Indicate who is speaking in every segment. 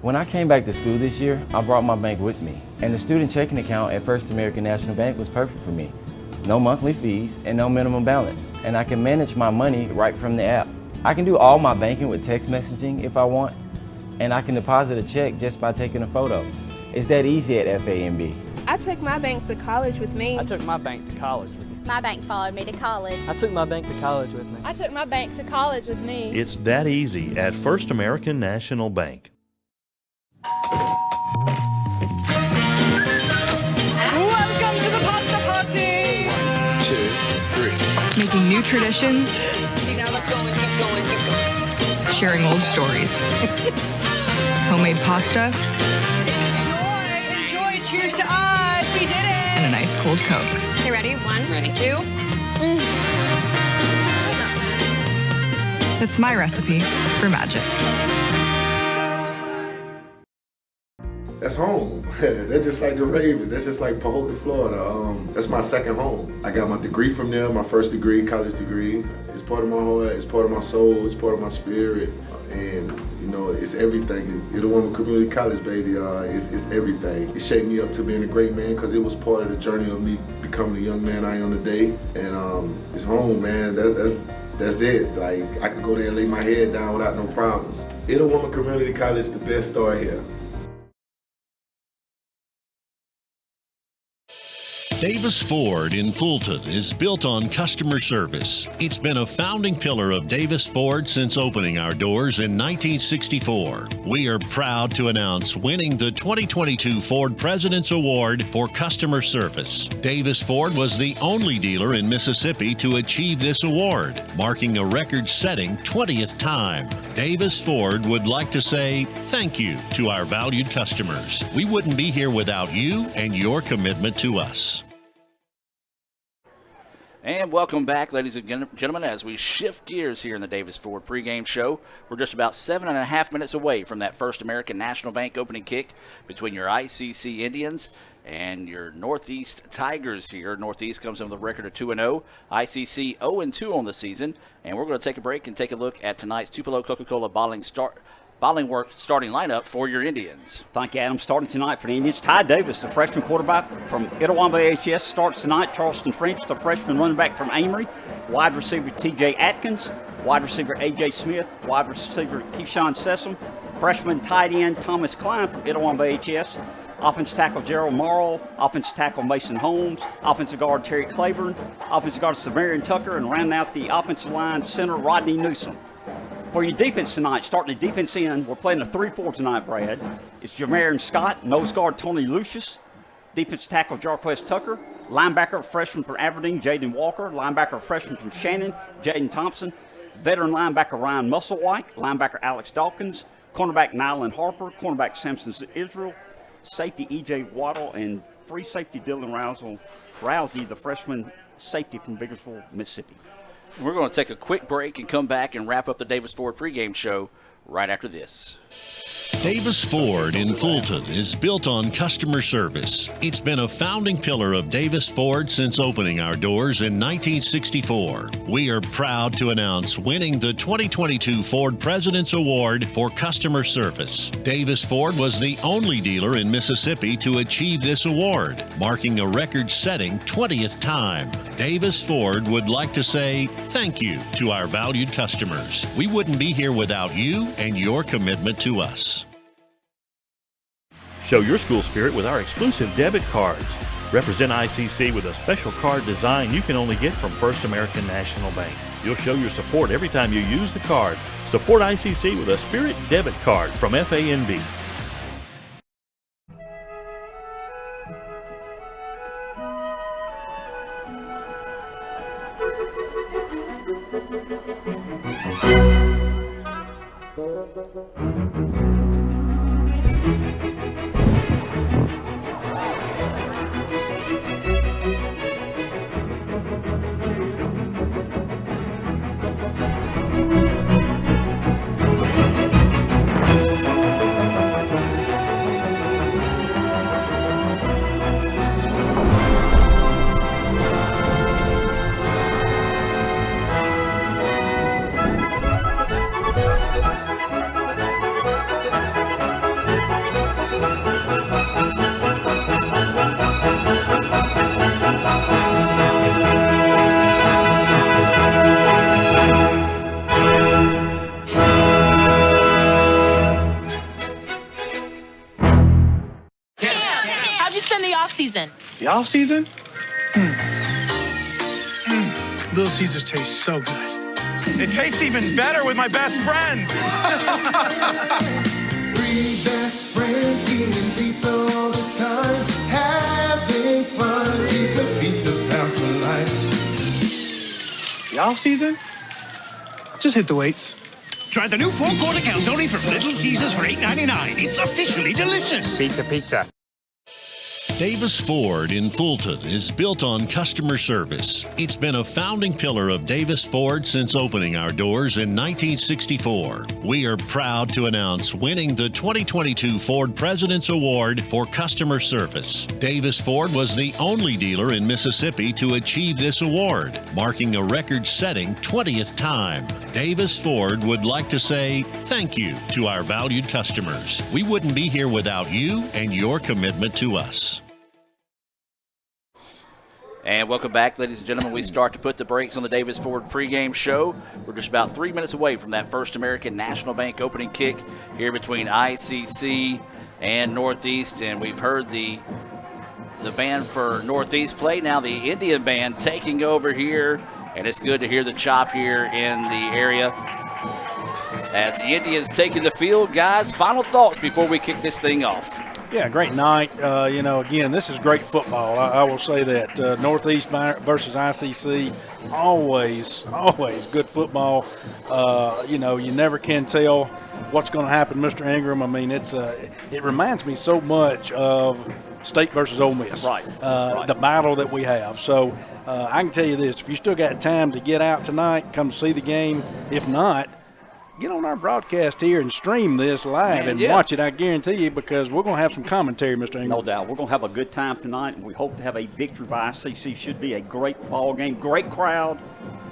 Speaker 1: When I came back to school this year, I brought my bank with me, and the student checking account at First American National Bank was perfect for me. No monthly fees and no minimum balance, and I can manage my money right from the app. I can do all my banking with text messaging if I want, and I can deposit a check just by taking a photo. It's that easy at FAMB.
Speaker 2: I took my bank to college with me.
Speaker 3: I took my bank to college with me.
Speaker 4: My bank followed me to college.
Speaker 5: I took my bank to college with me.
Speaker 2: I took my bank to college with me.
Speaker 6: It's that easy at First American National Bank.
Speaker 7: Welcome to the pasta party!
Speaker 8: 1, 2, 3.
Speaker 9: Making new traditions.
Speaker 7: Now let's go, keep going.
Speaker 9: Sharing old stories. Homemade pasta.
Speaker 7: Enjoy, cheers to us, we did it!
Speaker 9: And a nice cold Coke.
Speaker 4: Okay, ready? 1, 2.
Speaker 9: That's my recipe for magic.
Speaker 8: That's home. That's just like the Ravens. That's just like Pahokee, Florida. That's my second home. I got my degree from there, my first degree, college degree. It's part of my heart, it's part of my soul, it's part of my spirit. And, you know, it's everything. Itawamba Community College, baby, it's everything. It shaped me up to being a great man because it was part of the journey of me becoming the young man I am today. And it's home, man. That's it. Like, I could go there and lay my head down without no problems. Itawamba Community College, the best start here.
Speaker 10: Davis Ford in Fulton is built on customer service. It's been a founding pillar of Davis Ford since opening our doors in 1964. We are proud to announce winning the 2022 Ford President's Award for customer service. Davis Ford was the only dealer in Mississippi to achieve this award, marking a record-setting 20th time. Davis Ford would like to say thank you to our valued customers. We wouldn't be here without you and your commitment to us.
Speaker 11: And welcome back, ladies and gentlemen, as we shift gears here in the Davis Ford pregame show. We're just about 7.5 minutes away from that First American National Bank opening kick between your ICC Indians and your Northeast Tigers here. Northeast comes in with a record of 2-0. ICC 0-2 on the season. And we're going to take a break and take a look at tonight's Tupelo Coca-Cola Bottling Works starting lineup for your Indians.
Speaker 12: Thank you, Adam. Starting tonight for the Indians, Ty Davis, the freshman quarterback from Itawamba AHS, starts tonight. Charleston French, the freshman running back from Amory. Wide receiver T.J. Atkins. Wide receiver A.J. Smith. Wide receiver Keyshawn Sessom. Freshman tight end Thomas Klein from Itawamba AHS. Offensive tackle Gerald Morrill. Offensive tackle Mason Holmes. Offensive guard Terry Claiborne. Offensive guard Samarian Tucker. And rounding out the offensive line center Rodney Newsom. For your defense tonight, starting the defense end, we're playing a 3-4 tonight, Brad. It's Jamarian Scott, nose guard Tony Lucius, defensive tackle Jarquez Tucker, linebacker freshman from Aberdeen, Jaden Walker, linebacker freshman from Shannon, Jaden Thompson, veteran linebacker Ryan Musselwhite, linebacker Alex Dawkins, cornerback Nylan Harper, cornerback Samson Israel, safety E.J. Waddle, and free safety Dylan Rousey, the freshman safety from Biggersville, Mississippi.
Speaker 11: We're going to take a quick break and come back and wrap up the Davis Ford pregame show right after this.
Speaker 10: Davis Ford in Fulton is built on customer service. It's been a founding pillar of Davis Ford since opening our doors in 1964. We are proud to announce winning the 2022 Ford President's Award for customer service. Davis Ford was the only dealer in Mississippi to achieve this award, marking a record-setting 20th time. Davis Ford would like to say thank you to our valued customers. We wouldn't be here without you and your commitment to us.
Speaker 6: Show your school spirit with our exclusive debit cards. Represent ICC with a special card design you can only get from First American National Bank. You'll show your support every time you use the card. Support ICC with a Spirit debit card from FANB.
Speaker 3: season?
Speaker 5: The off season? Little Caesars taste so good.
Speaker 13: It tastes even better with my best friends.
Speaker 14: Three best friends eating pizza all the time, having fun. Pizza, pizza, pounds for life.
Speaker 5: The off season? Just hit the weights.
Speaker 15: Try the new 4-quarter calzone from Little Caesars for $8.99. It's officially delicious.
Speaker 13: Pizza, pizza.
Speaker 10: Davis Ford in Fulton is built on customer service. It's been a founding pillar of Davis Ford since opening our doors in 1964. We are proud to announce winning the 2022 Ford President's Award for customer service. Davis Ford was the only dealer in Mississippi to achieve this award, marking a record-setting 20th time. Davis Ford would like to say thank you to our valued customers. We wouldn't be here without you and your commitment to us.
Speaker 11: And welcome back, ladies and gentlemen. We start to put the brakes on the Davis Ford pregame show. We're just about 3 minutes away from that First American National Bank opening kick here between ICC and Northeast. And we've heard the band for Northeast play. Now the Indian band taking over here. And it's good to hear the chop here in the area. As the Indians taking the field, guys, final thoughts before we kick this thing off.
Speaker 16: Yeah, great night. Again, this is great football. I will say that Northeast versus ICC, always good football. You never can tell what's going to happen, Mr. Ingram. I mean, it reminds me so much of State versus Ole Miss,
Speaker 12: right.
Speaker 16: The battle that we have. So I can tell you this: if you still got time to get out tonight, come see the game. If not, get on our broadcast here and stream this live and watch it, I guarantee you, because we're going to have some commentary, Mr. Ingram.
Speaker 12: No doubt. We're going to have a good time tonight, and we hope to have a victory by ICC. Should be a great ball game, great crowd,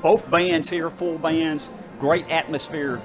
Speaker 12: both bands here, full bands, great atmosphere.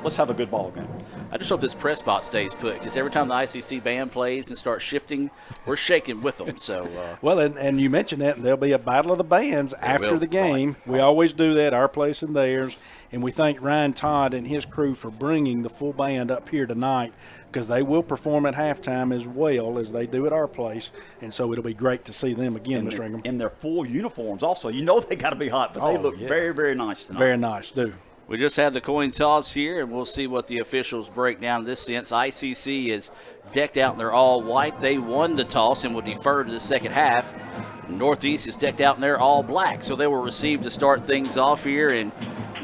Speaker 12: Let's have a good ball game.
Speaker 11: I just hope this press box stays put, because every time the ICC band plays and starts shifting, we're shaking with them. So,
Speaker 16: well, and you mentioned that, and there'll be a battle of the bands after the game. Right. We always do that, our place and theirs. And we thank Ryan Todd and his crew for bringing the full band up here tonight, because they will perform at halftime as well as they do at our place. And so it'll be great to see them again, Mr. Ingram.
Speaker 12: In their full uniforms also. You know they got to be hot, but they look very, very nice tonight.
Speaker 16: Very nice, do.
Speaker 11: We just had the coin toss here, and we'll see what the officials break down in this sense. ICC is decked out in their all white. They won the toss and will defer to the second half. Northeast is decked out in their all black, so they will receive to start things off here. And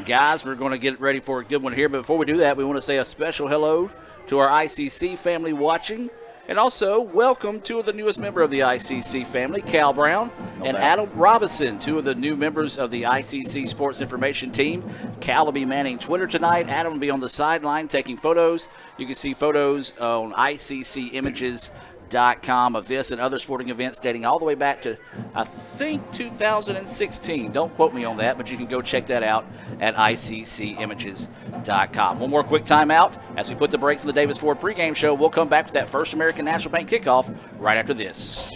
Speaker 11: guys, we're going to get ready for a good one here. But before we do that, we want to say a special hello to our ICC family watching. And also, welcome two of the newest member of the ICC family, Cal Brown and Adam Robinson, two of the new members of the ICC Sports Information Team. Cal will be manning Twitter tonight. Adam will be on the sideline taking photos. You can see photos on ICCimages.com of this and other sporting events dating all the way back to, I think, 2016. Don't quote me on that, but you can go check that out at ICCimages.com. One more quick timeout as we put the brakes on the Davis Ford pregame show. We'll come back to that First American National Bank kickoff right after this.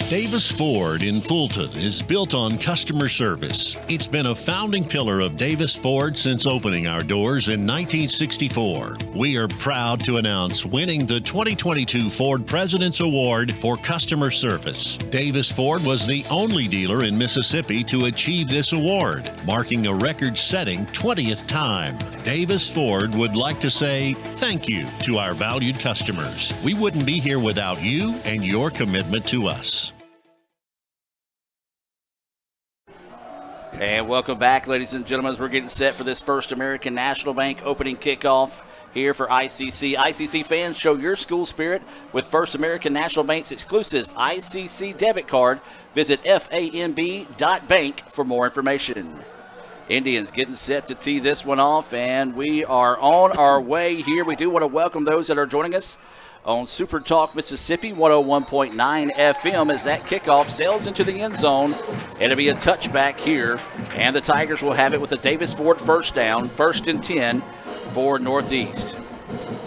Speaker 10: Davis Ford in Fulton is built on customer service. It's been a founding pillar of Davis Ford since opening our doors in 1964. We are proud to announce winning the 2022 Ford President's Award for customer service. Davis Ford was the only dealer in Mississippi to achieve this award, marking a record-setting 20th time. Davis Ford would like to say thank you to our valued customers. We wouldn't be here without you and your commitment to us.
Speaker 11: And welcome back, ladies and gentlemen, as we're getting set for this First American National Bank opening kickoff here for ICC. ICC fans, show your school spirit with First American National Bank's exclusive ICC debit card. Visit famb.bank for more information. Indians getting set to tee this one off, and we are on our way here. We do want to welcome those that are joining us on Super Talk Mississippi 101.9 FM as that kickoff sails into the end zone. It'll be a touchback here, and the Tigers will have it with a Davis Ford first down, 1st and 10 for Northeast.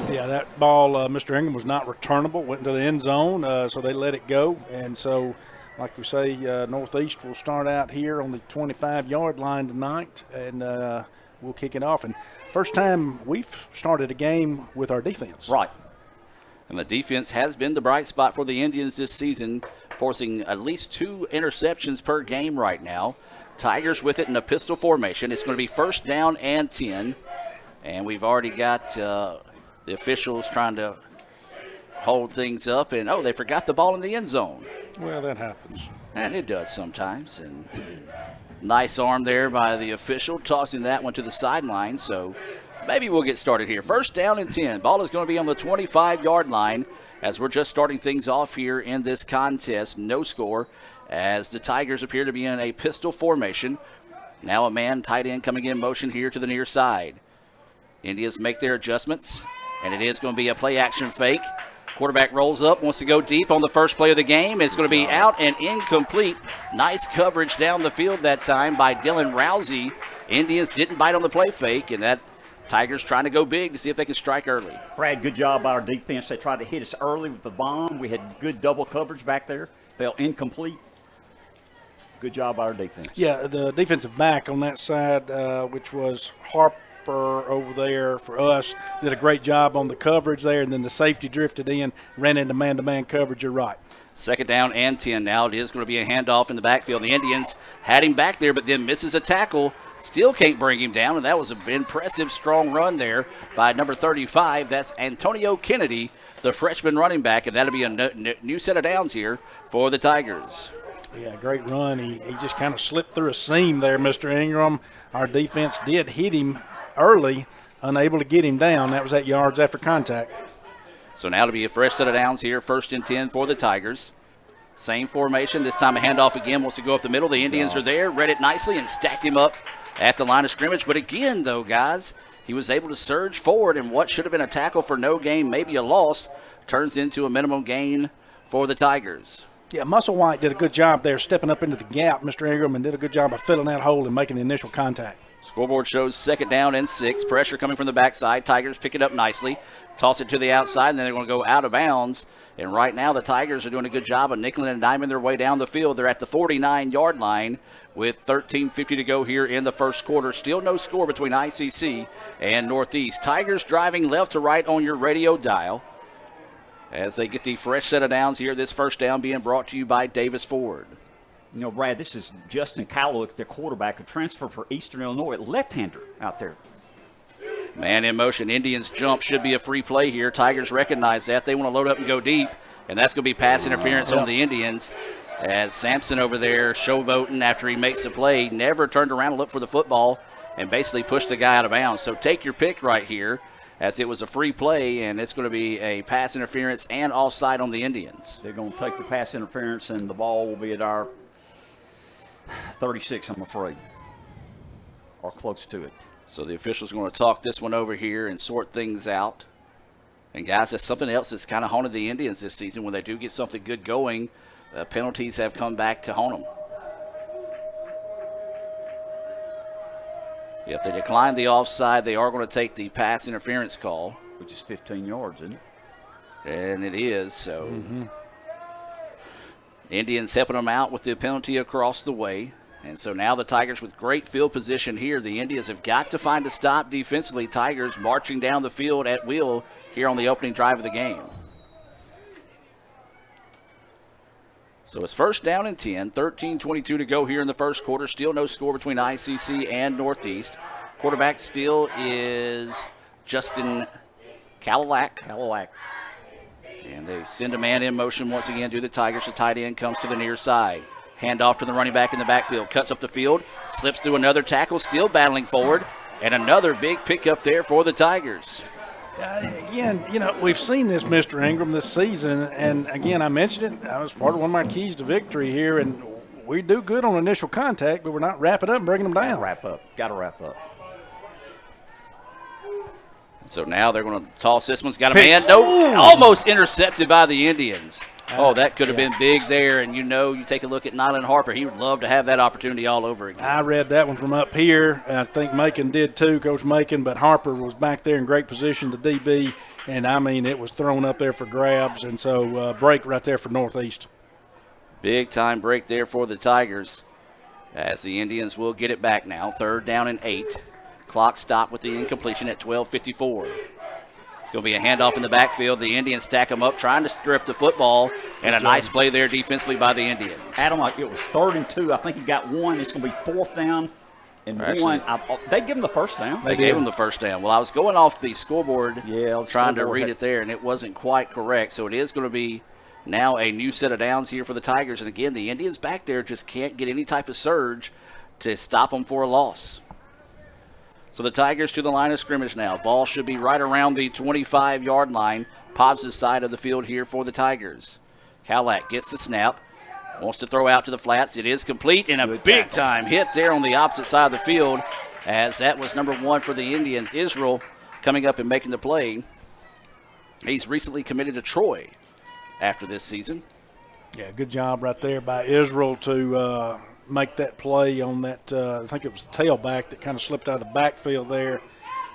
Speaker 16: Yeah, that ball, Mr. Ingram, was not returnable, went into the end zone, so they let it go. And so, like we say, Northeast will start out here on the 25-yard line tonight, and we'll kick it off. And first time we've started a game with our defense.
Speaker 12: Right.
Speaker 11: And the defense has been the bright spot for the Indians this season, forcing at least 2 interceptions per game right now. Tigers with it in a pistol formation. It's going to be first down and 10. And we've already got the officials trying to hold things up. And, they forgot the ball in the end zone.
Speaker 16: Well, that happens.
Speaker 11: And it does sometimes. And nice arm there by the official, tossing that one to the sideline. So maybe we'll get started here. First down and 10. Ball is going to be on the 25-yard line as we're just starting things off here in this contest. No score as the Tigers appear to be in a pistol formation. Now a man tight end coming in motion here to the near side. Indians make their adjustments, and it is going to be a play-action fake. Quarterback rolls up, wants to go deep on the first play of the game. It's going to be out and incomplete. Nice coverage down the field that time by Dylan Rousey. Indians didn't bite on the play fake, and that Tigers trying to go big to see if they can strike early.
Speaker 12: Brad, good job by our defense. They tried to hit us early with the bomb. We had good double coverage back there. Fell incomplete. Good job by our defense.
Speaker 16: Yeah, the defensive back on that side, which was Harper over there for us, did a great job on the coverage there, and then the safety drifted in, ran into man-to-man coverage. You're right.
Speaker 11: Second down and 10 now. It is going to be a handoff in the backfield. The Indians had him back there, but then misses a tackle. Still can't bring him down, and that was an impressive, strong run there by number 35. That's Antonio Kennedy, the freshman running back, and that'll be a new set of downs here for the Tigers.
Speaker 16: Yeah, great run. He just kind of slipped through a seam there, Mr. Ingram. Our defense did hit him early, unable to get him down. That was at yards after contact.
Speaker 11: So now to be a fresh set of downs here, first and 10 for the Tigers. Same formation, this time a handoff again, wants to go up the middle. The Indians are there, read it nicely, and stacked him up at the line of scrimmage. But again, though, guys, he was able to surge forward, and what should have been a tackle for no gain, maybe a loss, turns into a minimum gain for the Tigers.
Speaker 16: Yeah, Musselwhite did a good job there stepping up into the gap, Mr. Ingram, and did a good job of filling that hole and making the initial contact.
Speaker 11: Scoreboard shows second down and 6. Pressure coming from the backside. Tigers pick it up nicely. Toss it to the outside, and then they're going to go out of bounds. And right now the Tigers are doing a good job of nickeling and diming their way down the field. They're at the 49-yard line with 13:50 to go here in the first quarter. Still no score between ICC and Northeast. Tigers driving left to right on your radio dial as they get the fresh set of downs here. This first down being brought to you by Davis Ford.
Speaker 12: You know, Brad, this is Justin Cowlick, their quarterback, a transfer for Eastern Illinois, left-hander out there.
Speaker 11: Man in motion. Indians jump should be a free play here. Tigers recognize that. They want to load up and go deep, and that's going to be pass interference on the Indians as Sampson over there showboating after he makes the play, never turned around and looked for the football and basically pushed the guy out of bounds. So take your pick right here as it was a free play, and it's going to be a pass interference and offside on the Indians.
Speaker 12: They're going to take the pass interference, and the ball will be at our 36, I'm afraid, or close to it.
Speaker 11: So the officials are going to talk this one over here and sort things out. And, guys, that's something else that's kind of haunted the Indians this season. When they do get something good going, penalties have come back to haunt them. If they decline the offside, they are going to take the pass interference call.
Speaker 12: Which is 15 yards, isn't it?
Speaker 11: And it is, so. Indians helping them out with the penalty across the way. And so now the Tigers with great field position here. The Indians have got to find a stop defensively. Tigers marching down the field at will here on the opening drive of the game. So it's first down and 10, 13:22 to go here in the first quarter. Still no score between ICC and Northeast. Quarterback still is Justin Cowlick. And they send a man in motion once again to the Tigers. The tight end comes to the near side. Hand off to the running back in the backfield. Cuts up the field. Slips through another tackle. Still battling forward. And another big pickup there for the Tigers.
Speaker 16: Again, you know, we've seen this, Mr. Ingram, this season. And, again, I mentioned it. That was part of one of my keys to victory here. And we do good on initial contact, but we're not wrapping up and bringing them down.
Speaker 12: Got to wrap up.
Speaker 11: So now they're going to toss this one's got a man. No, almost intercepted by the Indians. That could have been big there. And, you take a look at Nyland Harper. He would love to have that opportunity all over again.
Speaker 16: I read that one from up here. I think Macon did too, Coach Macon. But Harper was back there in great position, the DB. And, I mean, it was thrown up there for grabs. And so break right there for Northeast.
Speaker 11: Big time break there for the Tigers as the Indians will get it back now. Third down and 8. Clock stopped with the incompletion at 12:54. going to be a handoff in the backfield. The Indians stack them up, trying to strip the football, and a nice play there defensively by the Indians.
Speaker 12: Adam, it was 3rd and 2. I think he got one. It's going to be 4th down and
Speaker 11: Actually,
Speaker 12: 1. They give him the first down.
Speaker 11: They gave him the first down. Well, I was going off the scoreboard,
Speaker 12: trying
Speaker 11: to read it there, and it wasn't quite correct. So it is going to be now a new set of downs here for the Tigers. And again, the Indians back there just can't get any type of surge to stop them for a loss. So the Tigers to the line of scrimmage now. Ball should be right around the 25-yard line. Pobbs' side of the field here for the Tigers. Cowlack gets the snap. Wants to throw out to the flats. It is complete, and a big-time hit there on the opposite side of the field, as that was number 1 for the Indians. Israel coming up and making the play. He's recently committed to Troy after this season.
Speaker 16: Yeah, good job right there by Israel to make that play on that, I think it was the tailback that kind of slipped out of the backfield there,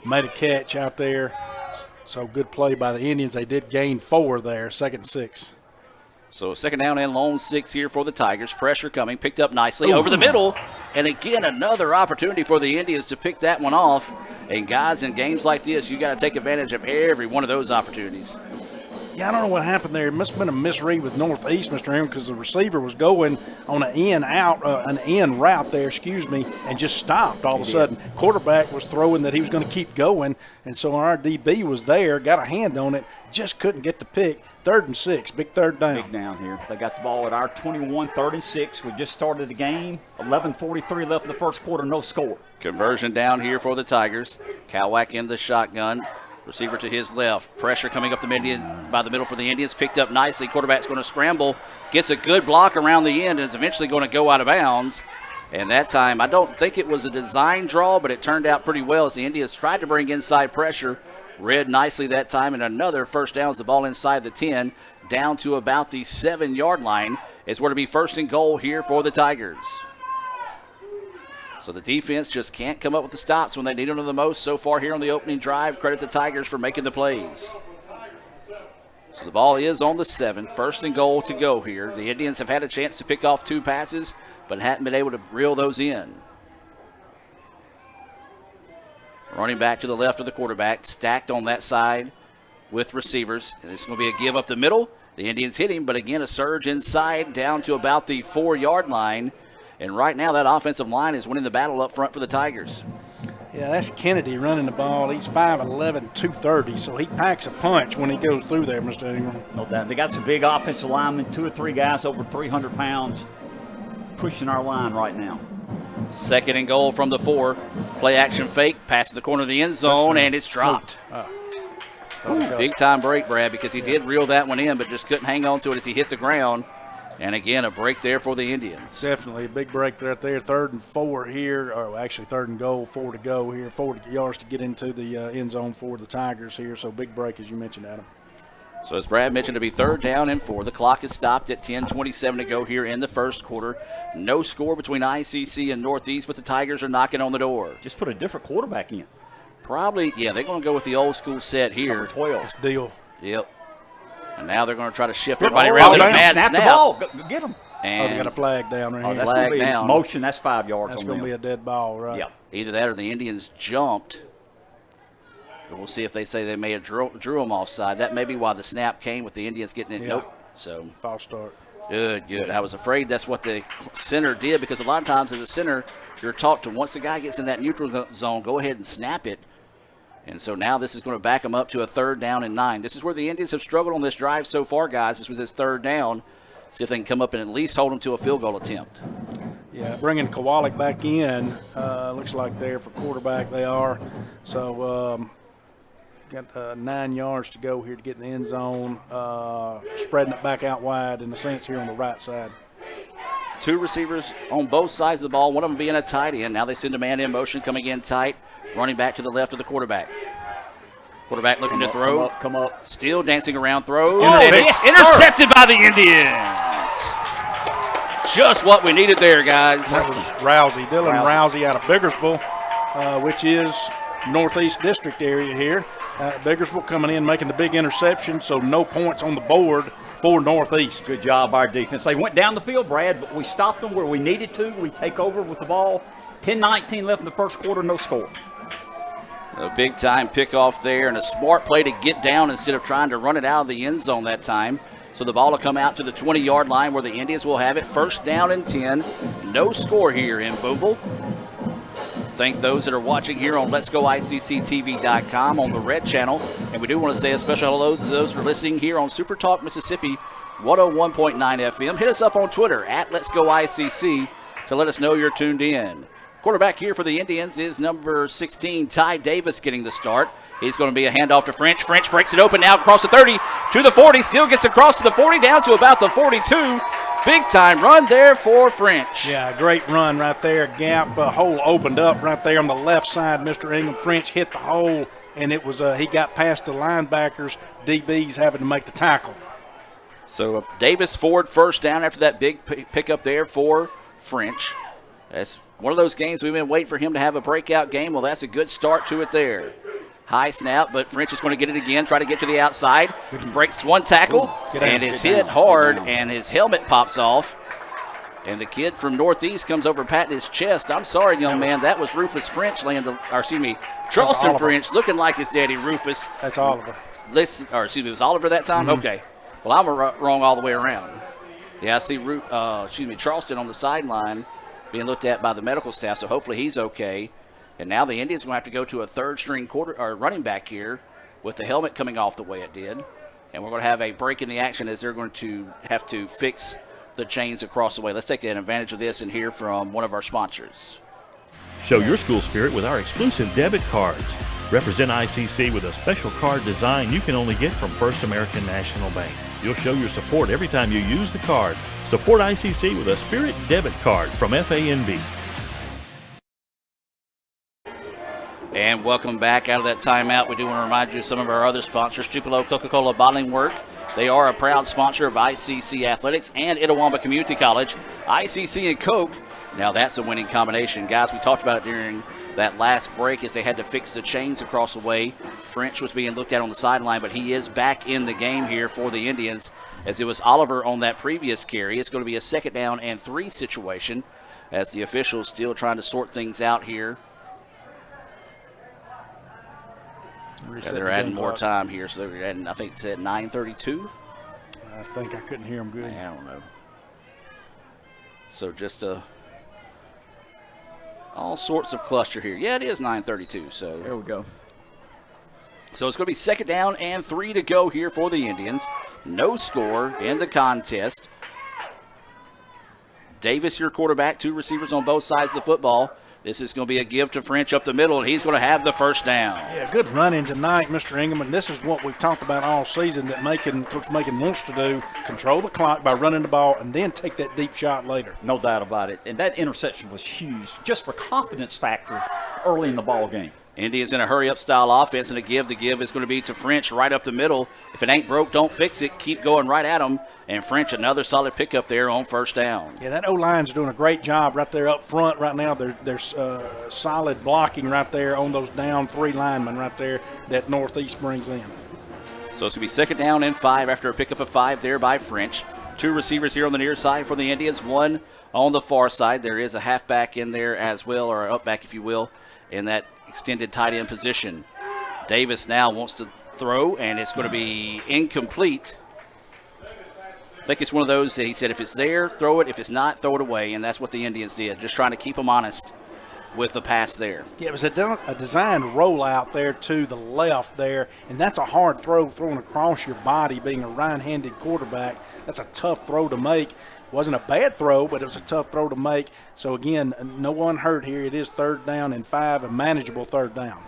Speaker 16: made a catch out there. So good play by the Indians. They did gain 4 there, 2nd and 6.
Speaker 11: So 2nd down and long 6 here for the Tigers. Pressure coming, picked up nicely over the middle. And again, another opportunity for the Indians to pick that one off. And guys, in games like this, you got to take advantage of every one of those opportunities.
Speaker 16: Yeah, I don't know what happened there. It must have been a misread with Northeast, Mr. M, because the receiver was going on an in route there, and just stopped all of a sudden. Quarterback was throwing that he was going to keep going, and so our DB was there, got a hand on it, just couldn't get the pick. 3rd and 6, big 3rd down.
Speaker 12: Big down here. They got the ball at our 21, 3rd and 6. We just started the game. 11:43 left in the first quarter, no score.
Speaker 11: Conversion down here for the Tigers. Cowlack in the shotgun. Receiver to his left. Pressure coming up by the middle for the Indians. Picked up nicely. Quarterback's going to scramble. Gets a good block around the end and is eventually going to go out of bounds. And that time, I don't think it was a design draw, but it turned out pretty well as the Indians tried to bring inside pressure. Read nicely that time, and another first down as the ball inside the 10, down to about the 7-yard line. It's where to be 1st and goal here for the Tigers. So the defense just can't come up with the stops when they need them the most so far here on the opening drive. Credit the Tigers for making the plays. So the ball is on the 7. 1st and goal to go here. The Indians have had a chance to pick off 2 passes, but hadn't been able to reel those in. Running back to the left of the quarterback, stacked on that side with receivers. And it's going to be a give up the middle. The Indians hit him, but again, a surge inside down to about the 4-yard line. And right now, that offensive line is winning the battle up front for the Tigers.
Speaker 16: Yeah, that's Kennedy running the ball. He's 5'11", 230, so he packs a punch when he goes through there, Mr. Ingram.
Speaker 12: No doubt. They got some big offensive linemen, 2 or 3 guys over 300 pounds pushing our line right now.
Speaker 11: 2nd and goal from the 4. Play action fake, pass to the corner of the end zone, and it's dropped. Big time break, Brad, because he did reel that one in, but just couldn't hang on to it as he hit the ground. And again, a break there for the Indians.
Speaker 16: Definitely a big break right there. 3rd and 4 here, or actually 3rd and goal, 4 to go here. 40 yards to get into the end zone for the Tigers here. So big break, as you mentioned, Adam.
Speaker 11: So as Brad mentioned, to be 3rd down and 4. The clock is stopped at 10:27 to go here in the first quarter. No score between ICC and Northeast, but the Tigers are knocking on the door.
Speaker 12: Just put a different quarterback in.
Speaker 11: Probably, yeah, they're going to go with the old school set here.
Speaker 12: Number 12.
Speaker 16: That's deal.
Speaker 11: Yep. And now they're going to try to shift everybody around. A bad snap.
Speaker 12: The ball. Go get them.
Speaker 16: And they got a flag down right here.
Speaker 11: Flag down.
Speaker 12: Motion, that's 5 yards.
Speaker 16: That's going to be a dead ball, right?
Speaker 12: Yeah.
Speaker 11: Either that or the Indians jumped. We'll see if they say they may have drew them offside. That may be why the snap came with the Indians getting it.
Speaker 16: Yeah.
Speaker 11: Nope. So
Speaker 16: false start.
Speaker 11: Good. I was afraid that's what the center did, because a lot of times as a center, you're taught to, once the guy gets in that neutral zone, go ahead and snap it. And so now this is going to back them up to a 3rd down and 9. This is where the Indians have struggled on this drive so far, guys. This was his 3rd down. See if they can come up and at least hold them to a field goal attempt.
Speaker 16: Yeah, bringing Kowalik back in. Looks like there for quarterback they are. So got 9 yards to go here to get in the end zone. Spreading it back out wide in a sense here on the right side.
Speaker 11: 2 receivers on both sides of the ball, one of them being a tight end. Now they send a man in motion, coming in tight, running back to the left of the quarterback. Quarterback looking to throw.
Speaker 12: Come up.
Speaker 11: Still dancing around throws. And it's intercepted by the Indians. Just what we needed there, guys.
Speaker 16: That was Rousey. Dylan Rousey out of Biggersville, which is Northeast District area here. Biggersville coming in, making the big interception, so no points on the board for Northeast.
Speaker 12: Good job, our defense. They went down the field, Brad, but we stopped them where we needed to. We take over with the ball. 10-19 left in the first quarter, no score.
Speaker 11: A big-time pickoff there and a smart play to get down instead of trying to run it out of the end zone that time. So the ball will come out to the 20-yard line where the Indians will have it. First down and 10. No score here in Boonville. Thank those that are watching here on Let'sGoICCTV.com on the Red Channel. And we do want to say a special hello to those who are listening here on Super Talk Mississippi 101.9 FM. Hit us up on Twitter at Let'sGoICC to let us know you're tuned in. Quarterback here for the Indians is number 16, Ty Davis, getting the start. He's going to be a handoff to French. French breaks it open now across the 30 to the 40. Still gets across to the 40, down to about the 42. Big-time run there for French.
Speaker 16: Yeah, great run right there. Gap, hole opened up right there on the left side. Mr. Ingham French hit the hole, and it was he got past the linebackers. DB's having to make the tackle.
Speaker 11: So Davis Ford first down after that big pickup there for French. That's one of those games we've been waiting for him to have a breakout game. Well, that's a good start to it there. High snap, but French is going to get it again, try to get to the outside. Breaks one tackle, and is hit hard, and his helmet pops off. And the kid from Northeast comes over patting his chest. I'm sorry, young man, that was Rufus French, Charleston French, looking like his daddy Rufus.
Speaker 16: That's Oliver.
Speaker 11: It was Oliver that time? Mm-hmm. Okay. Well, I'm wrong all the way around. Yeah, I see Charleston on the sideline being looked at by the medical staff, so hopefully he's okay. And now the Indians will have to go to a third-string running back here with the helmet coming off the way it did. And we're going to have a break in the action as they're going to have to fix the chains across the way. Let's take advantage of this and hear from one of our sponsors.
Speaker 6: Show your school spirit with our exclusive debit cards. Represent ICC with a special card design you can only get from First American National Bank. You'll show your support every time you use the card. Support ICC with a Spirit debit card from FANB.
Speaker 11: And welcome back out of that timeout. We do want to remind you of some of our other sponsors. Tupelo Coca-Cola Bottling Works. They are a proud sponsor of ICC Athletics and Itawamba Community College. ICC and Coke, now that's a winning combination. Guys, we talked about it during that last break as they had to fix the chains across the way. French was being looked at on the sideline, but he is back in the game here for the Indians as it was Oliver on that previous carry. It's going to be a 2nd down and 3 situation as the officials still trying to sort things out here. Yeah, they're adding more time here, so they're adding, I think it's at 9:32.
Speaker 16: I think I couldn't hear them good.
Speaker 11: I don't know. So just all sorts of cluster here. Yeah, it is 9:32. So
Speaker 12: there we go.
Speaker 11: So it's going to be 2nd down and 3 to go here for the Indians. No score in the contest. Davis, your quarterback, 2 receivers on both sides of the football. This is going to be a give to French up the middle, and he's going to have the first down.
Speaker 16: Yeah, good running tonight, Mr. Ingham, and this is what we've talked about all season that Coach Macon wants to do, control the clock by running the ball and then take that deep shot later.
Speaker 12: No doubt about it, and that interception was huge just for confidence factor early in the ball game.
Speaker 11: Indians in a hurry-up style offense, and a give. The give is going to be to French right up the middle. If it ain't broke, don't fix it. Keep going right at him. And French, another solid pickup there on first down.
Speaker 16: Yeah, that O-line's doing a great job right there up front right now. There's solid blocking right there on those down 3 linemen right there that Northeast brings in.
Speaker 11: So it's going to be 2nd down and 5 after a pickup of 5 there by French. 2 receivers here on the near side for the Indians, 1 on the far side. There is a halfback in there as well, or an upback, if you will, in that extended tight end position. Davis now wants to throw, and it's going to be incomplete. I think it's one of those that he said if it's there, throw it. If it's not, throw it away, and that's what the Indians did, just trying to keep them honest with the pass there.
Speaker 16: Yeah, it was a designed rollout there to the left there, and that's a hard throw thrown across your body. Being a right-handed quarterback, that's a tough throw to make. Wasn't a bad throw, but it was a tough throw to make. So, again, no one hurt here. It is 3rd down and 5, a manageable 3rd down.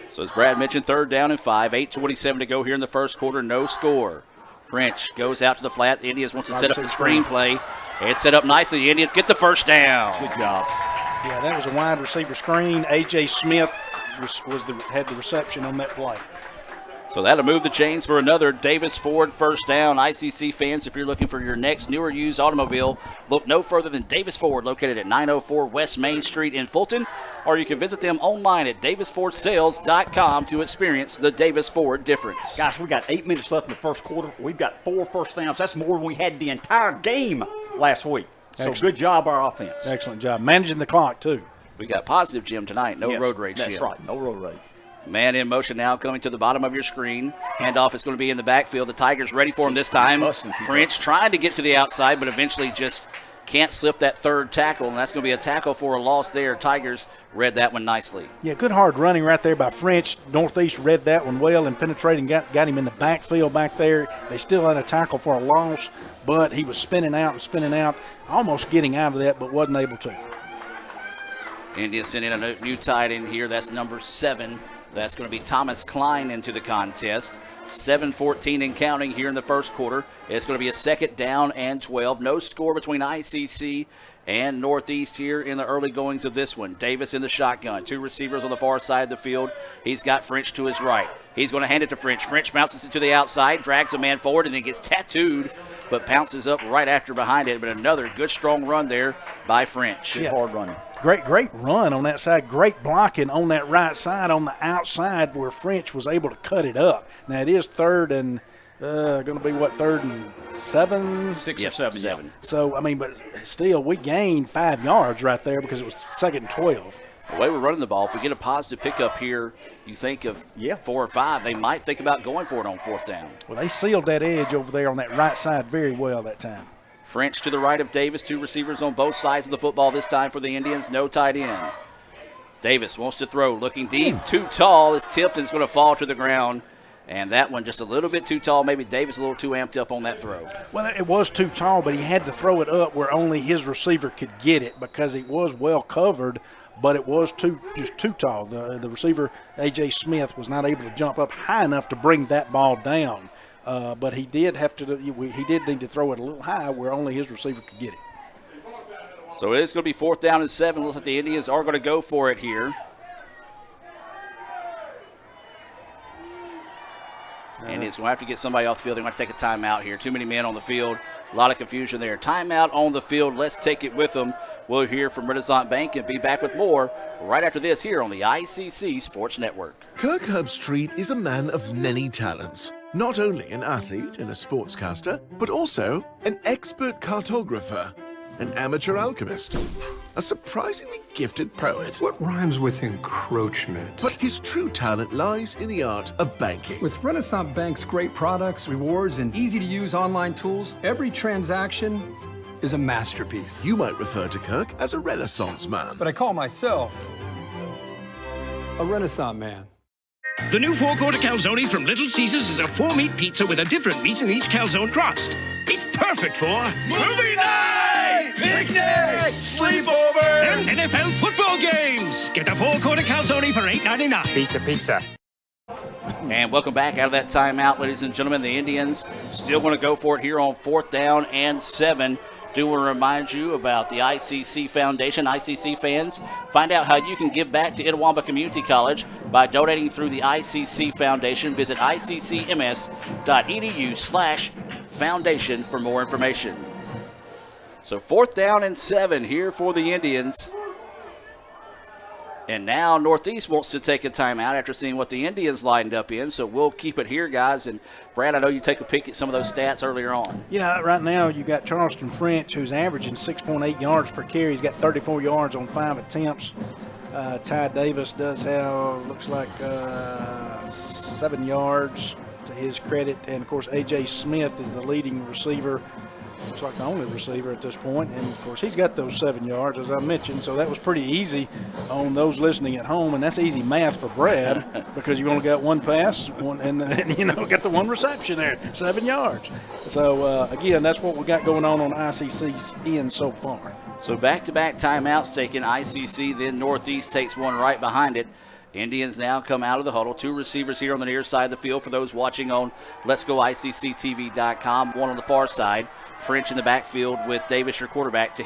Speaker 11: So, as Brad mentioned, 3rd down and 5, 8:27 to go here in the first quarter, no score. French goes out to the flat. The Indians wants to set up the screen play. It's set up nicely. The Indians get the first down.
Speaker 12: Good job.
Speaker 16: Yeah, that was a wide receiver screen. A.J. Smith had the reception on that play.
Speaker 11: So that'll move the chains for another Davis Ford first down. ICC fans, if you're looking for your next new or used automobile, look no further than Davis Ford, located at 904 West Main Street in Fulton, or you can visit them online at davisfordsales.com to experience the Davis Ford difference.
Speaker 12: Guys, we got 8 minutes left in the first quarter. We've got 4 first downs. That's more than we had the entire game last week. So good job, our offense.
Speaker 16: Excellent job. Managing the clock, too.
Speaker 11: We got positive, Jim, tonight. No road rage,
Speaker 12: That's
Speaker 11: Jim.
Speaker 12: right. No road rage.
Speaker 11: Man in motion now coming to the bottom of your screen. Handoff is going to be in the backfield. The Tigers ready for him this time. French trying to get to the outside, but eventually just can't slip that third tackle, and that's going to be a tackle for a loss there. Tigers read that one nicely.
Speaker 16: Yeah, good hard running right there by French. Northeast read that one well and penetrating, got him in the backfield back there. They still had a tackle for a loss, but he was spinning out, almost getting out of that, but wasn't able to.
Speaker 11: India sent in a new tight end here. That's number 7. That's going to be Thomas Klein into the contest. 7:14 and counting here in the first quarter. It's going to be a 2nd down and 12. No score between ICC and Northeast here in the early goings of this one. Davis in the shotgun. 2 receivers on the far side of the field. He's got French to his right. He's going to hand it to French. French bounces it to the outside, drags a man forward, and then gets tattooed, but pounces up right after behind it. But another good, strong run there by French.
Speaker 12: Good hard running.
Speaker 16: Great run on that side. Great blocking on that right side on the outside where French was able to cut it up. Now, it is 3rd and going to be, 3rd and 7?
Speaker 12: 6 or 7.
Speaker 11: 7.
Speaker 16: So, I mean, but still, we gained 5 yards right there because it was 2nd and 12.
Speaker 11: The way we're running the ball, if we get a positive pickup here, you think of 4 or 5, they might think about going for it on 4th down.
Speaker 16: Well, they sealed that edge over there on that right side very well that time.
Speaker 11: French to the right of Davis. 2 receivers on both sides of the football this time for the Indians. No tight end. Davis wants to throw. Looking deep. Too tall. Is tipped and is going to fall to the ground. And that one just a little bit too tall. Maybe Davis a little too amped up on that throw.
Speaker 16: Well, it was too tall, but he had to throw it up where only his receiver could get it because it was well covered, but it was just too tall. The receiver, A.J. Smith, was not able to jump up high enough to bring that ball down. But he did need to throw it a little high where only his receiver could get it.
Speaker 11: So it's going to be 4th down and 7. Looks like the Indians are going to go for it here. And he's going to have to get somebody off the field. They're going to take a timeout here. Too many men on the field. A lot of confusion there. Timeout on the field. Let's take it with them. We'll hear from Renaissance Bank and be back with more right after this here on the ICC Sports Network.
Speaker 3: Kirk Herbstreit is a man of many talents. Not only an athlete and a sportscaster, but also an expert cartographer, an amateur alchemist, a surprisingly gifted poet.
Speaker 17: What rhymes with encroachment?
Speaker 3: But his true talent lies in the art of banking.
Speaker 17: With Renaissance Bank's great products, rewards, and easy-to-use online tools, every transaction is a masterpiece.
Speaker 3: You might refer to Kirk as a Renaissance man.
Speaker 17: But I call myself a Renaissance man.
Speaker 15: The new 4-quarter calzone from Little Caesars is a 4-meat pizza with a different meat in each calzone crust. It's perfect for movie night, picnic, sleepover, and NFL football games. Get the 4-quarter calzone for $8.99.
Speaker 11: Pizza. And welcome back out of that timeout, ladies and gentlemen. The Indians still going to go for it here on 4th down and 7. Do want to remind you about the ICC Foundation. ICC fans, find out how you can give back to Itawamba Community College by donating through the ICC Foundation. Visit iccms.edu/foundation for more information. So 4th down and 7 here for the Indians. And now Northeast wants to take a timeout after seeing what the Indians lined up in. So we'll keep it here, guys. And Brad, I know you take a peek at some of those stats earlier on.
Speaker 16: Yeah, right now you got Charleston French, who's averaging 6.8 yards per carry. He's got 34 yards on 5 attempts. Ty Davis does have, looks like 7 yards to his credit. And, of course, A.J. Smith is the leading receiver. Looks like the only receiver at this point. And, of course, he's got those 7 yards, as I mentioned. So that was pretty easy on those listening at home. And that's easy math for Brad because you only got one pass and got the one reception there, 7 yards. So, again, that's what we got going on ICC's end so far.
Speaker 11: So back-to-back timeouts taken. ICC, then Northeast takes one right behind it. Indians now come out of the huddle. 2 receivers here on the near side of the field for those watching on Let'sGoICCTV.com. One on the far side. French in the backfield with Davis, your quarterback,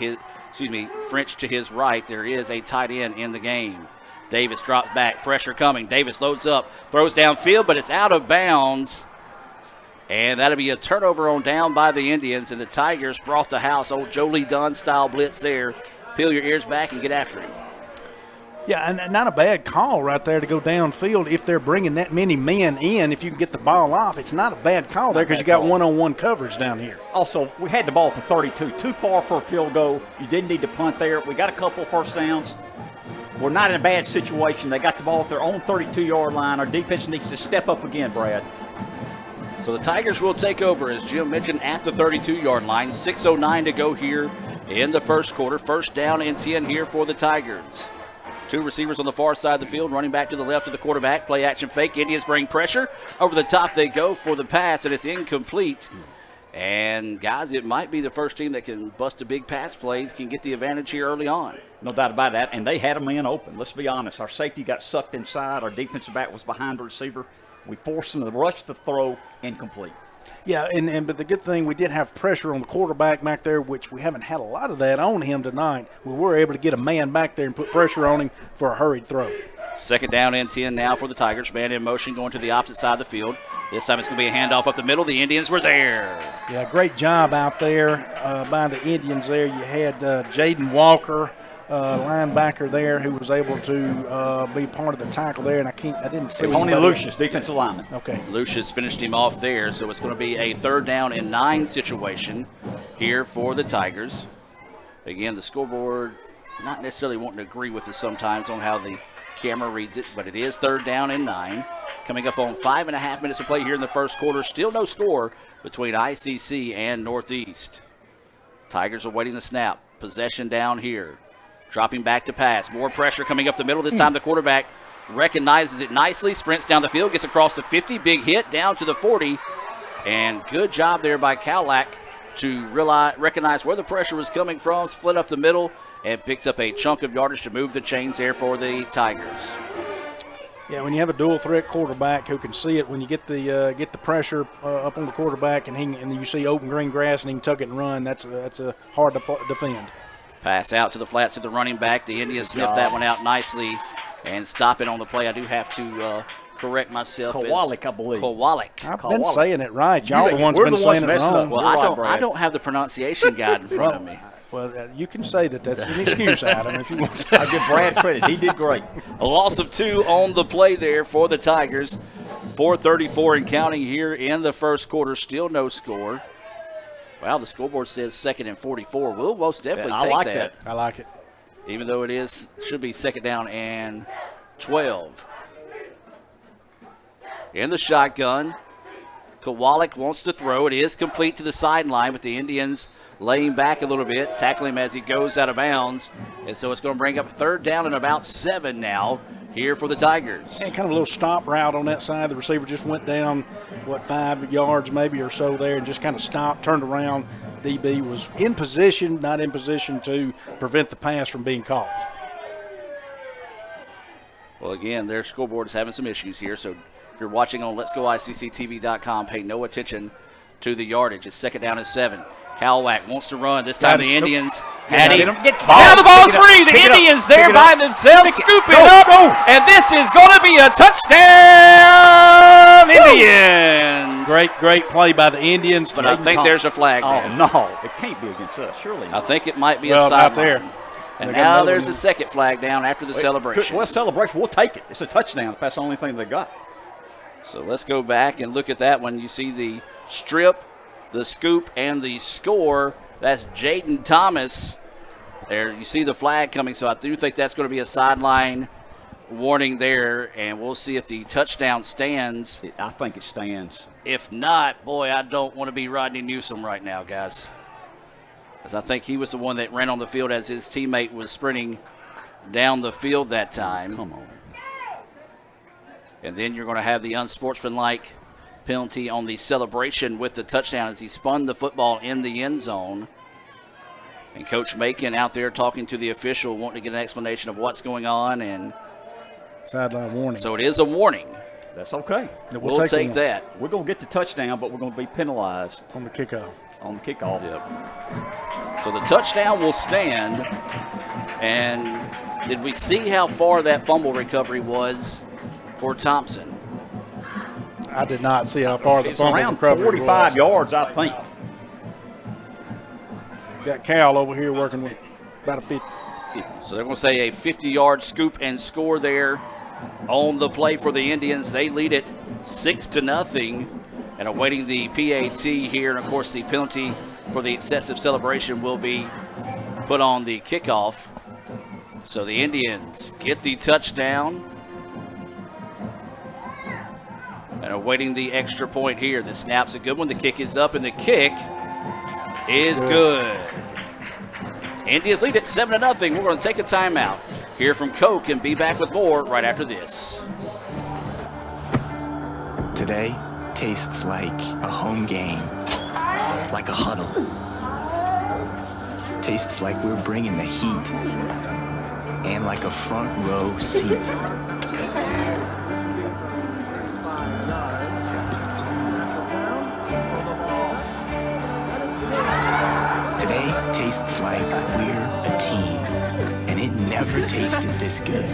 Speaker 11: French to his right. There is a tight end in the game. Davis drops back. Pressure coming. Davis loads up. Throws downfield, but it's out of bounds. And that'll be a turnover on down by the Indians. And the Tigers brought the house. Old Jolie Dunn style blitz there. Peel your ears back and get after him.
Speaker 16: Yeah, and not a bad call right there to go downfield if they're bringing that many men in. If you can get the ball off, it's not a bad call there because you got one-on-one coverage down here.
Speaker 12: Also, we had the ball at the 32. Too far for a field goal. You didn't need to punt there. We got a couple first downs. we're not in a bad situation. They got the ball at their own 32-yard line. Our defense needs to step up again, Brad.
Speaker 11: So the Tigers will take over, as Jim mentioned, at the 32-yard line. 6:09 to go here in the first quarter. First down and 10 here for the Tigers. Two receivers on the far side of the field, running back to the left of the quarterback. Play action fake. Indians bring pressure. Over the top they go for the pass, and it's incomplete. And, guys, it might be the first team that can bust a big pass play, can get the advantage here early on.
Speaker 12: No doubt about that. And they had a man open. Let's be honest. Our safety got sucked inside. Our defensive back was behind the receiver. We forced them to rush the throw, incomplete.
Speaker 16: Yeah, but the good thing, we did have pressure on the quarterback back there, which we haven't had a lot of that on him tonight. We were able to get a man back there and put pressure on him for a hurried throw.
Speaker 11: Second down and 10 now for the Tigers. Man in motion going to the opposite side of the field. This time it's going to be a handoff up the middle. The Indians were there.
Speaker 16: Yeah, great job out there by the Indians there. You had Jaden Walker, linebacker there, who was able to be part of the tackle there, and I didn't see
Speaker 12: Tony Lucius, defensive lineman.
Speaker 16: Okay.
Speaker 11: Lucius finished him off there, so it's going to be a 3rd down and 9 situation here for the Tigers. Again, the scoreboard not necessarily wanting to agree with us sometimes on how the camera reads it, but it is 3rd down and 9. Coming up on 5.5 minutes of play here in the first quarter. Still no score between ICC and Northeast. Tigers awaiting the snap. Possession down here. Dropping back to pass. More pressure coming up the middle. This time the quarterback recognizes it nicely. Sprints down the field. Gets across the 50. Big hit down to the 40. And good job there by Cowlack to recognize where the pressure was coming from. Split up the middle and picks up a chunk of yardage to move the chains there for the Tigers.
Speaker 16: Yeah, when you have a dual threat quarterback who can see it, when you get the pressure up on the quarterback and you see open green grass and he can tuck it and run, that's hard to defend.
Speaker 11: Pass out to the flats to the running back. The Indians sniff that one out nicely and stop it on the play. I do have to correct myself.
Speaker 12: Kowalik, I believe.
Speaker 11: Kowalik.
Speaker 16: I've been saying it right. Y'all the ones been saying it wrong.
Speaker 11: Well, I don't have the pronunciation guide in front of me.
Speaker 16: Well, you can say that's an excuse, Adam, if you want to.
Speaker 12: I'll give Brad credit. He did great.
Speaker 11: A loss of 2 on the play there for the Tigers. 4:34 and counting here in the first quarter. Still no score. Well, the scoreboard says 2nd and 44. We'll most definitely take that.
Speaker 16: I like it.
Speaker 11: Even though should be 2nd down and 12. In the shotgun. Kowalik wants to throw. It is complete to the sideline, with the Indians laying back a little bit, tackling him as he goes out of bounds. And so it's going to bring up 3rd down and about 7 now here for the Tigers.
Speaker 16: And kind of a little stop route on that side. The receiver just went down, 5 yards maybe or so there, and just kind of stopped, turned around. DB was in position, not in position to prevent the pass from being caught.
Speaker 11: Well, again, their scoreboard is having some issues here, so if you're watching on Let'sGoICCTV.com, pay no attention to the yardage. It's 2nd down and 7. Cowlack wants to run. This time the Indians had him. Now the ball's free. The Indians there by themselves. Scoop it up. And this is going to be a touchdown, Indians.
Speaker 16: Great play by the Indians.
Speaker 11: But I think there's a flag there.
Speaker 12: Oh, no. It can't be against us, surely not.
Speaker 11: I think it might be a sideline.
Speaker 16: out there.
Speaker 11: And now there's the second flag down after the celebration.
Speaker 12: Well, celebration, we'll take it. It's a touchdown. That's the only thing they got.
Speaker 11: So let's go back and look at that one. You see the strip, the scoop, and the score. That's Jaden Thomas. There, you see the flag coming, so I do think that's going to be a sideline warning there, and we'll see if the touchdown stands.
Speaker 12: I think it stands.
Speaker 11: If not, boy, I don't want to be Rodney Newsom right now, guys. Because I think he was the one that ran on the field as his teammate was sprinting down the field that time.
Speaker 12: Come on.
Speaker 11: And then you're going to have the unsportsmanlike penalty on the celebration with the touchdown as he spun the football in the end zone. And Coach Macon out there talking to the official, wanting to get an explanation of what's going on. And
Speaker 16: sideline warning.
Speaker 11: So it is a warning.
Speaker 12: That's okay.
Speaker 11: We'll take that.
Speaker 12: We're going to get the touchdown, but we're going to be penalized.
Speaker 16: On the kickoff.
Speaker 12: On the kickoff.
Speaker 11: Yep. So the touchdown will stand. And did we see how far that fumble recovery was for Thompson?
Speaker 16: I did not see how far the fumble
Speaker 12: around
Speaker 16: recovery
Speaker 12: 45
Speaker 16: was.
Speaker 12: yards, I think.
Speaker 16: Got Cal over here working with about a 50.
Speaker 11: So they're going to say a 50-yard scoop and score there on the play for the Indians. They lead it 6-0 and awaiting the PAT here. And, of course, the penalty for the excessive celebration will be put on the kickoff. So the Indians get the touchdown. And awaiting the extra point here. The snap's a good one. The kick is up, and the kick is good. Indians lead at 7-0. We're going to take a timeout. Hear from Coke and be back with more right after this.
Speaker 18: Today tastes like a home game, like a huddle. Tastes like we're bringing the heat, and like a front row seat. Today tastes like we're a team, and it never tasted this good.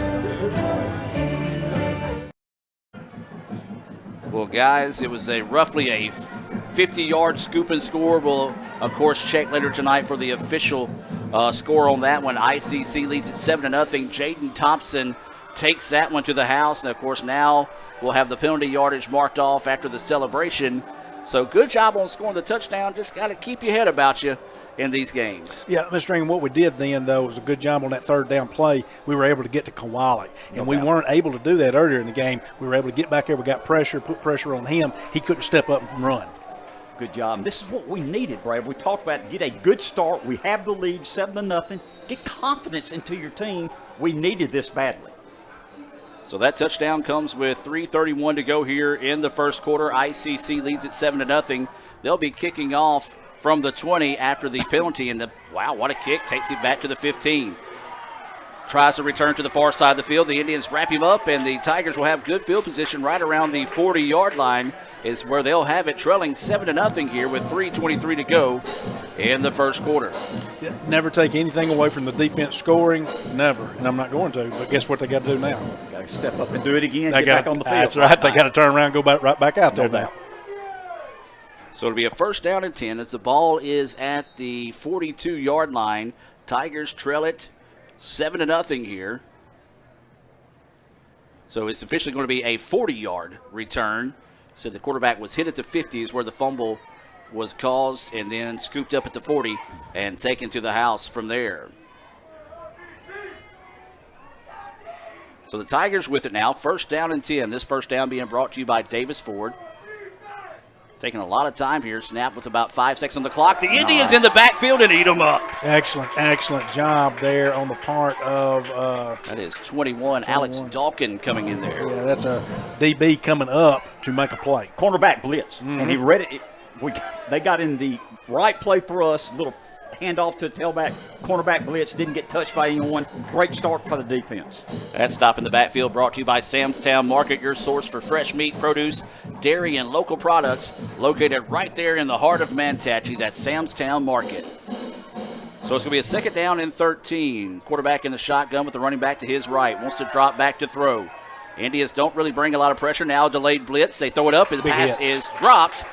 Speaker 11: Well, guys, it was roughly a 50-yard scoop and score. We'll, of course, check later tonight for the official score on that one. ICC leads at 7-0. Jaden Thompson takes that one to the house. And, of course, now we'll have the penalty yardage marked off after the celebration. So good job on scoring the touchdown. Just got to keep your head about you in these games.
Speaker 16: Yeah, Mr. Ingram, what we did then, though, was a good job on that third down play. We were able to get to Kowalik, and we weren't able to do that earlier in the game. We were able to get back there. We got pressure, put pressure on him. He couldn't step up and run.
Speaker 12: Good job. And this is what we needed, Brad. We talked about get a good start. We have the lead, 7-0. Get confidence into your team. We needed this badly.
Speaker 11: So that touchdown comes with 3:31 to go here in the first quarter. ICC leads at 7-0. They'll be kicking off from the 20 after the penalty. And wow, what a kick. Takes it back to the 15. Tries to return to the far side of the field. The Indians wrap him up, and the Tigers will have good field position right around the 40-yard line is where they'll have it, trailing 7-0 here with 3:23 to go in the first quarter.
Speaker 16: Yeah, never take anything away from the defense scoring, never. And I'm not going to, but guess what they got to do now?
Speaker 12: Got to step up and do it again,
Speaker 16: They
Speaker 12: get back on the field.
Speaker 16: That's right. They got to turn around and go right back out there now.
Speaker 11: So it'll be a first down and 10 as the ball is at the 42-yard line. Tigers trail it 7-0 here. So it's officially going to be a 40-yard return. So the quarterback was hit at the 50s where the fumble was caused and then scooped up at the 40 and taken to the house from there. So the Tigers with it now, first down and 10. This first down being brought to you by Davis Ford. Taking a lot of time here. Snap with about 5 seconds on the clock. The Indians in the backfield and eat them up.
Speaker 16: Excellent job there on the part of
Speaker 11: that is 21, Alex Dawkin coming in there.
Speaker 16: Yeah, that's a DB coming up to make a play.
Speaker 12: Cornerback blitz. And he read it. They got in the right play for us. Little handoff to the tailback. Cornerback blitz. Didn't get touched by anyone. Great start for the defense.
Speaker 11: That stop in the backfield brought to you by Sam's Town Market, your source for fresh meat, produce, dairy, and local products, located right there in the heart of Manatee. That's Sam's Town Market. So it's going to be a second down and 13. Quarterback in the shotgun with the running back to his right. Wants to drop back to throw. Indians don't really bring a lot of pressure. Now delayed blitz. They throw it up, and the pass is dropped.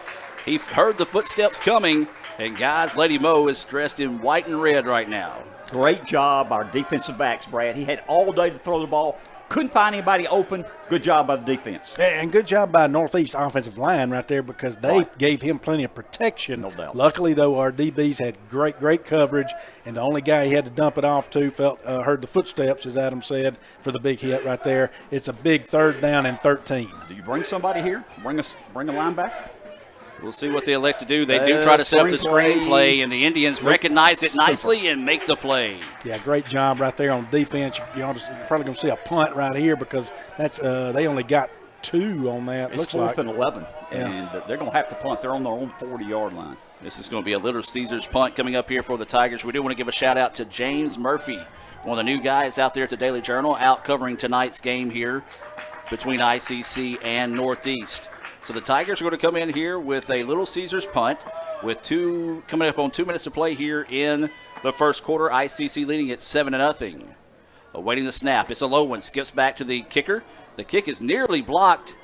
Speaker 11: He heard the footsteps coming, and guys, Lady Mo is dressed in white and red right now.
Speaker 12: Great job, our defensive backs, Brad. He had all day to throw the ball. Couldn't find anybody open. Good job by the defense.
Speaker 16: And good job by Northeast offensive line right there because they gave him plenty of protection.
Speaker 12: No doubt.
Speaker 16: Luckily, though, our DBs had great coverage, and the only guy he had to dump it off to heard the footsteps, as Adam said, for the big hit right there. It's a big third down and 13.
Speaker 12: Do you bring somebody here? Bring a linebacker?
Speaker 11: We'll see what they elect to do. They do try to set up the screenplay, and the Indians recognize it nicely and make the play.
Speaker 16: Yeah, great job right there on defense. You're probably going to see a punt right here because that's they only got 2 on that.
Speaker 12: It's
Speaker 16: looks
Speaker 12: 4th
Speaker 16: like.
Speaker 12: and 11, and they're going to have to punt. They're on their own 40-yard line.
Speaker 11: This is going to be a Little Caesars punt coming up here for the Tigers. We do want to give a shout-out to James Murphy, one of the new guys out there at the Daily Journal, out covering tonight's game here between ICC and Northeast. So the Tigers are going to come in here with a Little Caesars punt with coming up on 2 minutes to play here in the first quarter. ICC leading at 7-0. Awaiting the snap. It's a low one. Skips back to the kicker. The kick is nearly blocked,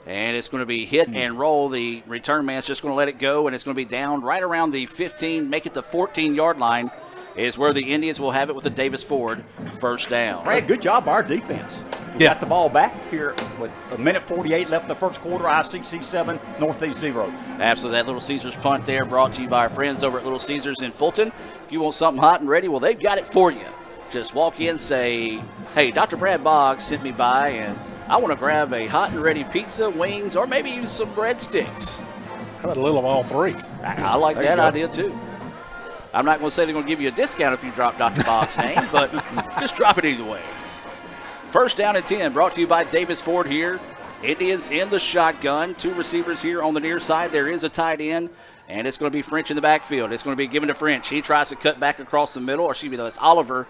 Speaker 11: and it's going to be hit and roll. The return man's just going to let it go, and it's going to be down right around the 15, make it the 14-yard line is where the Indians will have it with a Davis Ford first down.
Speaker 12: Brad, good job by our defense. Got the ball back here with 1:48 left in the first quarter. ICC 7, Northeast 0.
Speaker 11: Absolutely. That Little Caesars punt there brought to you by our friends over at Little Caesars in Fulton. If you want something hot and ready, well, they've got it for you. just walk in, say, hey, Dr. Brad Boggs sent me by, and I want to grab a hot and ready pizza, wings, or maybe even some breadsticks.
Speaker 16: How about a little of all three?
Speaker 11: I like that idea, too. I'm not going to say they're going to give you a discount if you drop Dr. Boggs' name, but just drop it either way. First down and 10, brought to you by Davis Ford here. Indians in the shotgun. 2 receivers here on the near side. There is a tight end, and it's going to be French in the backfield. It's going to be given to French. He tries to cut back across the middle, or excuse me, that's Oliver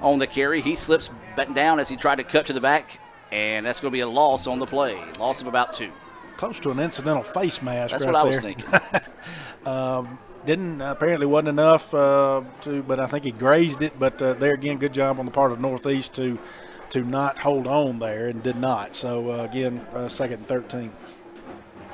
Speaker 11: on the carry. He slips back down as he tried to cut to the back, and that's going to be a loss on the play. Loss of about 2.
Speaker 16: Close to an incidental face mask.
Speaker 11: That's
Speaker 16: right
Speaker 11: what I
Speaker 16: there.
Speaker 11: was thinking.
Speaker 16: Apparently wasn't enough but I think he grazed it. But there again, good job on the part of Northeast to not hold on there, and did not. So again, second and 13.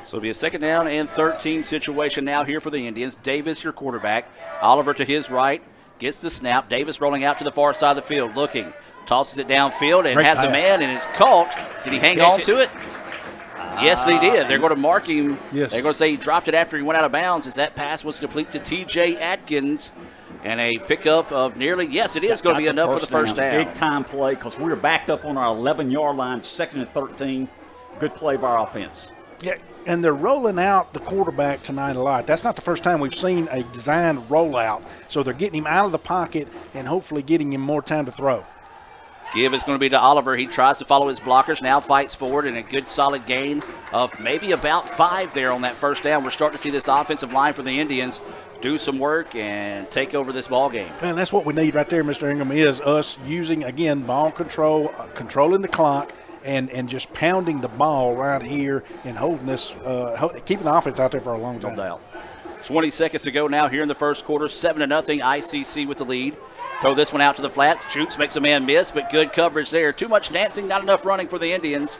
Speaker 11: So it'll be a second down and 13 situation now here for the Indians. Davis, your quarterback. Oliver to his right, gets the snap. Davis rolling out to the far side of the field, looking, tosses it downfield, and
Speaker 16: Great
Speaker 11: has
Speaker 16: pass.
Speaker 11: a man and is caught. Did he hang on to it? Yes, he did. They're going to mark him.
Speaker 16: Yes.
Speaker 11: They're going to say he dropped it after he went out of bounds, as that pass was complete to T.J. Atkins. And a pickup of nearly, yes, it is going to be enough for the first down.
Speaker 12: Big time play, because we were backed up on our 11-yard line, second and 13. Good play by our offense.
Speaker 16: Yeah, and they're rolling out the quarterback tonight a lot. That's not the first time we've seen a designed rollout. So they're getting him out of the pocket and hopefully getting him more time to throw.
Speaker 11: Give is going to be to Oliver. He tries to follow his blockers, now fights forward, and a good solid gain of maybe about 5 there on that first down. We're starting to see this offensive line for the Indians do some work and take over this ball game.
Speaker 16: And that's what we need right there, Mr. Ingram, is us using, again, ball control, controlling the clock, and just pounding the ball right here and holding this, keeping the offense out there for a long time.
Speaker 12: No doubt.
Speaker 11: 20 seconds to go now here in the first quarter. 7-0, ICC with the lead. Throw this one out to the flats. Shoots, makes a man miss, but good coverage there. Too much dancing, not enough running for the Indians.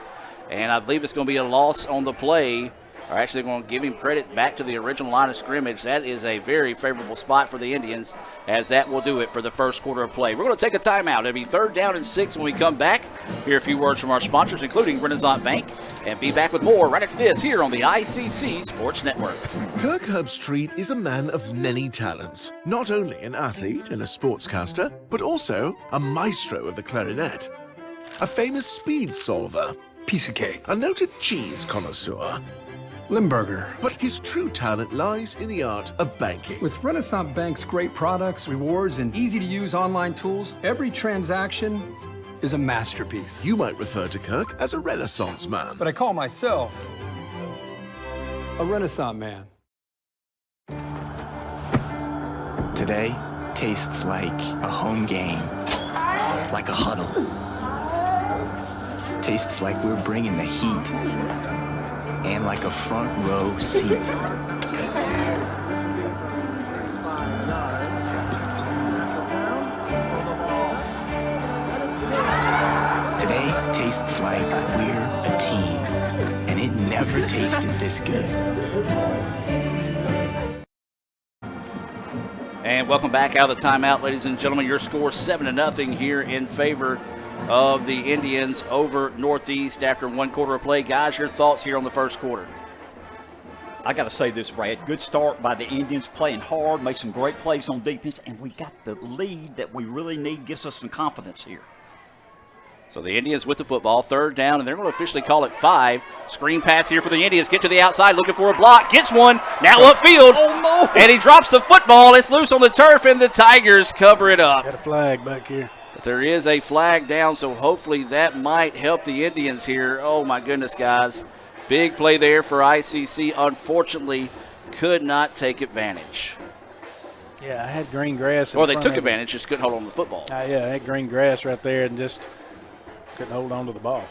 Speaker 11: And I believe it's going to be a loss on the play. Are actually going to give him credit back to the original line of scrimmage. That is a very favorable spot for the Indians, as that will do it for the first quarter of play. We're going to take a timeout. It'll be 3rd down and 6 when we come back. Hear a few words from our sponsors, including Renaissance Bank, and be back with more right after this here on the ICC Sports Network.
Speaker 3: Kirk Herbstreit is a man of many talents. Not only an athlete and a sportscaster, but also a maestro of the clarinet, a famous speed solver,
Speaker 17: Piece of cake.
Speaker 3: a noted cheese connoisseur.
Speaker 17: Limburger.
Speaker 3: But his true talent lies in the art of banking.
Speaker 17: With Renaissance Bank's great products, rewards, and easy-to-use online tools, every transaction is a masterpiece.
Speaker 3: You might refer to Kirk as a Renaissance man.
Speaker 17: But I call myself a Renaissance man.
Speaker 18: Today tastes like a home game, like a huddle. Tastes like we're bringing the heat, and like a front row seat. Today tastes like we're a team, and it never tasted this good.
Speaker 11: And welcome back out of the timeout, ladies and gentlemen. Your score 7-0 here in favor of the Indians over Northeast after 1 quarter of play. Guys, your thoughts here on the first quarter?
Speaker 12: I got to say this, Brad. Good start by the Indians, playing hard, made some great plays on defense, and we got the lead that we really need. Gives us some confidence here.
Speaker 11: So the Indians with the football, 3rd down, and they're going to officially call it 5. Screen pass here for the Indians. Get to the outside, looking for a block. Gets one. Now upfield.
Speaker 12: Oh, no.
Speaker 11: And he drops the football. It's loose on the turf, and the Tigers cover it up.
Speaker 16: Got a flag back here.
Speaker 11: But there is a flag down, so hopefully that might help the Indians here. Oh, my goodness, guys. Big play there for ICC. Unfortunately, could not take advantage.
Speaker 16: Yeah, I had green grass.
Speaker 11: Or they took advantage, just couldn't hold on to the football.
Speaker 16: Yeah, I had green grass right there and just couldn't hold on to the ball.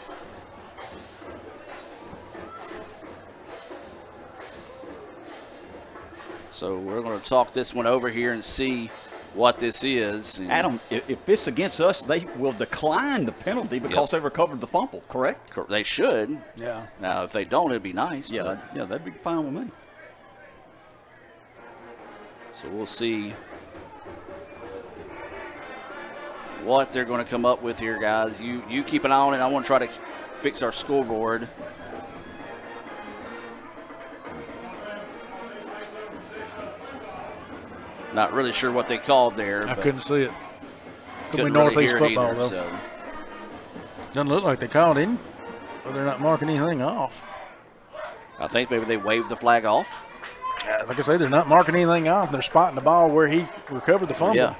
Speaker 11: So we're going to talk this one over here and see what this is. And
Speaker 12: Adam, if it's against us, they will decline the penalty because they recovered the fumble, correct?
Speaker 11: They should.
Speaker 16: Yeah.
Speaker 11: Now, if they don't, it'd be nice.
Speaker 12: Yeah, that'd be fine with me.
Speaker 11: So we'll see what they're going to come up with here, guys. You keep an eye on it. I want to try to fix our scoreboard. Not really sure what they called there.
Speaker 16: I couldn't see it.
Speaker 11: couldn't
Speaker 16: Northeast
Speaker 11: really hear it
Speaker 16: football,
Speaker 11: either.
Speaker 16: though.
Speaker 11: So.
Speaker 16: Doesn't look like they called him, but they're not marking anything off.
Speaker 11: I think maybe they waved the flag off.
Speaker 16: Like I say, they're not marking anything off. They're spotting the ball where he recovered the fumble.
Speaker 11: Yeah.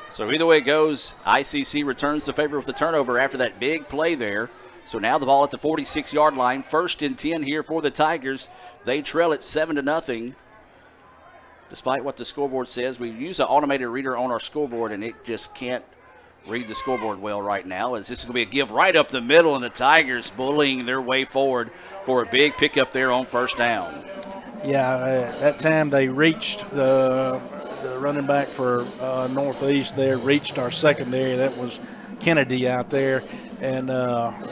Speaker 11: So either way it goes, ICC returns the favor with the turnover after that big play there. So now the ball at the 46-yard line. 1st and 10 here for the Tigers. They trail it 7-0. Despite what the scoreboard says, we use an automated reader on our scoreboard, and it just can't read the scoreboard well right now, as this is going to be a give right up the middle, and the Tigers bullying their way forward for a big pickup there on 1st down.
Speaker 16: Yeah, that time they reached the running back for Northeast there, reached our secondary. That was Kennedy out there. And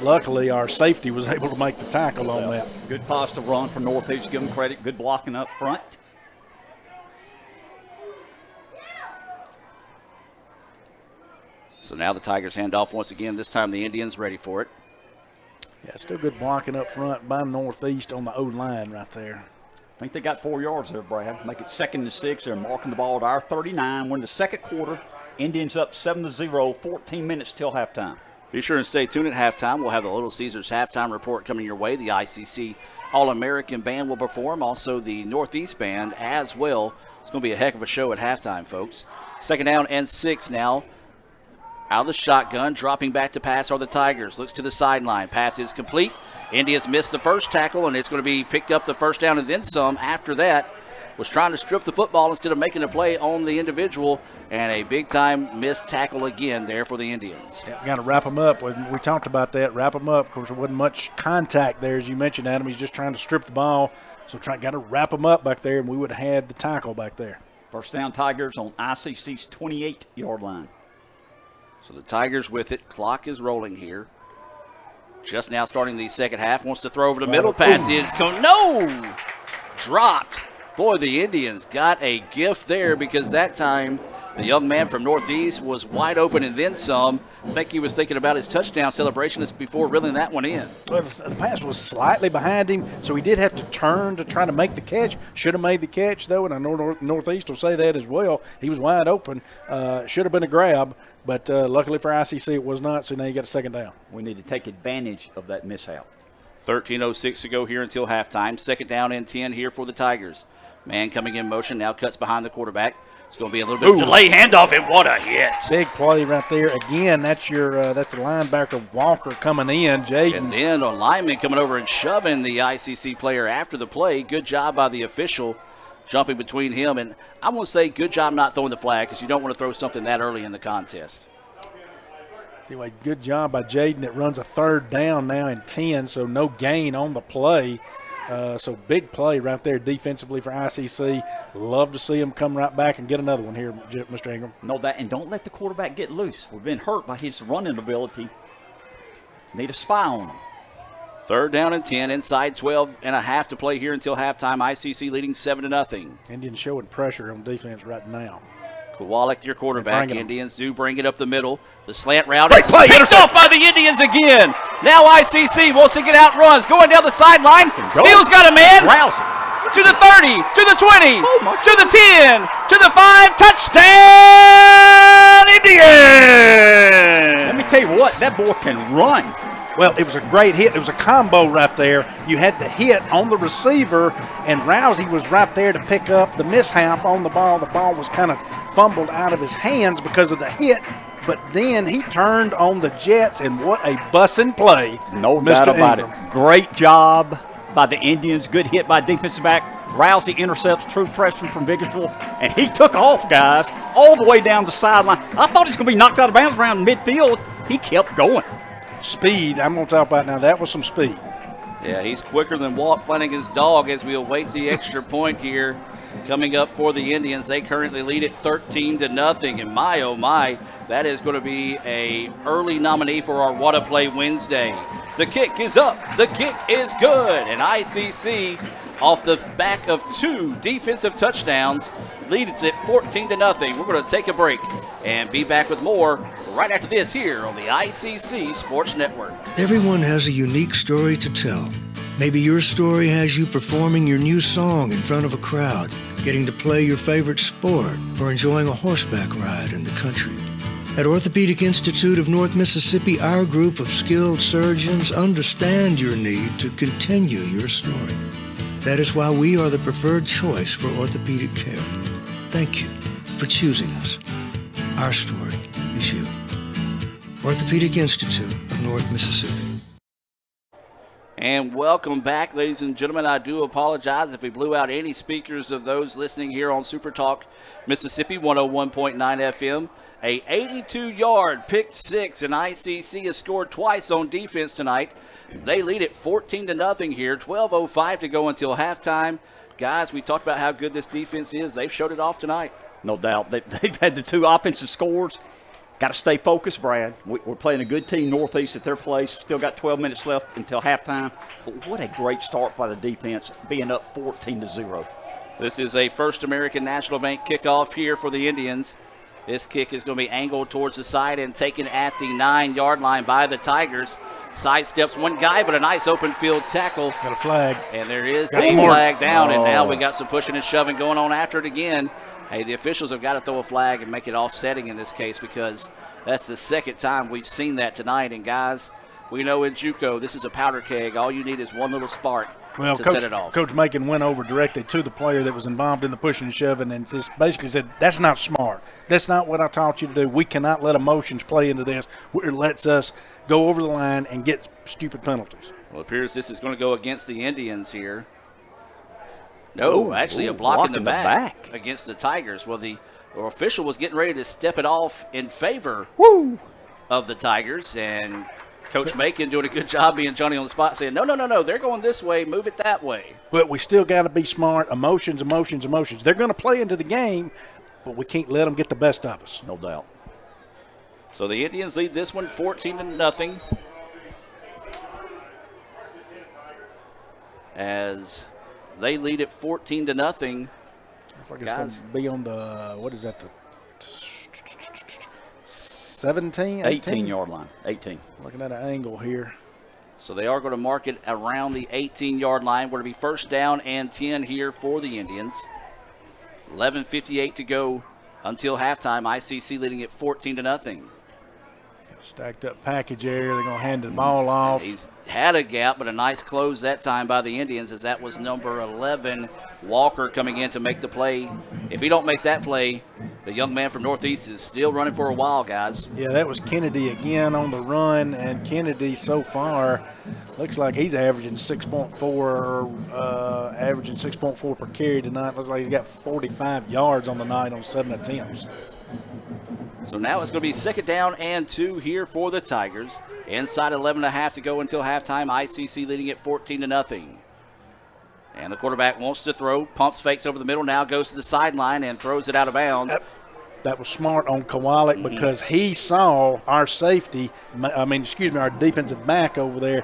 Speaker 16: luckily, our safety was able to make the tackle on that.
Speaker 12: Good positive run for Northeast. Give them credit. Good blocking up front.
Speaker 11: So now the Tigers hand off once again. This time the Indians ready for it.
Speaker 16: Yeah, still good blocking up front by Northeast on the O-line right there.
Speaker 12: I think they got 4 yards there, Brad. Make it 2nd and 6. They're marking the ball at our 39. We're in the second quarter. Indians up 7-0, 14 minutes till halftime.
Speaker 11: Be sure and stay tuned at halftime. We'll have the Little Caesars halftime report coming your way. The ICC All-American Band will perform. Also, the Northeast Band as well. It's going to be a heck of a show at halftime, folks. 2nd down and 6 now. Out of the shotgun, dropping back to pass are the Tigers. Looks to the sideline. Pass is complete. Indians missed the first tackle, and it's going to be picked up the 1st down and then some after that. Was trying to strip the football instead of making a play on the individual, and a big-time missed tackle again there for the Indians.
Speaker 16: Yeah, got to wrap them up. We talked about that, wrap them up. Of course, there wasn't much contact there, as you mentioned, Adam. He's just trying to strip the ball, so got to wrap them up back there, and we would have had the tackle back there.
Speaker 12: 1st down Tigers on ICC's 28-yard line.
Speaker 11: So the Tigers with it. Clock is rolling here. Just now starting the second half. Wants to throw over the middle. Pass is no! Dropped. Boy, the Indians got a gift there because that time the young man from Northeast was wide open and then some. I think he was thinking about his touchdown celebration before reeling that one in.
Speaker 16: Well, the pass was slightly behind him, so he did have to turn to try to make the catch. Should have made the catch, though, and I know Northeast will say that as well. He was wide open. Should have been a grab, but luckily for ICC it was not, so now you got a 2nd down.
Speaker 12: We need to take advantage of that mishap.
Speaker 11: 13:06 to go here until halftime. 2nd down and 10 here for the Tigers. Man coming in motion, now cuts behind the quarterback. It's going to be a little bit of delay handoff, and what a hit.
Speaker 16: Big play right there. Again, that's the linebacker Walker coming in, Jaden.
Speaker 11: And then a lineman coming over and shoving the ICC player after the play. Good job by the official jumping between him. And I'm going to say good job not throwing the flag because you don't want to throw something that early in the contest.
Speaker 16: Anyway, good job by Jaden. It runs a 3rd down now and 10, so no gain on the play. So big play right there defensively for ICC. Love to see him come right back and get another one here, Mr. Ingram.
Speaker 12: No, that, and don't let the quarterback get loose. We've been hurt by his running ability. Need a spy on him.
Speaker 11: 3rd down and 10, inside 12 and a half to play here until halftime. ICC leading 7-0.
Speaker 16: Indians showing pressure on defense right now.
Speaker 11: Kowalik, your quarterback. Indians do bring it up the middle. The slant route is picked off by the Indians again. Now ICC wants to get out runs. Going down the sideline. Steele's got a man. To the 30, to the 20, to the 10, to the 5. Touchdown, Indians!
Speaker 12: Let me tell you what, that boy can run.
Speaker 16: Well, it was a great hit. It was a combo right there. You had the hit on the receiver, and Rousey was right there to pick up the mishap on the ball. The ball was kind of fumbled out of his hands because of the hit, but then he turned on the Jets, and what a bussin' play.
Speaker 12: No doubt about it. Great job by the Indians. Good hit by defensive back. Rousey intercepts true freshman from Bakersfield, and he took off, guys, all the way down the sideline. I thought he was going to be knocked out of bounds around midfield. He kept going.
Speaker 16: Speed, I'm going to talk about now. That was some speed.
Speaker 11: Yeah, he's quicker than Walt Flanagan's dog as we await the extra point here coming up for the Indians. They currently lead it 13-0, and my, oh my, that is going to be a early nominee for our What a Play Wednesday. The kick is up. The kick is good, and ICC off the back of 2 defensive touchdowns leads it 14-0. We're going to take a break and be back with more right after this here on the ICC Sports Network.
Speaker 19: Everyone has a unique story to tell. Maybe your story has you performing your new song in front of a crowd, getting to play your favorite sport, or enjoying a horseback ride in the country. At Orthopedic Institute of North Mississippi, our group of skilled surgeons understand your need to continue your story. That is why we are the preferred choice for orthopedic care. Thank you for choosing us. Our story is you. Orthopedic Institute of North Mississippi.
Speaker 11: And welcome back, ladies and gentlemen. I do apologize if we blew out any speakers of those listening here on Super Talk Mississippi 101.9 FM. A 82-yard pick six, and ICC has scored twice on defense tonight. They lead it 14-0 here. 12:05 to go until halftime. Guys, we talked about how good this defense is. They've showed it off tonight.
Speaker 12: No doubt. They've had the 2 offensive scores. Got to stay focused, Brad. We're playing a good team, Northeast, at their place. Still got 12 minutes left until halftime. But what a great start by the defense, being up 14-0.
Speaker 11: This is a First American National Bank kickoff here for the Indians. This kick is going to be angled towards the side and taken at the 9-yard line by the Tigers. Sidesteps one guy, but a nice open field tackle.
Speaker 16: Got a flag.
Speaker 11: And there is a flag down, and now we got some pushing and shoving going on after it again. Hey, the officials have got to throw a flag and make it offsetting in this case, because that's the second time we've seen that tonight. And, guys, we know in JUCO this is a powder keg. All you need is one little spark to set it off.
Speaker 16: Coach Macon went over directly to the player that was involved in the pushing and shoving and just basically said, that's not smart. That's not what I taught you to do. We cannot let emotions play into this. It lets us go over the line and get stupid penalties.
Speaker 11: Well, it appears this is going to go against the Indians here. No, actually a block in the back against the Tigers. Well, the official was getting ready to step it off in favor of the Tigers, and Coach Macon doing a good job being Johnny on the spot, saying, no, they're going this way, move it that way.
Speaker 16: But we still got to be smart. Emotions. They're going to play into the game, but we can't let them get the best of us.
Speaker 12: No doubt.
Speaker 11: So the Indians lead this one 14-0. As they lead it 14-0.
Speaker 16: Looks like it's going to be on the, what is that, the 17?
Speaker 12: 18-yard line. 18.
Speaker 16: Looking at an angle here.
Speaker 11: So they are going to mark it around the 18-yard line. We're going to be first down and 10 here for the Indians. 11:58 to go until halftime. ICC leading it 14-0.
Speaker 16: Stacked up package area. They're going to hand the ball off.
Speaker 11: He's had a gap, but a nice close that time by the Indians, as that was number 11, Walker, coming in to make the play. If he don't make that play, the young man from Northeast is still running for a while, guys.
Speaker 16: Yeah, that was Kennedy again on the run, and Kennedy so far looks like he's averaging 6.4 per carry tonight. Looks like he's got 45 yards on the night on 7 attempts.
Speaker 11: So now it's going to be second down and 2 here for the Tigers. Inside 11.5 to go until halftime. ICC leading it 14-0. And the quarterback wants to throw, pumps fakes over the middle, now goes to the sideline and throws it out of bounds.
Speaker 16: That was smart on Kowalik because he saw our safety, our defensive back over there.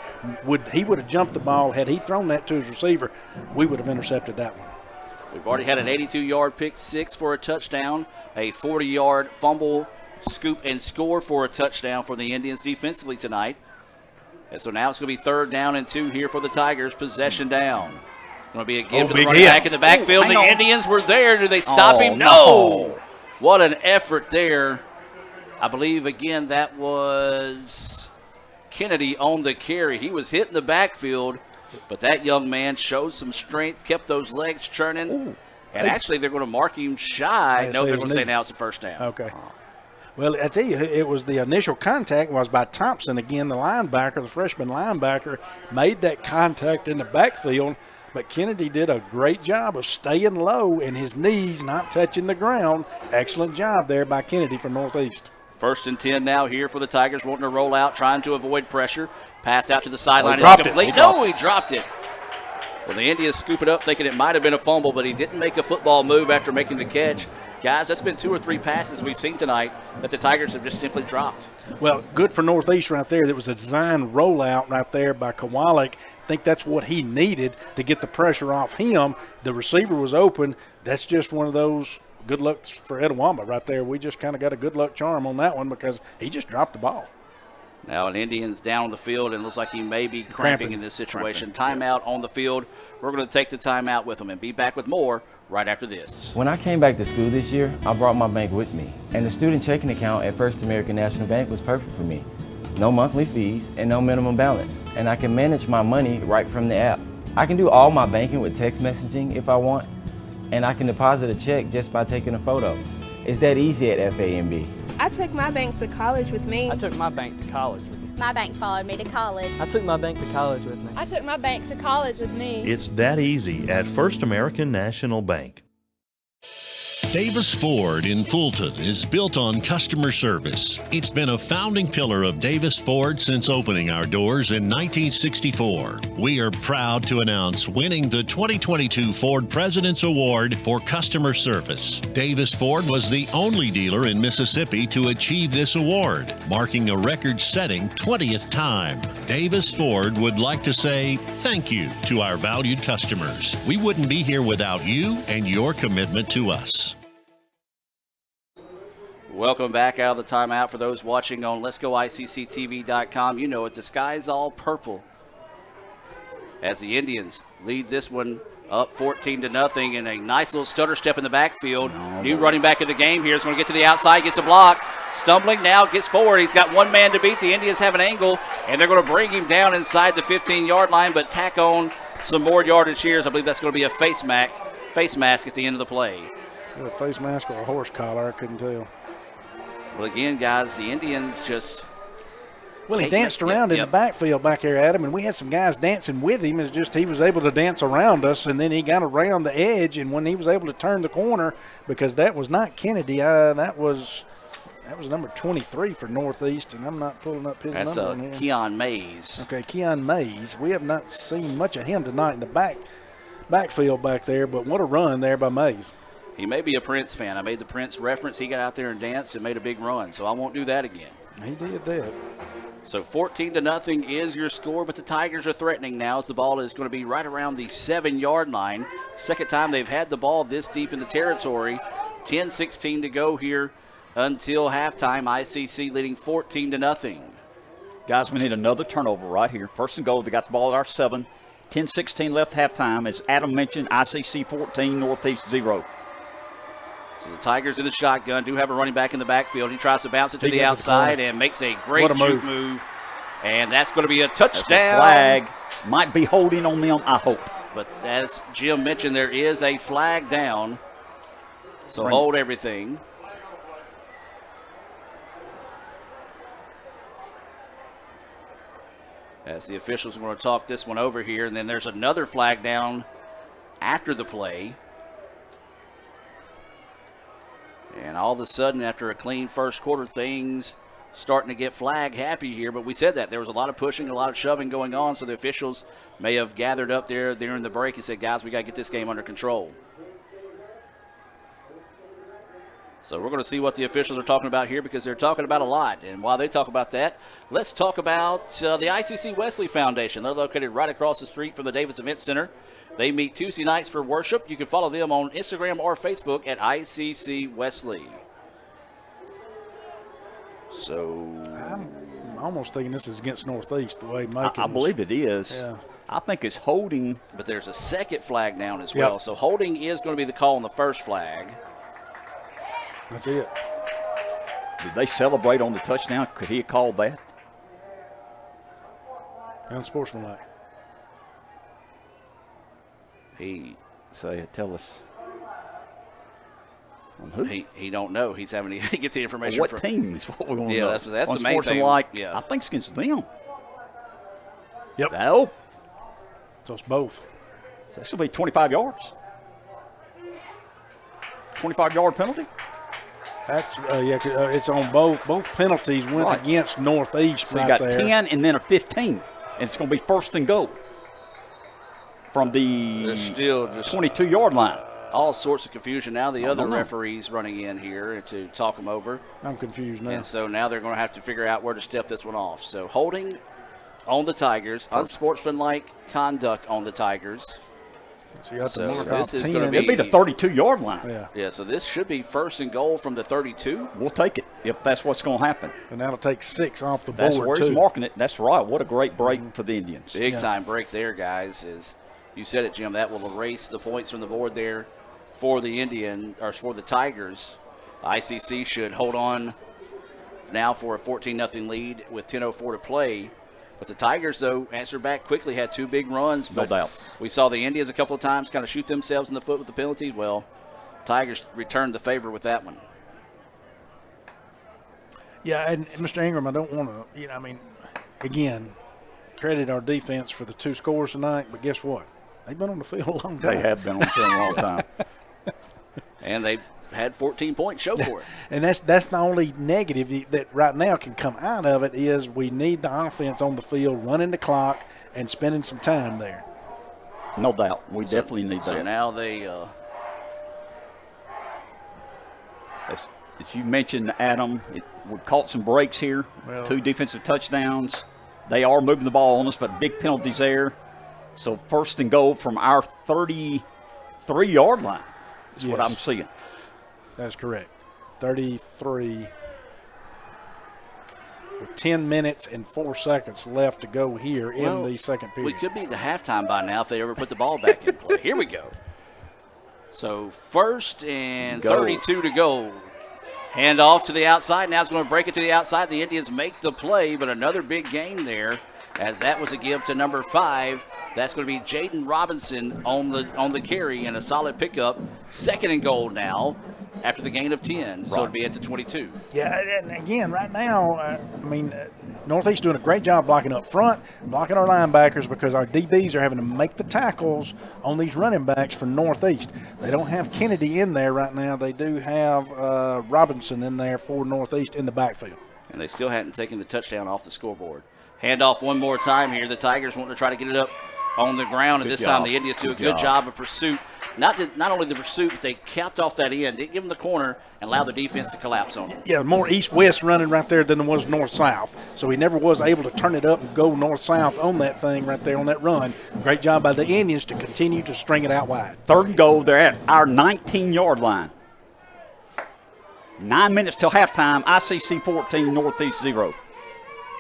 Speaker 16: He would have jumped the ball. Had he thrown that to his receiver, we would have intercepted that one.
Speaker 11: We've already had an 82-yard pick six for a touchdown, a 40-yard fumble, scoop, and score for a touchdown for the Indians defensively tonight. And so now it's going to be third down and 2 here for the Tigers. Possession down. Going to be a give to the running back in the backfield. The Indians were there. Do they stop him? No. What an effort there. I believe, again, that was Kennedy on the carry. He was hitting the backfield. But that young man showed some strength, kept those legs churning. And actually, they're going to mark him shy. No, they're going to say now it's a first down.
Speaker 16: Okay. Well, I tell you, it was the initial contact was by Thompson. Again, the linebacker, the freshman linebacker, made that contact in the backfield. But Kennedy did a great job of staying low and his knees not touching the ground. Excellent job there by Kennedy from Northeast.
Speaker 11: First and 10 now here for the Tigers, wanting to roll out, trying to avoid pressure. Pass out to the sideline.
Speaker 16: He dropped it.
Speaker 11: He dropped it. Well, the Indians scoop it up, thinking it might have been a fumble, but he didn't make a football move after making the catch. Guys, that's been 2 or 3 passes we've seen tonight that the Tigers have just simply dropped.
Speaker 16: Well, good for Northeast right there. There was a design rollout right there by Kowalik. I think that's what he needed to get the pressure off him. The receiver was open. That's just one of those good luck for Etowamba right there. We just kind of got a good luck charm on that one because he just dropped the ball.
Speaker 11: Now an Indian's down on the field and looks like he may be cramping in this situation. Timeout on the field. We're going to take the timeout with him and be back with more right after this.
Speaker 1: When I came back to school this year, I brought my bank with me, and the student checking account at First American National Bank was perfect for me. No monthly fees and no minimum balance, and I can manage my money right from the app. I can do all my banking with text messaging if I want, and I can deposit a check just by taking a photo. It's that easy at FAMB.
Speaker 2: I took my bank to college with me.
Speaker 20: I took my bank to college with me.
Speaker 4: My bank followed me to college.
Speaker 20: I took my bank to college with me.
Speaker 2: I took my bank to college with me.
Speaker 6: It's that easy at First American National Bank.
Speaker 10: Davis Ford in Fulton is built on customer service. It's been a founding pillar of Davis Ford since opening our doors in 1964. We are proud to announce winning the 2022 Ford President's Award for Customer Service. Davis Ford was the only dealer in Mississippi to achieve this award, marking a record-setting 20th time. Davis Ford would like to say thank you to our valued customers. We wouldn't be here without you and your commitment to us.
Speaker 11: Welcome back out of the timeout for those watching on Let'sGoICCTV.com. You know it, the sky's all purple as the Indians lead this one up 14-0 and a nice little stutter step in the backfield. New running back of the game here is going to get to the outside, gets a block, stumbling now, gets forward. He's got one man to beat. The Indians have an angle, and they're going to bring him down inside the 15-yard line, but tack on some more yardage here. I believe that's going to be a face mask at the end of the play.
Speaker 16: A face mask or a horse collar, I couldn't tell.
Speaker 11: Well, again, guys, the Indians just...
Speaker 16: Well, he danced around in the backfield back there, Adam, and we had some guys dancing with him. It's just he was able to dance around us, and then he got around the edge, and when he was able to turn the corner, because that was not Kennedy, that was number 23 for Northeast, and I'm not pulling up his number on here.
Speaker 11: That's Keon Mays.
Speaker 16: Okay, Keon Mays. We have not seen much of him tonight in the backfield back there, but what a run there by Mays.
Speaker 11: He may be a Prince fan. I made the Prince reference. He got out there and danced and made a big run, so I won't do that again.
Speaker 16: He did that.
Speaker 11: So 14-0 is your score, but the Tigers are threatening now as the ball is going to be right around the 7-yard line. Second time they've had the ball this deep in the territory. 10-16 to go here until halftime. ICC leading 14-0.
Speaker 12: Guys, we need another turnover right here. First and goal. They got the ball at our 7. 10-16 left halftime. As Adam mentioned, ICC 14, Northeast 0.
Speaker 11: So the Tigers in the shotgun do have a running back in the backfield. He tries to bounce it to the outside and makes a great juke move. And that's going to be a touchdown.
Speaker 12: Flag might be holding on them, I hope.
Speaker 11: But as Jim mentioned, there is a flag down. So hold everything. As the officials are going to talk this one over here. And then there's another flag down after the play. And all of a sudden, after a clean first quarter, things starting to get flag happy here. But we said that. There was a lot of pushing, a lot of shoving going on, so the officials may have gathered up there during the break and said, guys, we got to get this game under control. So we're going to see what the officials are talking about here because they're talking about a lot. And while they talk about that, let's talk about the ICC Wesley Foundation. They're located right across the street from the Davis Event Center. They meet Tuesday nights for worship. You can follow them on Instagram or Facebook at ICC Wesley. So
Speaker 16: I'm almost thinking this is against Northeast the way Mike.
Speaker 12: I believe it is.
Speaker 16: Yeah.
Speaker 12: I think it's holding.
Speaker 11: But there's a second flag down as well. So holding is going to be the call on the first flag.
Speaker 16: That's it.
Speaker 12: Did they celebrate on the touchdown? Could he have called that?
Speaker 16: Unsportsmanlike.
Speaker 12: Tell us.
Speaker 11: On who? He don't know. He's having to get the information.
Speaker 12: What team is what we want to know?
Speaker 11: Yeah, that's the main thing.
Speaker 12: Yeah. I think it's against them.
Speaker 16: Yep.
Speaker 12: No.
Speaker 16: So it's both.
Speaker 12: So that should be 25 yards. 25-yard penalty?
Speaker 16: That's it's on both. Both penalties went against Northeast.
Speaker 12: So you got 10 and then a 15, and it's going to be first and goal from the 22-yard line.
Speaker 11: All sorts of confusion now. The other referees running in here to talk them over.
Speaker 16: I'm confused now.
Speaker 11: And so now they're going to have to figure out where to step this one off. So holding on the Tigers, unsportsmanlike conduct on the Tigers.
Speaker 16: So you have to mark off 10.
Speaker 12: It'll be the 32-yard line.
Speaker 11: Yeah, so this should be first and goal from the 32.
Speaker 12: We'll take it if that's what's going to happen.
Speaker 16: And that'll take 6 off the board,
Speaker 12: That's where he's marking it. That's right. What a great break for the Indians.
Speaker 11: Big time break there, guys. As you said it, Jim, that will erase the points from the board there for the Tigers. ICC should hold on now for a 14-0 lead with 10:04 to play. But the Tigers, though, answered back quickly, had 2 big runs.
Speaker 12: No doubt.
Speaker 11: We saw the Indians a couple of times kind of shoot themselves in the foot with the penalties. Well, Tigers returned the favor with that one.
Speaker 16: Yeah, and Mr. Ingram, I don't want to, again, credit our defense for the 2 scores tonight, but guess what? They've been on the field a long time.
Speaker 12: They have been on the field a long time.
Speaker 11: And they had 14 points show for it.
Speaker 16: And that's the only negative that right now can come out of it is we need the offense on the field, running the clock, and spending some time there.
Speaker 12: No doubt. We definitely need that.
Speaker 11: So now they
Speaker 12: as you mentioned, Adam, we caught some breaks here, 2 defensive touchdowns. They are moving the ball on us, but big penalties there. So 1st and goal from our 33-yard line is what I'm seeing.
Speaker 16: That's correct. 33 with 10 minutes and 4 seconds left to go here in the second period.
Speaker 11: We could be at the halftime by now if they ever put the ball back in play. Here we go. So 1st and 32 to go. Hand off to the outside. Now it's going to break it to the outside. The Indians make the play, but another big gain there as that was a give to number 5. That's going to be Jaden Robinson on the carry and a solid pickup. 2nd and goal now after the gain of 10. So it'll be at the 22.
Speaker 16: Yeah, and again, right now, Northeast doing a great job blocking up front, blocking our linebackers because our DBs are having to make the tackles on these running backs for Northeast. They don't have Kennedy in there right now. They do have Robinson in there for Northeast in the backfield.
Speaker 11: And they still hadn't taken the touchdown off the scoreboard. Handoff one more time here. The Tigers want to try to get it up on the ground, and this time the Indians do a good job of pursuit. Not only the pursuit, but they capped off that end. Didn't give them the corner and allowed the defense to collapse on them.
Speaker 16: Yeah, more east-west running right there than there was north-south. So he never was able to turn it up and go north-south on that thing right there on that run. Great job by the Indians to continue to string it out wide.
Speaker 12: 3rd and goal. They're at our 19-yard line. 9 minutes till halftime. ICC 14, Northeast 0.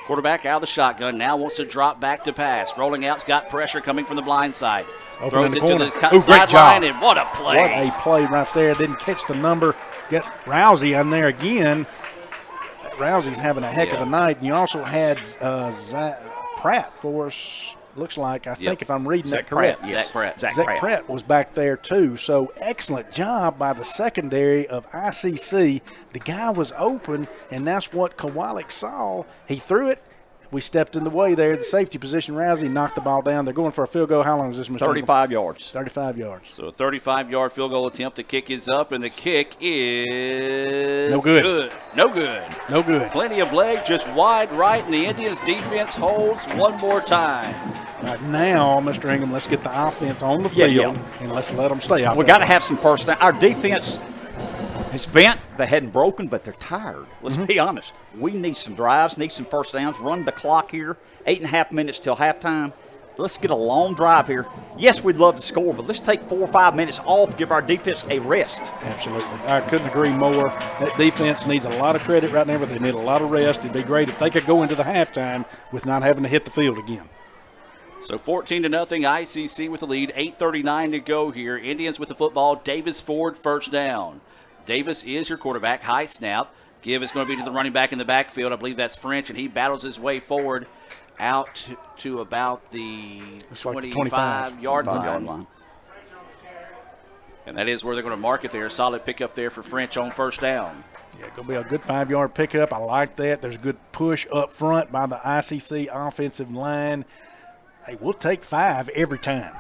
Speaker 11: Quarterback out of the shotgun, now wants to drop back to pass. Rolling out's got pressure coming from the blind side. Throws it to the sideline, and what a play.
Speaker 16: What a play right there. Didn't catch the number. Get Rousey in there again. Rousey's having a heck of a night. And you also had Pratt for us, looks like. I think if I'm reading that correct.
Speaker 11: Zach Pratt.
Speaker 16: Zach Pratt was back there too. So excellent job by the secondary of ICC. The guy was open, and that's what Kowalik saw. He threw it. We stepped in the way there. The safety position, Rousey knocked the ball down. They're going for a field goal. How long is this, Mr.
Speaker 12: 35 yards.
Speaker 16: 35 yards.
Speaker 11: So a 35-yard field goal attempt. The kick is up, and the kick is
Speaker 16: no good.
Speaker 11: No good.
Speaker 16: No good.
Speaker 11: Plenty of leg, just wide right, and the Indians' defense holds one more time.
Speaker 16: Right now, Mr. Ingham, let's get the offense on the field, and let's let them stay out
Speaker 12: We got to have some first down. Our defense is bent. They hadn't broken, but they're tired. Let's be honest. We need some drives, need some first downs, run the clock here. 8.5 minutes till halftime. Let's get a long drive here. Yes, we'd love to score, but let's take 4 or 5 minutes off, give our defense a rest.
Speaker 16: Absolutely. I couldn't agree more. That defense needs a lot of credit right now, but they need a lot of rest. It'd be great if they could go into the halftime with not having to hit the field again.
Speaker 11: So 14-0, ICC with the lead. 8:39 to go here. Indians with the football. Davis Ford first down. Davis is your quarterback. High snap. Give is going to be to the running back in the backfield. I believe that's French, and he battles his way forward out to about the 25-yard line. And that is where they're going to mark it there. Solid pickup there for French on first down.
Speaker 16: Yeah, going to be a good 5-yard pickup. I like that. There's a good push up front by the ICC offensive line. Hey, we'll take 5 every time.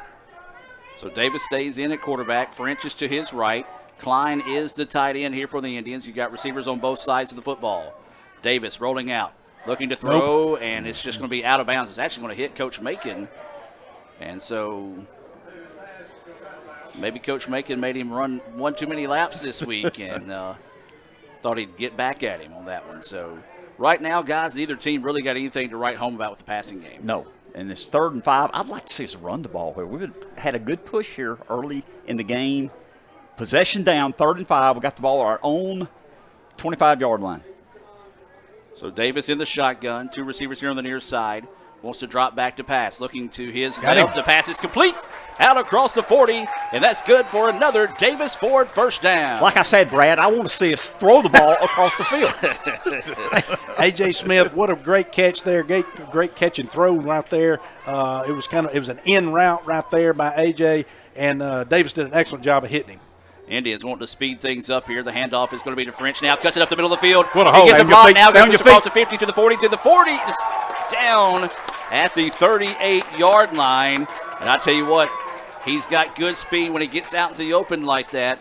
Speaker 11: So Davis stays in at quarterback. French is to his right. Klein is the tight end here for the Indians. You got receivers on both sides of the football. Davis rolling out, looking to throw, and it's just going to be out of bounds. It's actually going to hit Coach Macon. And so maybe Coach Macon made him run one too many laps this week and thought he'd get back at him on that one. So right now, guys, neither team really got anything to write home about with the passing game.
Speaker 12: No. And it's 3rd and 5. I'd like to see us run the ball here. We've had a good push here early in the game. Possession down, 3rd and 5. We got the ball at our own 25-yard line.
Speaker 11: So Davis in the shotgun. 2 receivers here on the near side. wants to drop back to pass, looking to his left. The pass is complete, out across the 40, and that's good for another Davis Ford first down.
Speaker 12: Like I said, Brad, I want to see us throw the ball across the field.
Speaker 16: A.J. Smith, what a great catch there, great catch and throw right there. It was an in route right there by A.J., and Davis did an excellent job of hitting him.
Speaker 11: Indians wanting to speed things up here. The handoff is going to be to French now. Cuts it up the middle of the field.
Speaker 16: What a
Speaker 11: he
Speaker 16: hole.
Speaker 11: gets a block now. Goes across the 50 to the 40 to the 40. It's down at the 38-yard line. And I tell you what, he's got good speed when he gets out into the open like that.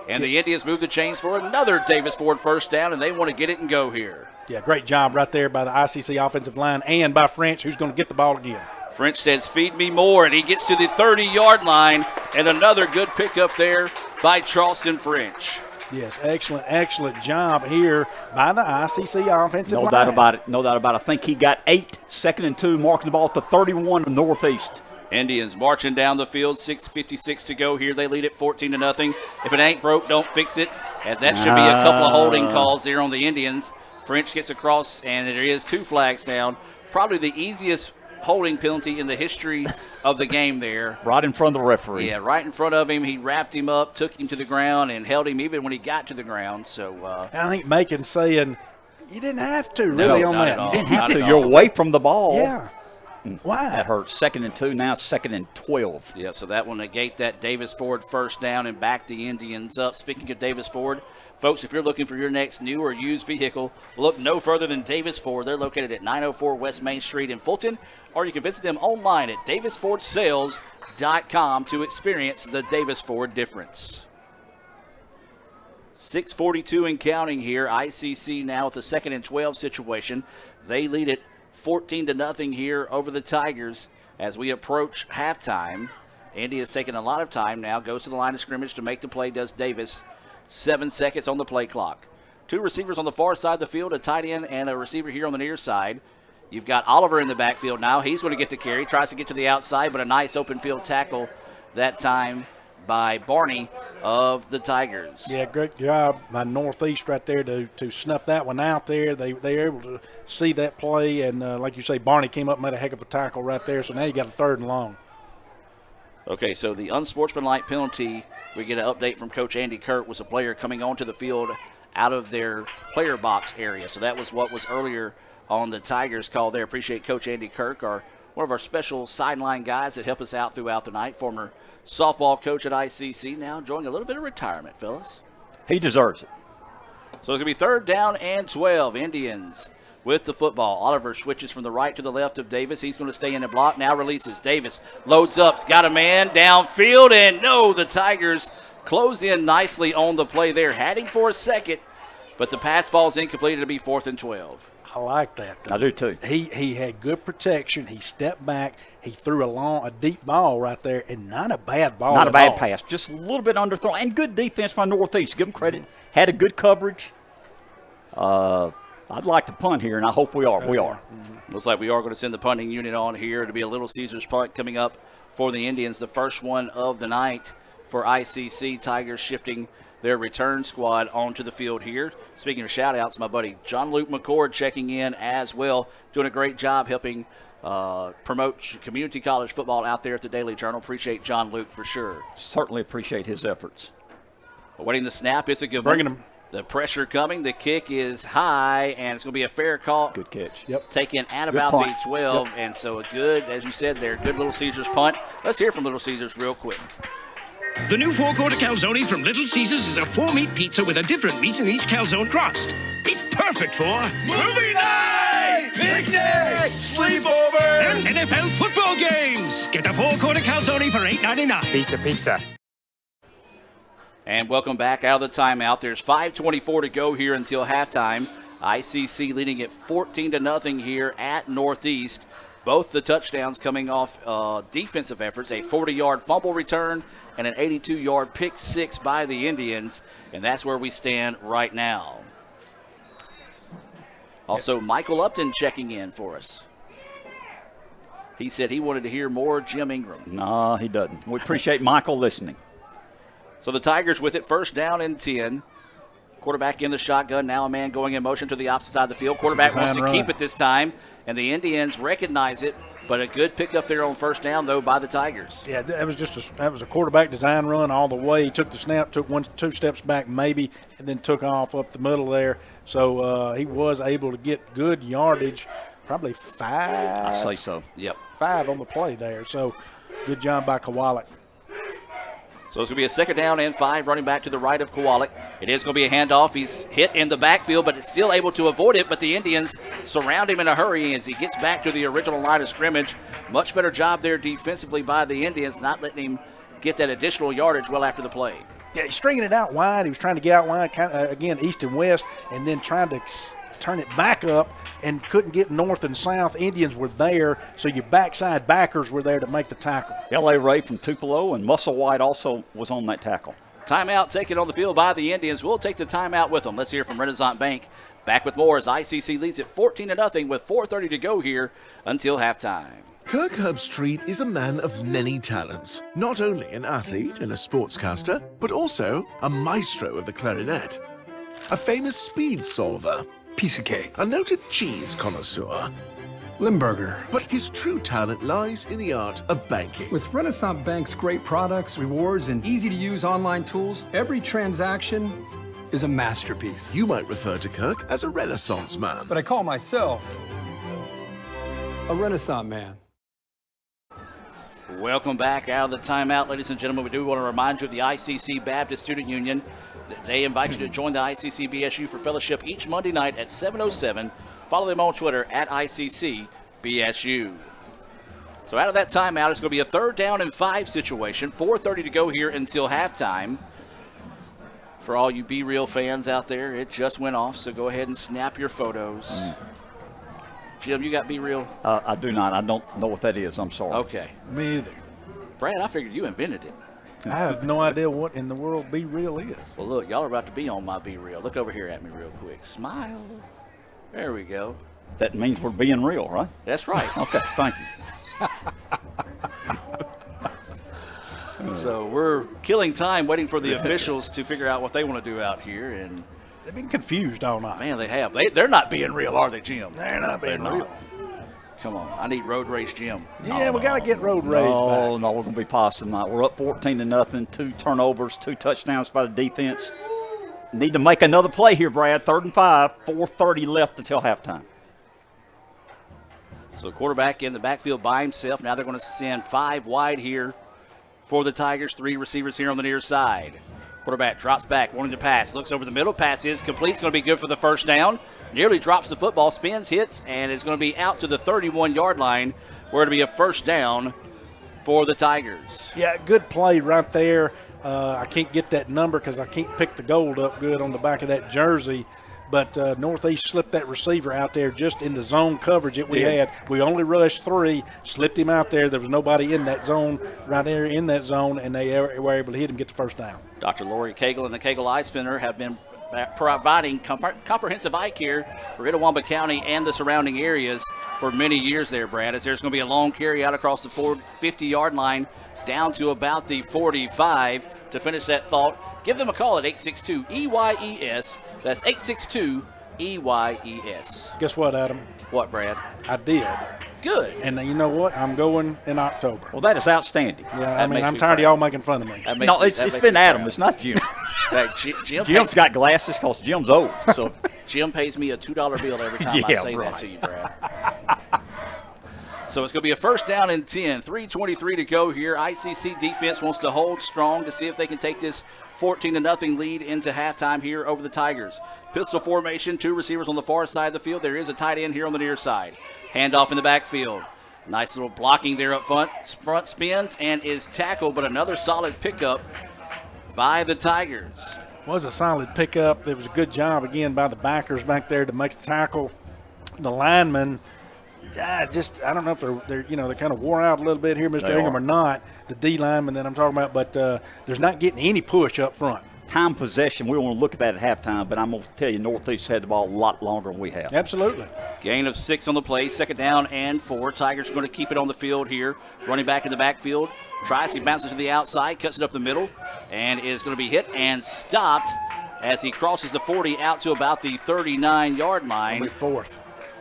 Speaker 11: And the Indians move the chains for another Davis Ford first down, and they want to get it and go here.
Speaker 16: Yeah, great job right there by the ICC offensive line and by French, who's going to get the ball again.
Speaker 11: French says, feed me more, and he gets to the 30-yard line, and another good pickup there by Charleston French.
Speaker 16: Yes, excellent job here by the ICC offensive line.
Speaker 12: No doubt about it. No doubt about it. I think he got 8, 2nd and 2, marking the ball at the 31 of Northeast.
Speaker 11: Indians marching down the field, 6:56 to go here. They lead it 14-0. If it ain't broke, don't fix it, as that should be a couple of holding calls there on the Indians. French gets across, and there is 2 flags down. Probably the easiest holding penalty in the history of the game there.
Speaker 12: Right in front of the referee.
Speaker 11: Yeah, right in front of him. He wrapped him up, took him to the ground, and held him even when he got to the ground. So
Speaker 16: I think Macon's saying, you didn't have to really on that.
Speaker 12: You didn't have to. You're away from the ball.
Speaker 16: Yeah. Why?
Speaker 12: That hurts. 2nd and 2, now it's 2nd and 12.
Speaker 11: Yeah, so that will negate that Davis Ford first down and back the Indians up. Speaking of Davis Ford, folks, if you're looking for your next new or used vehicle, look no further than Davis Ford. They're located at 904 West Main Street in Fulton, or you can visit them online at davisfordsales.com to experience the Davis Ford difference. 6:42 and counting here. ICC now with the 2nd and 12 situation. They lead it 14-0 here over the Tigers as we approach halftime. Andy has taken a lot of time now, goes to the line of scrimmage to make the play, does Davis. 7 seconds on the play clock. 2 receivers on the far side of the field, a tight end and a receiver here on the near side. You've got Oliver in the backfield now. He's going to get the carry, tries to get to the outside, but a nice open field tackle that time by Barney of the Tigers.
Speaker 16: Yeah, great job by Northeast right there to snuff that one out there. They were able to see that play, and like you say, Barney came up and made a heck of a tackle right there, so now you got a 3rd and long.
Speaker 11: Okay, so the unsportsmanlike penalty, we get an update from Coach Andy Kirk, was a player coming onto the field out of their player box area. So that was what was earlier on the Tigers call there. Appreciate Coach Andy Kirk, one of our special sideline guys that help us out throughout the night, former softball coach at ICC, now enjoying a little bit of retirement, fellas.
Speaker 12: He deserves it.
Speaker 11: So it's going to be 3rd down and 12. Indians with the football. Oliver switches from the right to the left of Davis. He's going to stay in the block. Now releases. Davis loads up. He's got a man downfield, and no, the Tigers close in nicely on the play there. Had him for a second, but the pass falls incomplete. It'll be 4th and 12.
Speaker 16: I like that, though.
Speaker 12: I do, too.
Speaker 16: He had good protection. He stepped back. He threw a deep ball right there, and not a bad ball
Speaker 12: Not a
Speaker 16: at
Speaker 12: bad
Speaker 16: all.
Speaker 12: pass. Just a little bit underthrown. And good defense by Northeast. Give them credit. Had a good coverage. I'd like to punt here, and I hope we are. We are.
Speaker 11: Looks like we are going to send the punting unit on here to be a Little Caesars punt coming up for the Indians. The first one of the night for ICC. Tigers shifting their return squad onto the field here. Speaking of shout-outs, my buddy John Luke McCord checking in as well, doing a great job helping promote community college football out there at the Daily Journal. Appreciate John Luke for sure.
Speaker 12: Certainly appreciate his efforts.
Speaker 11: Awaiting the snap. It's a good
Speaker 16: Bringing
Speaker 11: one.
Speaker 16: him.
Speaker 11: The pressure coming. The kick is high, and it's going to be a fair call.
Speaker 12: Good catch.
Speaker 16: Yep.
Speaker 11: Taken at
Speaker 12: Good
Speaker 11: about
Speaker 12: punt.
Speaker 11: the 12,
Speaker 12: Yep.
Speaker 11: and so a good, as you said there, good Little Caesars punt. Let's hear from Little Caesars real quick.
Speaker 15: The new 4-quarter calzone from Little Caesars is a 4-meat pizza with a different meat in each calzone crust. It's perfect for
Speaker 13: Movie night! Picnic! Sleepover!
Speaker 15: and NFL football games. Get the 4-quarter calzone for $8.99.
Speaker 13: Pizza.
Speaker 11: And welcome back out of the timeout. There's 5:24 to go here until halftime. ICC leading it 14-0 here at Northeast. Both the touchdowns coming off defensive efforts, a 40-yard fumble return and an 82-yard pick six by the Indians, and that's where we stand right now. Also, Michael Upton checking in for us. He said he wanted to hear more Jim Ingram.
Speaker 12: No, he doesn't. We appreciate Michael listening.
Speaker 11: So the Tigers with it, 1st down and 10. Quarterback in the shotgun. Now a man going in motion to the opposite side of the field. Quarterback wants to keep it this time, and the Indians recognize it. But a good pickup there on first down, though, by the Tigers.
Speaker 16: Yeah, that was a quarterback design run all the way. He took the snap, took 2 steps back maybe, and then took off up the middle there. So he was able to get good yardage, probably 5.
Speaker 12: I say so.
Speaker 11: Yep.
Speaker 16: 5 on the play there. So good job by Kowalik.
Speaker 11: So it's going to be a 2nd down and 5 running back to the right of Kowalik. It is going to be a handoff. He's hit in the backfield, but it's still able to avoid it. But the Indians surround him in a hurry as he gets back to the original line of scrimmage. Much better job there defensively by the Indians, not letting him get that additional yardage well after the play.
Speaker 16: Yeah, he's stringing it out wide. He was trying to get out wide, again, east and west, and then trying to turn it back up and couldn't get north and south. Indians were there, so your backside backers were there to make the tackle.
Speaker 12: L.A. Ray from Tupelo and Muscle White also was on that tackle.
Speaker 11: Timeout taken on the field by the Indians. We'll take the timeout with them. Let's hear from Renaissance Bank. Back with more as ICC leads at 14-0 with 4:30 to go here until halftime.
Speaker 3: Kirk Herbstreit is a man of many talents. Not only an athlete and a sportscaster, but also a maestro of the clarinet. A famous speed solver.
Speaker 17: Piece of cake.
Speaker 3: A noted cheese connoisseur.
Speaker 17: Limburger.
Speaker 3: But his true talent lies in the art of banking.
Speaker 17: With Renaissance Bank's great products, rewards, and easy-to-use online tools, every transaction is a masterpiece.
Speaker 3: You might refer to Kirk as a Renaissance man.
Speaker 17: But I call myself a Renaissance man.
Speaker 11: Welcome back out of the timeout, ladies and gentlemen. We do want to remind you of the ICC Baptist Student Union. They invite you to join the ICC BSU for fellowship each Monday night at 7:07. Follow them on Twitter at ICC BSU. So out of that timeout, it's going to be a 3rd down and 5 situation. 4:30 to go here until halftime. For all you Be Real fans out there, it just went off, so go ahead and snap your photos. Jim, you got Be Real?
Speaker 12: I do not. I don't know what that is. I'm sorry.
Speaker 11: Okay.
Speaker 16: Me either.
Speaker 11: Brad, I figured you invented it.
Speaker 16: I have no idea what in the world Be Real is.
Speaker 11: Well, look, y'all are about to be on my Be Real. Look over here at me real quick. Smile. There we go.
Speaker 12: That means we're being real, right?
Speaker 11: That's right.
Speaker 12: Okay, thank you.
Speaker 11: So we're killing time waiting for the officials to figure out what they want to do out here. And
Speaker 16: they've been confused all night.
Speaker 11: Man, they have. They're not being real, are they, Jim?
Speaker 16: They're not being real.
Speaker 11: Come on, I need Road Race Jim.
Speaker 16: Yeah, we got to get Road Race back.
Speaker 12: No, we're going to be positive tonight. We're up 14-0, 2 turnovers, 2 touchdowns by the defense. Need to make another play here, Brad. 3rd and 5, 4:30 left until halftime.
Speaker 11: So the quarterback in the backfield by himself. Now they're going to send 5 wide here for the Tigers. 3 receivers here on the near side. Quarterback drops back, wanting to pass. Looks over the middle. Pass is complete. It's going to be good for the 1st down. Nearly drops the football, spins, hits, and is going to be out to the 31-yard line, where it'll be a 1st down for the Tigers.
Speaker 16: Yeah, good play right there. I can't get that number because I can't pick the gold up good on the back of that jersey. But Northeast slipped that receiver out there just in the zone coverage that we had. We only rushed 3, slipped him out there. There was nobody in that zone, right there in that zone, and they were able to hit him, get the 1st down.
Speaker 11: Dr. Lori Cagle and the Cagle Eye Spinner have been providing comprehensive eye care for Itawamba County and the surrounding areas for many years there, Brad, as there's going to be a long carry out across the 50-yard line down to about the 45 to finish that thought. Give them a call at 862-EYES. That's 862-EYES.
Speaker 16: Guess what, Adam?
Speaker 11: What, Brad?
Speaker 16: I did.
Speaker 11: Good.
Speaker 16: And you know what? I'm going in October.
Speaker 12: Well, that is outstanding.
Speaker 16: Yeah, I mean, I'm tired of y'all making fun of me.
Speaker 12: No, it's been Adam. It's not Jim. Jim's got glasses because Jim's old. So
Speaker 11: Jim pays me a $2 bill every time I say that to you, Brad. So it's going to be a 1st down and 10. 3:23 to go here. ICC defense wants to hold strong to see if they can take this 14-0 lead into halftime here over the Tigers. Pistol formation, 2 receivers on the far side of the field. There is a tight end here on the near side. Handoff in the backfield. Nice little blocking there up front. Front spins and is tackled, but another solid pickup by the Tigers.
Speaker 16: Was a solid pickup. There was a good job again by the backers back there to make the tackle. The linemen, I don't know if they're kind of wore out a little bit here, Mr. Ingham, or not. The D lineman that I'm talking about, but there's not getting any push up front.
Speaker 12: Time possession, we want to look at that at halftime, but I'm going to tell you, Northeast had the ball a lot longer than we have.
Speaker 16: Absolutely.
Speaker 11: Gain of 6 on the play, 2nd down and 4. Tigers going to keep it on the field here. Running back in the backfield, tries, he bounces to the outside, cuts it up the middle, and is going to be hit and stopped as he crosses the 40 out to about the 39-yard line.
Speaker 16: It'll be fourth.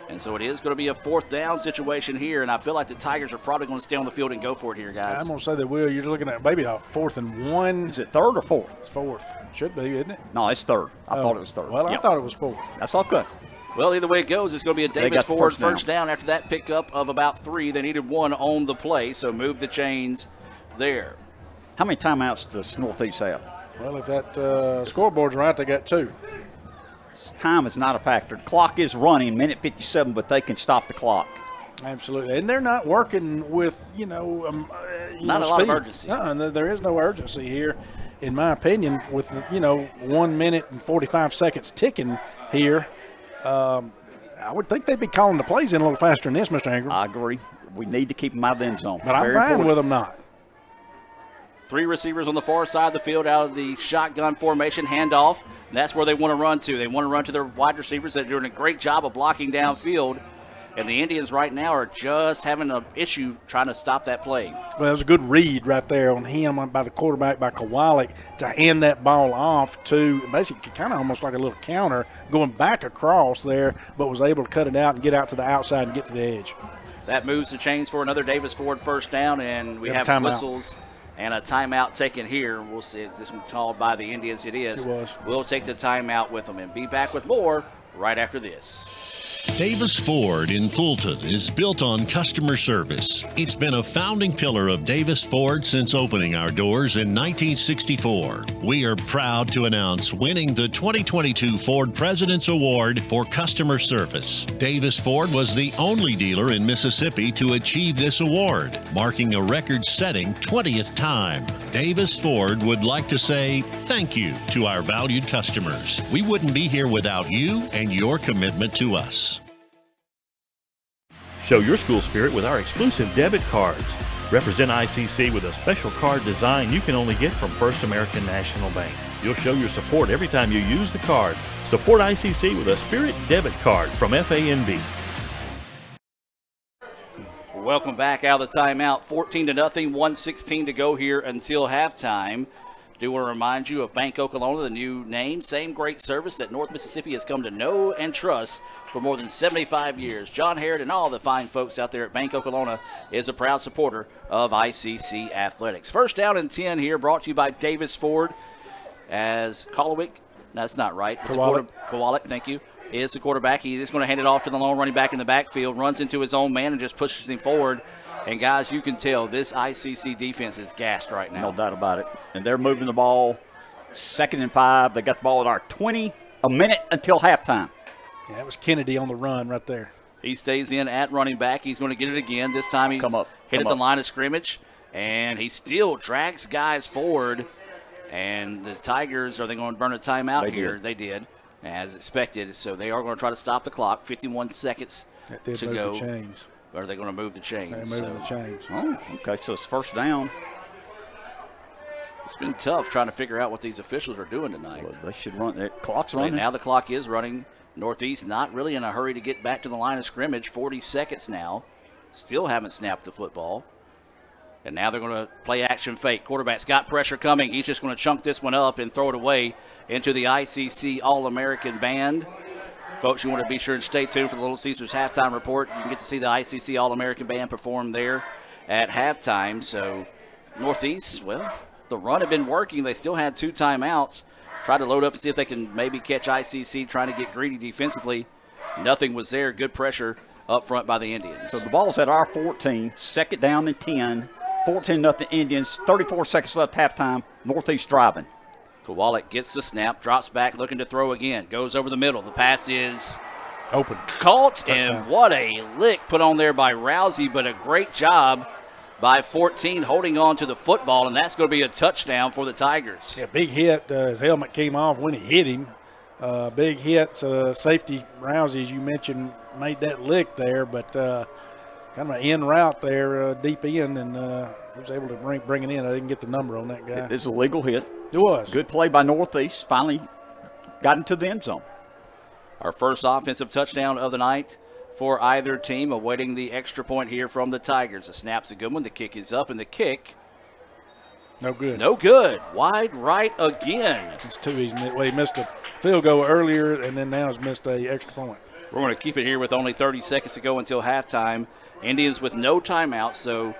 Speaker 11: And so it is going to be a fourth down situation here, and I feel like the Tigers are probably going to stay on the field and go for it here, guys.
Speaker 16: I'm going to say they will. You're looking at maybe a 4th and 1.
Speaker 12: Is it third or fourth?
Speaker 16: It's fourth. Should be, isn't it?
Speaker 12: No, it's third. I thought it was third.
Speaker 16: Well, I thought it was fourth.
Speaker 12: That's all good.
Speaker 11: Well, either way it goes, it's going to be a Davis Ford first down after that pickup of about 3. They needed 1 on the play, so move the chains there.
Speaker 12: How many timeouts does Northeast have?
Speaker 16: Well, if that scoreboard's right, they got 2.
Speaker 12: Time is not a factor. The clock is running, minute 57, but they can stop the clock.
Speaker 16: Absolutely. And they're not working with,
Speaker 11: Not
Speaker 16: a
Speaker 11: lot of urgency.
Speaker 16: There is no urgency here, in my opinion, with, 1 minute and 45 seconds ticking here. I would think they'd be calling the plays in a little faster than this, Mr. Ingram.
Speaker 12: I agree. We need to keep them out of the end zone.
Speaker 16: But I'm fine with them not.
Speaker 11: 3 receivers on the far side of the field out of the shotgun formation, handoff. That's where they want to run to. They want to run to their wide receivers that are doing a great job of blocking downfield. And the Indians right now are just having an issue trying to stop that play.
Speaker 16: Well, it was a good read right there on him by the quarterback, by Kowalik, to hand that ball off to basically kind of almost like a little counter going back across there, but was able to cut it out and get out to the outside and get to the edge.
Speaker 11: That moves the chains for another Davis Ford first down, and we have whistles and a timeout taken here. We'll see if this one called by the Indians. It is.
Speaker 16: It was.
Speaker 11: We'll take the timeout with them and be back with more right after this.
Speaker 10: Davis Ford in Fulton is built on customer service. It's been a founding pillar of Davis Ford since opening our doors in 1964. We are proud to announce winning the 2022 Ford President's Award for Customer Service. Davis Ford was the only dealer in Mississippi to achieve this award, marking a record-setting 20th time. Davis Ford would like to say thank you to our valued customers. We wouldn't be here without you and your commitment to us.
Speaker 6: Show your school spirit with our exclusive debit cards. Represent ICC with a special card design you can only get from First American National Bank. You'll show your support every time you use the card. Support ICC with a Spirit debit card from FANB.
Speaker 11: Welcome back out of the timeout. 14-0, 1:16 to go here until halftime. Do want to remind you of Bank Oklahoma, the new name, same great service that North Mississippi has come to know and trust for more than 75 years. John Harrod and all the fine folks out there at Bank Oklahoma is a proud supporter of ICC Athletics. First down and 10 here, brought to you by Davis Ford as Kowalik. That's not right. Kowalik, thank you, is the quarterback. He is going to hand it off to the lone running back in the backfield, runs into his own man and just pushes him forward. And, guys, you can tell this ICC defense is gassed right now.
Speaker 12: No doubt about it. And they're moving the ball 2nd and 5. They got the ball at our 20, a minute until halftime.
Speaker 16: Yeah, that was Kennedy on the run right there.
Speaker 11: He stays in at running back. He's going to get it again. This time he hit at the line of scrimmage, and he still drags guys forward. And the Tigers, are they going to burn a timeout here? They did, as expected. So they are going to try to stop the clock. 51 seconds to go.
Speaker 16: The chains.
Speaker 11: Or are they going to move the chains?
Speaker 16: They're moving the chains.
Speaker 12: Oh, okay, so it's first down.
Speaker 11: It's been tough trying to figure out what these officials are doing tonight.
Speaker 12: Well, they should run. The clock's running.
Speaker 11: Now the clock is running. Northeast not really in a hurry to get back to the line of scrimmage. 40 seconds now. Still haven't snapped the football. And now they're going to play action fake. Quarterback's got pressure coming. He's just going to chunk this one up and throw it away into the ICC All-American Band. Folks, you want to be sure and stay tuned for the Little Caesars halftime report. You can get to see the ICC All-American Band perform there at halftime. So Northeast, well, the run had been working. They still had 2 timeouts. Tried to load up and see if they can maybe catch ICC trying to get greedy defensively. Nothing was there. Good pressure up front by the Indians.
Speaker 12: So the ball's at our 14, 2nd down and 10. 14-0 Indians, 34 seconds left halftime. Northeast driving.
Speaker 11: Kowalik gets the snap, drops back, looking to throw again. Goes over the middle. The pass is
Speaker 16: open.
Speaker 11: Caught,
Speaker 16: Touchdown.
Speaker 11: and what a lick put on there by Rousey, but a great job by 14 holding on to the football, and that's going to be a touchdown for the Tigers.
Speaker 16: Yeah, big hit. His helmet came off when he hit him. Big hit. Safety Rousey, as you mentioned, made that lick there, but kind of an in route there, deep in, and he was able to bring it in. I didn't get the number on that guy.
Speaker 12: It's a legal hit.
Speaker 16: It was.
Speaker 12: Good play by Northeast. Finally got into the end zone.
Speaker 11: Our first offensive touchdown of the night for either team, awaiting the extra point here from the Tigers. The snap's a good one. The kick is up, and the kick
Speaker 16: No good.
Speaker 11: No good. Wide right again.
Speaker 16: It's too easy. Well, he missed a field goal earlier, and then now he's missed a extra point.
Speaker 11: We're going to keep it here with only 30 seconds to go until halftime. Indians with no timeouts, so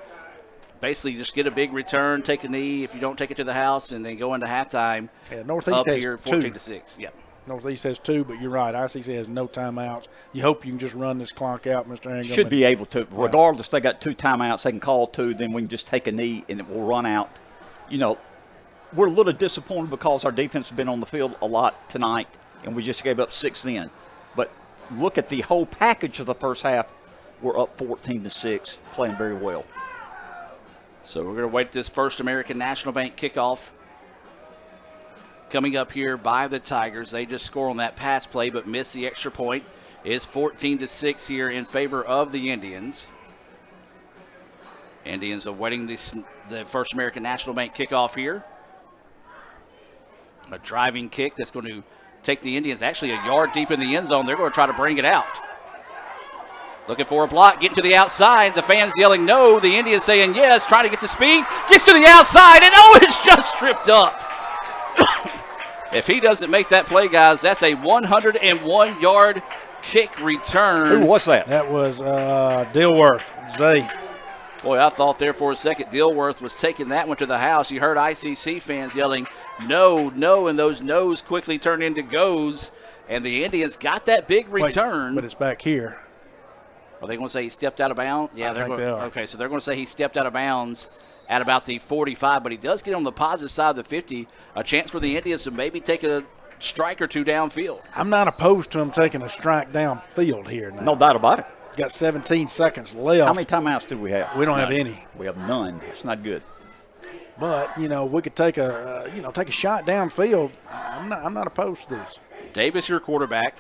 Speaker 11: basically just get a big return, take a knee if you don't take it to the house, and then go into halftime.
Speaker 16: Yeah, Northeast
Speaker 11: up
Speaker 16: has
Speaker 11: here
Speaker 16: 2.
Speaker 11: 14-6. Yeah.
Speaker 16: Northeast has 2, but you're right. ICC has no timeouts. You hope you can just run this clock out, Mr. Anglin.
Speaker 12: Should be able to. Regardless, they got 2 timeouts. They can call 2, then we can just take a knee, and it will run out. You know, we're a little disappointed because our defense has been on the field a lot tonight, and we just gave up 6 then. But look at the whole package of the first half. We're up 14-6, playing very well.
Speaker 11: So we're going to wait this First American National Bank kickoff. Coming up here by the Tigers. They just score on that pass play but miss the extra point. It's 14-6 here in favor of the Indians. Indians awaiting the First American National Bank kickoff here. A driving kick that's going to take the Indians actually a yard deep in the end zone. They're going to try to bring it out. Looking for a block, getting to the outside. The fans yelling no. The Indians saying yes, trying to get to speed. Gets to the outside, and it's just tripped up. If he doesn't make that play, guys, that's a 101-yard kick return.
Speaker 12: Who was that?
Speaker 16: That was Dilworth, Zay.
Speaker 11: Boy, I thought there for a second Dilworth was taking that one to the house. You heard ICC fans yelling, no, no, and those no's quickly turned into goes. And the Indians got that big return.
Speaker 16: But it's back here.
Speaker 11: Are they going to say he stepped out of bounds? Yeah,
Speaker 16: I think they are.
Speaker 11: Okay, so they're going to say he stepped out of bounds at about the 45, but he does get on the positive side of the 50. A chance for the Indians to maybe take a strike or 2 downfield.
Speaker 16: I'm not opposed to him taking a strike downfield here now.
Speaker 12: No doubt about it.
Speaker 16: Got 17 seconds left.
Speaker 12: How many timeouts do we have?
Speaker 16: We don't
Speaker 12: None.
Speaker 16: have any.
Speaker 12: We have none. It's not good.
Speaker 16: But we could take a take a shot downfield. I'm not opposed to this.
Speaker 11: Davis, your quarterback.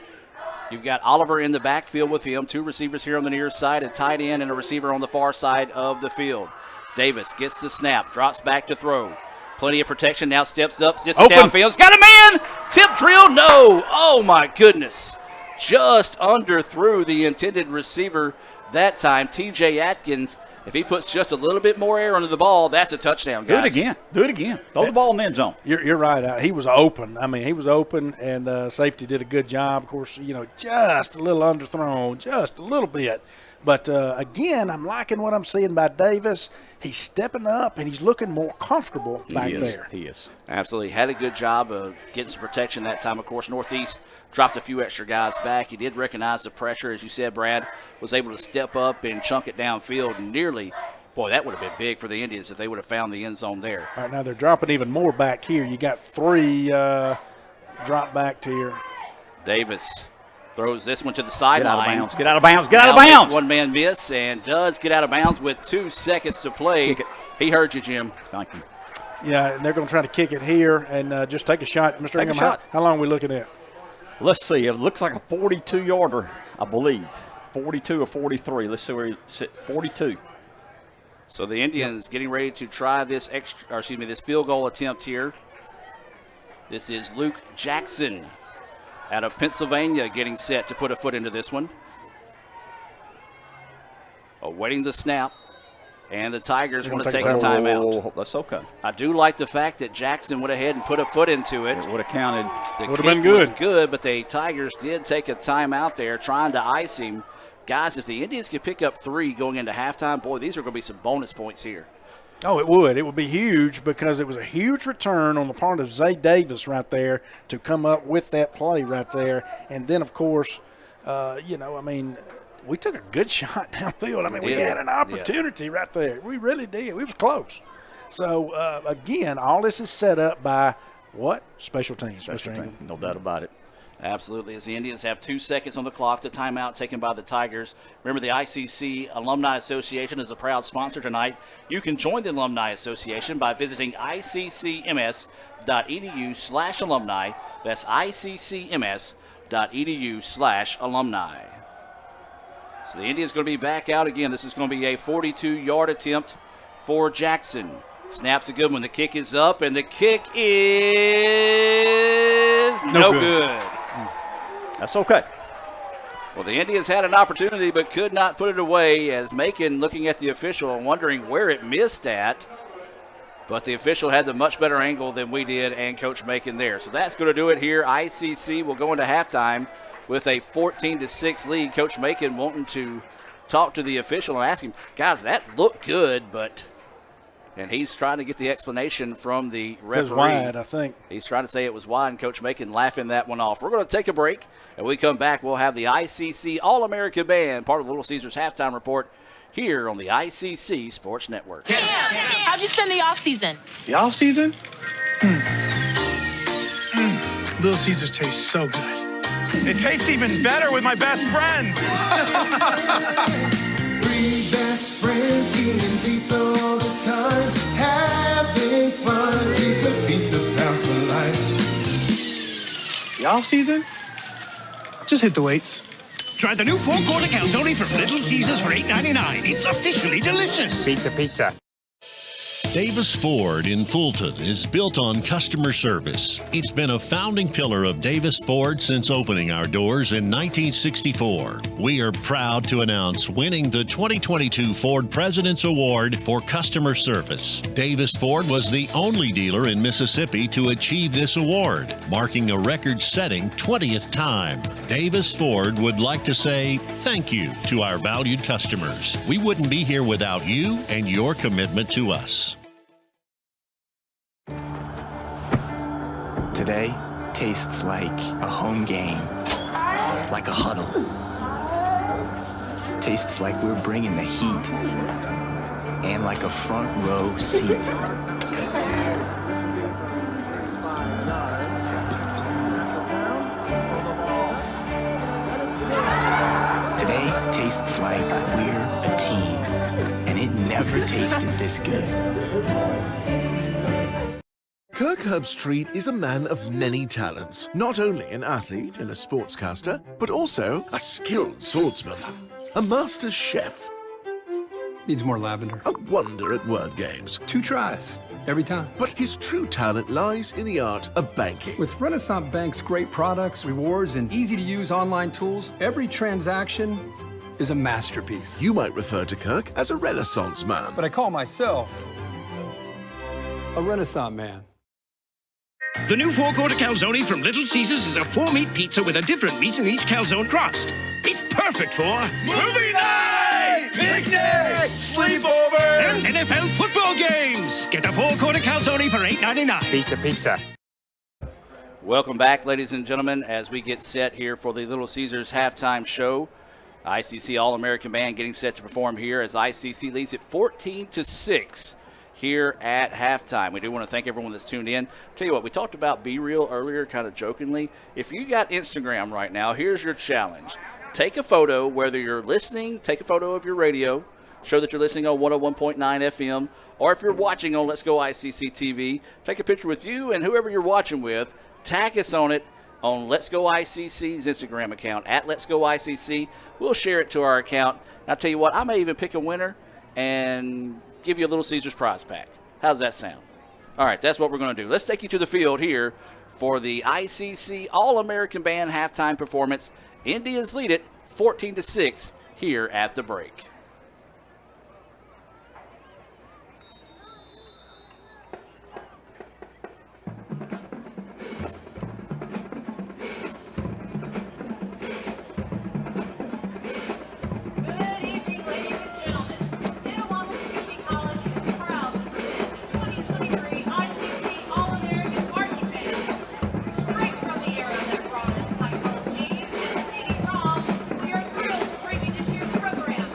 Speaker 11: You've got Oliver in the backfield with him. 2 receivers here on the near side, a tight end and a receiver on the far side of the field. Davis gets the snap, drops back to throw. Plenty of protection, now steps up, zips it downfield. He's got a man! Tip drill, no! Oh, my goodness. Just underthrew the intended receiver that time. TJ Atkins, if he puts just a little bit more air under the ball, that's a touchdown, guys.
Speaker 12: Do it again. Do it again. Throw the ball in the end zone.
Speaker 16: You're right. He was open. I mean, he was open, and safety did a good job. Of course, just a little underthrown, just a little bit. But, again, I'm liking what I'm seeing by Davis. He's stepping up, and he's looking more comfortable back there.
Speaker 12: He is.
Speaker 11: Absolutely. Had a good job of getting some protection that time. Of course, Northeast dropped a few extra guys back. He did recognize the pressure. As you said, Brad, was able to step up and chunk it downfield nearly. Boy, that would have been big for the Indians if they would have found the end zone there.
Speaker 16: All right, now they're dropping even more back here. You got 3 drop back here.
Speaker 11: Davis throws this one to the sideline.
Speaker 12: Get out of bounds. Get out of bounds. Get out of bounds.
Speaker 11: One-man miss and does get out of bounds with 2 seconds to play. He heard you, Jim.
Speaker 12: Thank you.
Speaker 16: Yeah, and they're going to try to kick it here and just take a shot. Mr. Ingham, how long are we looking at?
Speaker 12: Let's see. It looks like a 42-yarder, I believe. 42 or 43. Let's see where it's at. 42.
Speaker 11: So the Indians getting ready to try this this field goal attempt here. This is Luke Jackson out of Pennsylvania getting set to put a foot into this one. Awaiting the snap. And the Tigers want to take a timeout.
Speaker 12: That's okay.
Speaker 11: I do like the fact that Jackson went ahead and put a foot into it.
Speaker 12: It would have counted.
Speaker 11: Would have been good. Was good, but the Tigers did take a timeout there trying to ice him. Guys, if the Indians could pick up 3 going into halftime, boy, these are going to be some bonus points here.
Speaker 16: Oh, it would. It would be huge because it was a huge return on the part of Zay Davis right there to come up with that play right there. And then, of course, we took a good shot downfield. I mean, we had an opportunity right there. We really did. We was close. So, again, all this is set up by what? Special teams.
Speaker 12: Special teams. No doubt about it.
Speaker 11: Absolutely. As the Indians have 2 seconds on the clock, the timeout taken by the Tigers. Remember, the ICC Alumni Association is a proud sponsor tonight. You can join the Alumni Association by visiting iccms.edu/alumni. That's iccms.edu/alumni. So the Indians going to be back out again. This is going to be a 42-yard attempt for Jackson. Snaps a good one. The kick is up, and the kick is no good.
Speaker 12: That's okay.
Speaker 11: Well, the Indians had an opportunity but could not put it away as Macon looking at the official and wondering where it missed at. but the official had the much better angle than we did and Coach Macon there. So that's going to do it here. ICC will go into halftime with a 14-6 lead. Coach Macon wanting to talk to the official and ask him, guys, that looked good, but... And he's trying to get the explanation from the referee.
Speaker 16: It was wide, I think.
Speaker 11: He's trying to say it was wide, and Coach Macon laughing that one off. We're going to take a break, and when we come back, we'll have the ICC All-American Band, part of Little Caesars Halftime Report, here on the ICC Sports Network.
Speaker 7: How'd you spend the off season?
Speaker 5: The off season? Little Caesars tastes so good.
Speaker 13: It tastes even better with my best friends.
Speaker 14: Three best friends eating pizza all the time, having fun. Pizza, pizza, pounds for life.
Speaker 5: The off season? Just hit the weights.
Speaker 15: Try the new 4-quarter calzone from Little Caesars for $8.99. It's officially delicious.
Speaker 18: Pizza, pizza.
Speaker 10: Davis Ford in Fulton is built on customer service. It's been a founding pillar of Davis Ford since opening our doors in 1964. We are proud to announce winning the 2022 Ford President's Award for customer service. Davis Ford was the only dealer in Mississippi to achieve this award, marking a record-setting 20th time. Davis Ford would like to say thank you to our valued customers. We wouldn't be here without you and your commitment to us.
Speaker 18: Today tastes like a home game, like a huddle. Tastes like we're bringing the heat, and like a front row seat. Today tastes like we're a team, and it never tasted this good.
Speaker 3: Kirk Herbstreit is a man of many talents, not only an athlete and a sportscaster, but also a skilled swordsman, a master chef,
Speaker 17: Needs more lavender.
Speaker 3: a wonder at word games.
Speaker 17: 2 tries, every time.
Speaker 3: But his true talent lies in the art of banking.
Speaker 17: With Renaissance Bank's great products, rewards, and easy-to-use online tools, every transaction is a masterpiece.
Speaker 3: You might refer to Kirk as a Renaissance man.
Speaker 17: But I call myself a Renaissance man.
Speaker 15: The new 4-quarter calzone from Little Caesars is a 4-meat pizza with a different meat in each calzone crust. It's perfect for
Speaker 13: Movie night! Picnic! Sleepover!
Speaker 15: and NFL football games. Get the 4-quarter calzone for $8.99.
Speaker 18: Pizza, pizza.
Speaker 11: Welcome back, ladies and gentlemen, as we get set here for the Little Caesars halftime show. ICC All-American Band getting set to perform here as ICC leads it 14-6 here at halftime. We do want to thank everyone that's tuned in. Tell you what, we talked about Be Real earlier kind of jokingly. If you got Instagram right now, here's your challenge. Take a photo, whether you're listening, take a photo of your radio, show that you're listening on 101.9 FM, or if you're watching on Let's Go ICC TV, take a picture with you and whoever you're watching with, tag us on it on Let's Go ICC's Instagram account, at Let's Go ICC. We'll share it to our account. And I'll tell you what, I may even pick a winner and give you a Little Caesars prize pack. How's that sound? All right, that's what we're going to do. Let's take you to the field here for the ICC All-American Band halftime performance. Indians lead it 14-6 here at the break.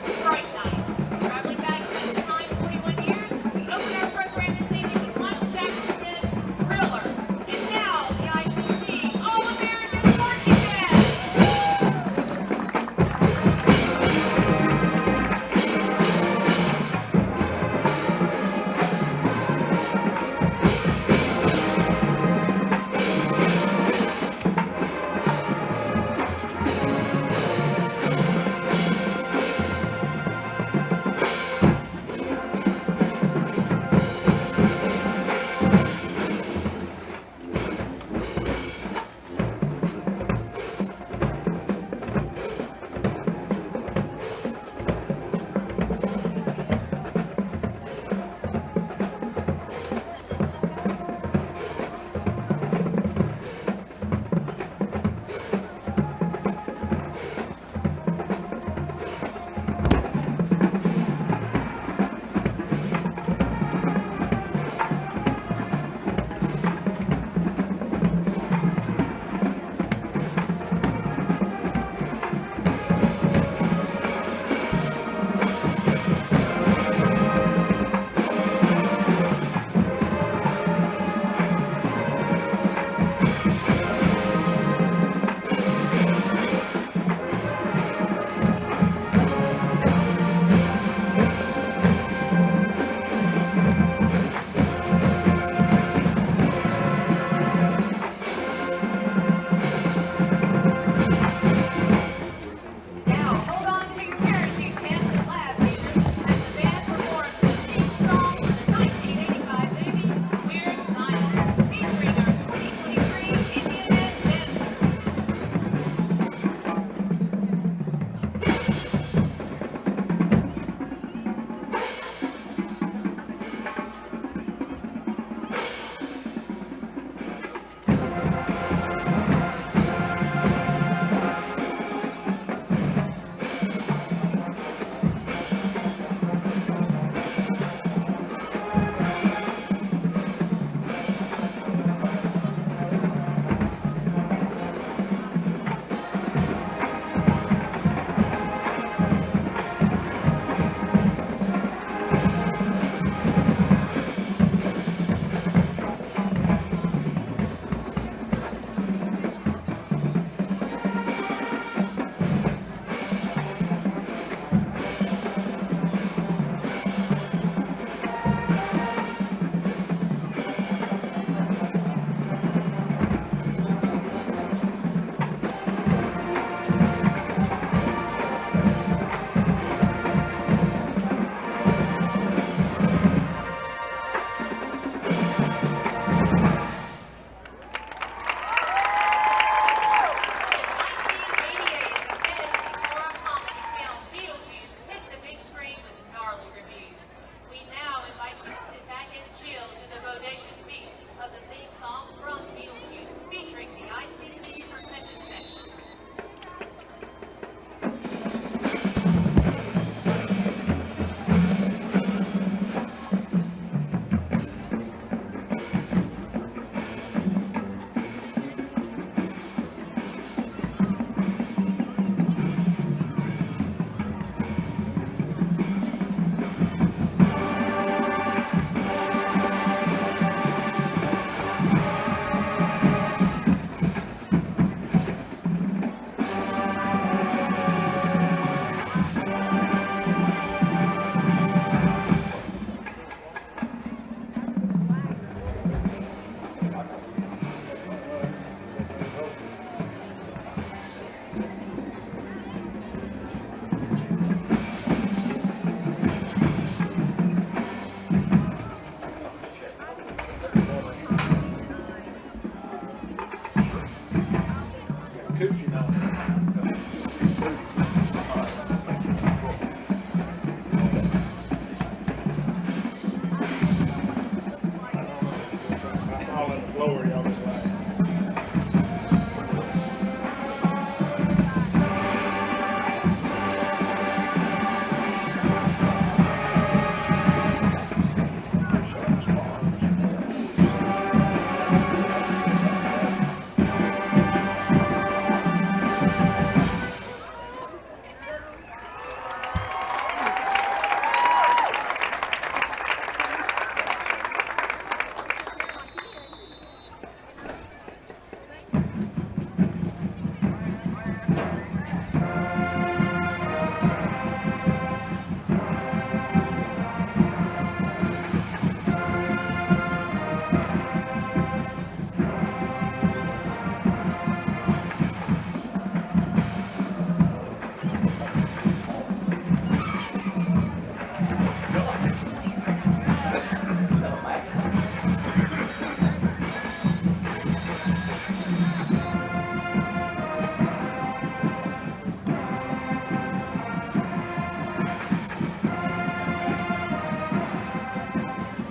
Speaker 7: Strike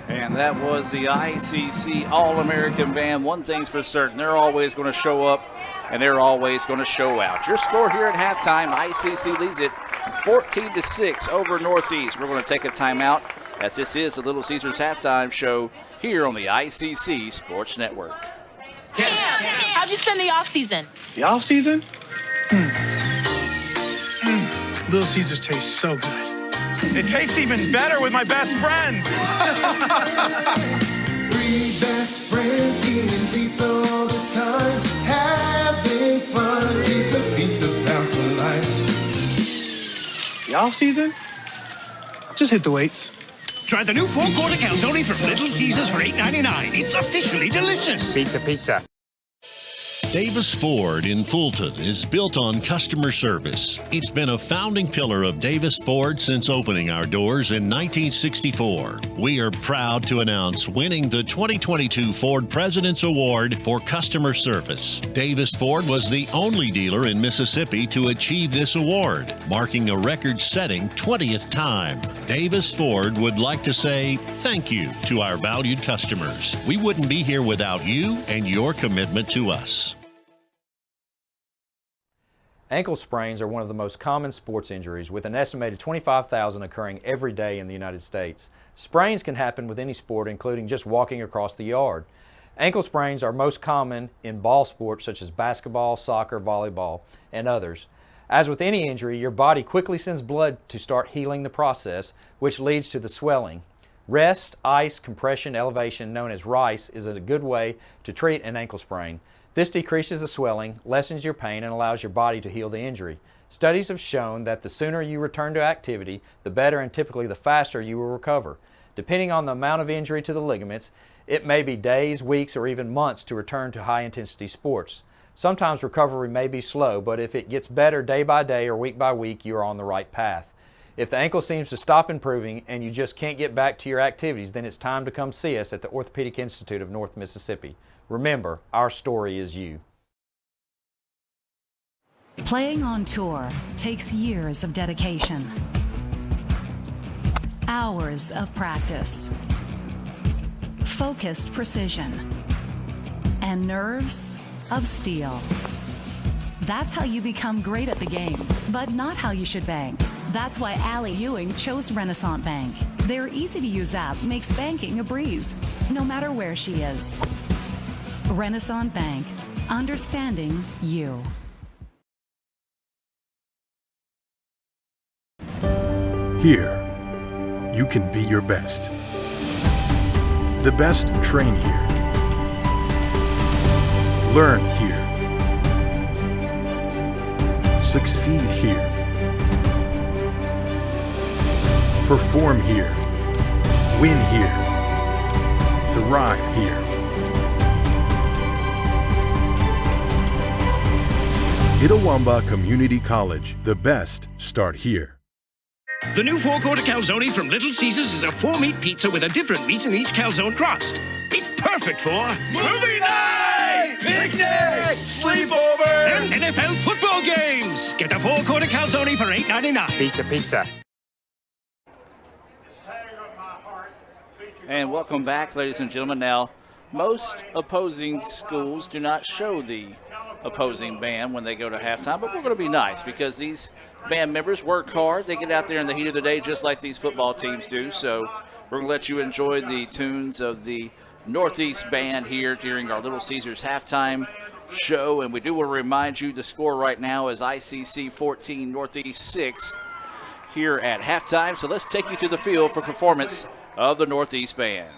Speaker 11: And that was the ICC All-American Band. One thing's for certain, they're always going to show up, and they're always going to show out. Your score here at halftime, ICC leads it 14-6 over Northeast. We're going to take a timeout, as this is the Little Caesars halftime show here on the ICC Sports Network.
Speaker 7: How'd you spend the off-season?
Speaker 5: The off-season? Little Caesars tastes so good.
Speaker 13: It tastes even better with my best friends.
Speaker 14: Three best friends eating pizza all the time, having fun. Pizza, pizza pounds for life.
Speaker 5: The off-season? Just hit the weights.
Speaker 15: Try the new four-quarter calzone from Little Caesars for $8.99. It's officially delicious.
Speaker 18: Pizza.
Speaker 10: Davis Ford in Fulton is built on customer service. It's been a founding pillar of Davis Ford since opening our doors in 1964. We are proud to announce winning the 2022 Ford President's Award for Customer Service. Davis Ford was the only dealer in Mississippi to achieve this award, marking a record-setting 20th time. Davis Ford would like to say thank you to our valued customers. We wouldn't be here without you and your commitment to us.
Speaker 21: Ankle sprains are one of the most common sports injuries, with an estimated 25,000 occurring every day in the United States. Sprains can happen with any sport, including just walking across the yard. Ankle sprains are most common in ball sports such as basketball, soccer, volleyball, and others. As with any injury, your body quickly sends blood to start healing the process, which leads to the swelling. Rest, ice, compression, elevation, known as RICE, is a good way to treat an ankle sprain. This decreases the swelling, lessens your pain, and allows your body to heal the injury. Studies have shown that the sooner you return to activity, the better and typically the faster you will recover. Depending on the amount of injury to the ligaments, it may be days, weeks, or even months to return to high-intensity sports. Sometimes recovery may be slow, but if it gets better day by day or week by week, you are on the right path. If the ankle seems to stop improving and you just can't get back to your activities, then it's time to come see us at the Orthopedic Institute of North Mississippi. Remember, our story is you.
Speaker 22: Playing on tour takes years of dedication, hours of practice, focused precision, and nerves of steel. That's how you become great at the game, but not how you should bank. That's why Allie Ewing chose Renaissance Bank. Their easy-to-use app makes banking a breeze, no matter where she is. Renaissance Bank, understanding you.
Speaker 23: Here, you can be your best. The best train here. Learn here. Succeed here. Perform here. Win here. Thrive here. Itawamba Community College. The best start here.
Speaker 15: The new four-quarter calzone from Little Caesars is a four-meat pizza with a different meat in each calzone crust. It's perfect for
Speaker 13: movie night!
Speaker 15: Picnic! Sleepover! And NFL football games! Get a 4-quarter calzone for $8.99.
Speaker 8: Pizza.
Speaker 11: And welcome back, ladies and gentlemen. Now, most opposing schools do not show the opposing band when they go to halftime, but we're going to be nice because these band members work hard. They get out there in the heat of the day just like these football teams do. So we're going to let you enjoy the tunes of the Northeast Band here during our Little Caesars halftime show. And we do want to remind you the score right now is ICC 14, Northeast 6 here at halftime. So let's take you to the field for performance of the Northeast Band.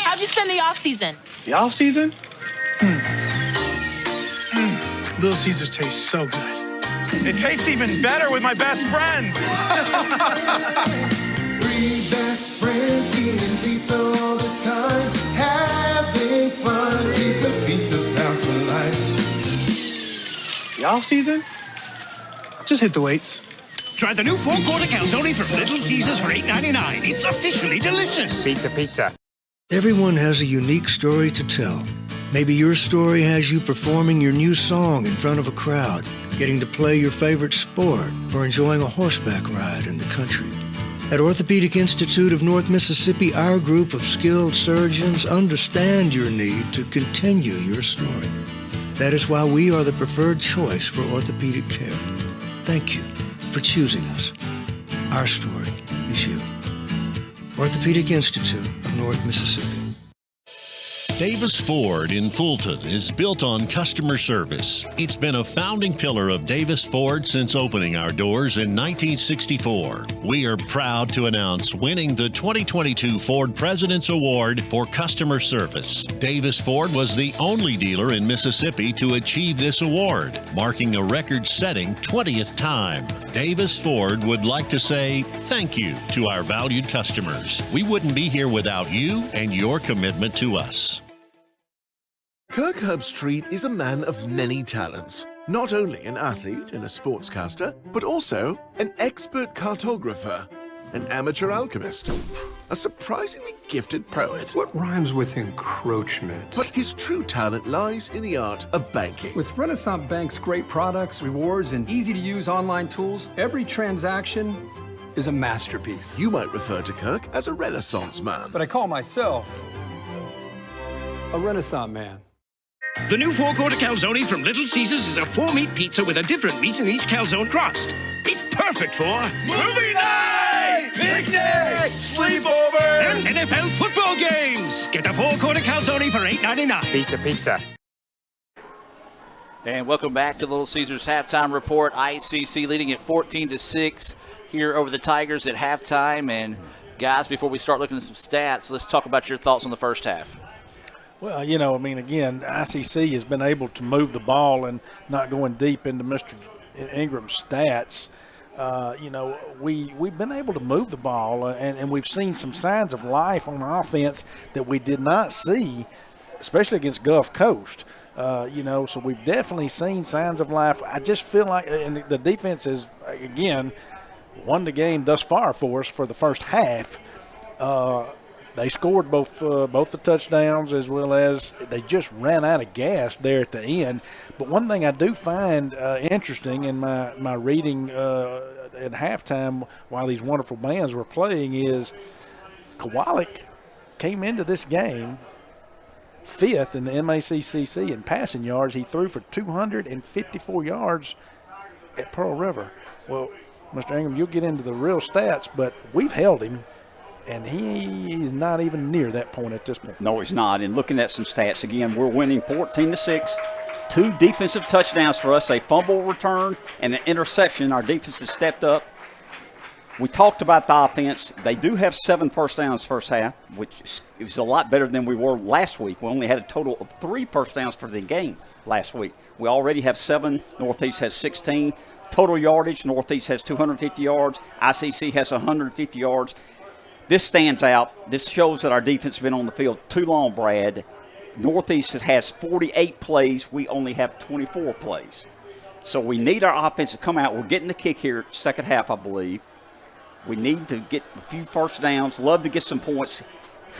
Speaker 7: How'd you spend the off season?
Speaker 5: The off season? Little Caesars taste so good.
Speaker 13: It tastes even better with my best friends.
Speaker 14: Three best friends eating pizza all the time, having fun. Pizza, pizza, pounds for life.
Speaker 5: The off season? Just hit the weights.
Speaker 15: Try the new 4-quarter calzone from Little Caesars for $8.99. It's officially delicious.
Speaker 20: Pizza.
Speaker 8: Everyone has a unique story to tell. Maybe your story has you performing your new song in front of a crowd, getting to play your favorite sport, or enjoying a horseback ride in the country. At Orthopedic Institute of North Mississippi, our group of skilled surgeons understand your need to continue your story. That is why we are the preferred choice for orthopedic care. Thank you for choosing us. Our story is you. Orthopedic Institute of North Mississippi.
Speaker 10: Davis Ford in Fulton is built on customer service. It's been a founding pillar of Davis Ford since opening our doors in 1964. We are proud to announce winning the 2022 Ford President's Award for Customer Service. Davis Ford was the only dealer in Mississippi to achieve this award, marking a record-setting 20th time. Davis Ford would like to say thank you to our valued customers. We wouldn't be here without you and your commitment to us.
Speaker 3: Kirk Herbstreit is a man of many talents. Not only an athlete and a sportscaster, but also an expert cartographer, an amateur alchemist, a surprisingly gifted poet.
Speaker 17: What rhymes with encroachment?
Speaker 3: But his true talent lies in the art of banking.
Speaker 17: With Renaissance Bank's great products, rewards, and easy-to-use online tools, every transaction is a masterpiece.
Speaker 3: You might refer to Kirk as a Renaissance man.
Speaker 17: But I call myself a Renaissance man.
Speaker 15: The new 4-quarter calzone from Little Caesars is a 4-meat pizza with a different meat in each calzone crust. It's perfect for
Speaker 13: Movie night! Picnic! Sleepover!
Speaker 15: and NFL football games. Get the 4-quarter calzone for $8.99.
Speaker 20: Pizza.
Speaker 11: And welcome back to Little Caesars halftime report. ICC leading at 14-6 here over the Tigers at halftime. And guys, before we start looking at some stats, let's talk about your thoughts on the first half.
Speaker 16: Well, you know, I mean, again, ICC has been able to move the ball and not going deep into Mr. Ingram's stats. You know, we've been able to move the ball, and we've seen some signs of life on offense that we did not see, especially against Gulf Coast. You know, so we've definitely seen signs of life. I just feel like and the defense has, again, won the game thus far for us for the first half. They scored both the touchdowns, as well as they just ran out of gas there at the end. But one thing I do find interesting in my reading at halftime while these wonderful bands were playing is Kowalik came into this game fifth in the MACCC in passing yards. He threw for 254 yards at Pearl River. Well, Mr. Ingram, you'll get into the real stats, but we've held him. And he is not even near that point at this point.
Speaker 12: No, he's not. And looking at some stats, again, we're winning 14-6. 2 defensive touchdowns for us, a fumble return and an interception. Our defense has stepped up. We talked about the offense. They do have 7 first downs first half, which is a lot better than we were last week. We only had a total of 3 first downs for the game last week. We already have 7. Northeast has 16. Total yardage, Northeast has 250 yards. ICC has 150 yards. This stands out. This shows that our defense has been on the field too long, Brad. Northeast has 48 plays. We only have 24 plays. So we need our offense to come out. We're getting the kick here second half, I believe. We need to get a few first downs. Love to get some points.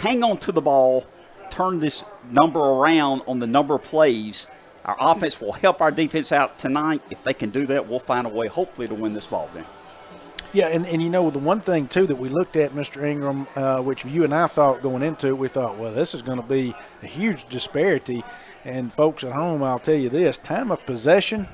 Speaker 12: Hang on to the ball. Turn this number around on the number of plays. Our offense will help our defense out tonight. If they can do that, we'll find a way, hopefully, to win this ball game.
Speaker 16: Yeah, and you know, the one thing, too, that we looked at, Mr. Ingram, which you and I thought going into it, we thought, well, this is going to be a huge disparity. And folks at home, I'll tell you this, time of possession,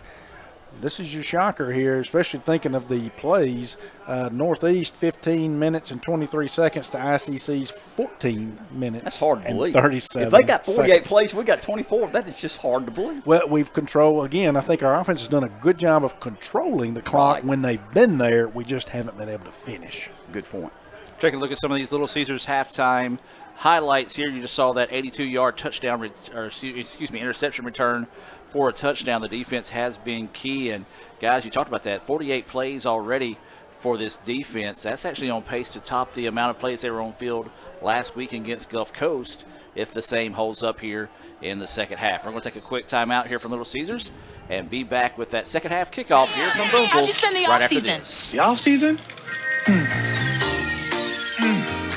Speaker 16: this is your shocker here, especially thinking of the plays. Northeast 15 minutes and 23 seconds to ICC's 14 minutes.
Speaker 12: That's hard to believe.
Speaker 16: 37
Speaker 12: If they got 48
Speaker 16: seconds.
Speaker 12: plays, we got 24. That is just hard to believe.
Speaker 16: Well, we've controlled, again, I think our offense has done a good job of controlling the clock. When they've been there. We just haven't been able to finish.
Speaker 12: Good point.
Speaker 11: Take a look at some of these Little Caesars halftime highlights here. You just saw that 82-yard touchdown, interception return for a touchdown. The defense has been key. And, guys, you talked about that. 48 plays already for this defense. That's actually on pace to top the amount of plays they were on field last week against Gulf Coast if the same holds up here in the second half. We're going to take a quick timeout here from Little Caesars and be back with that second half kickoff here from Boonville right after this.
Speaker 5: The off season?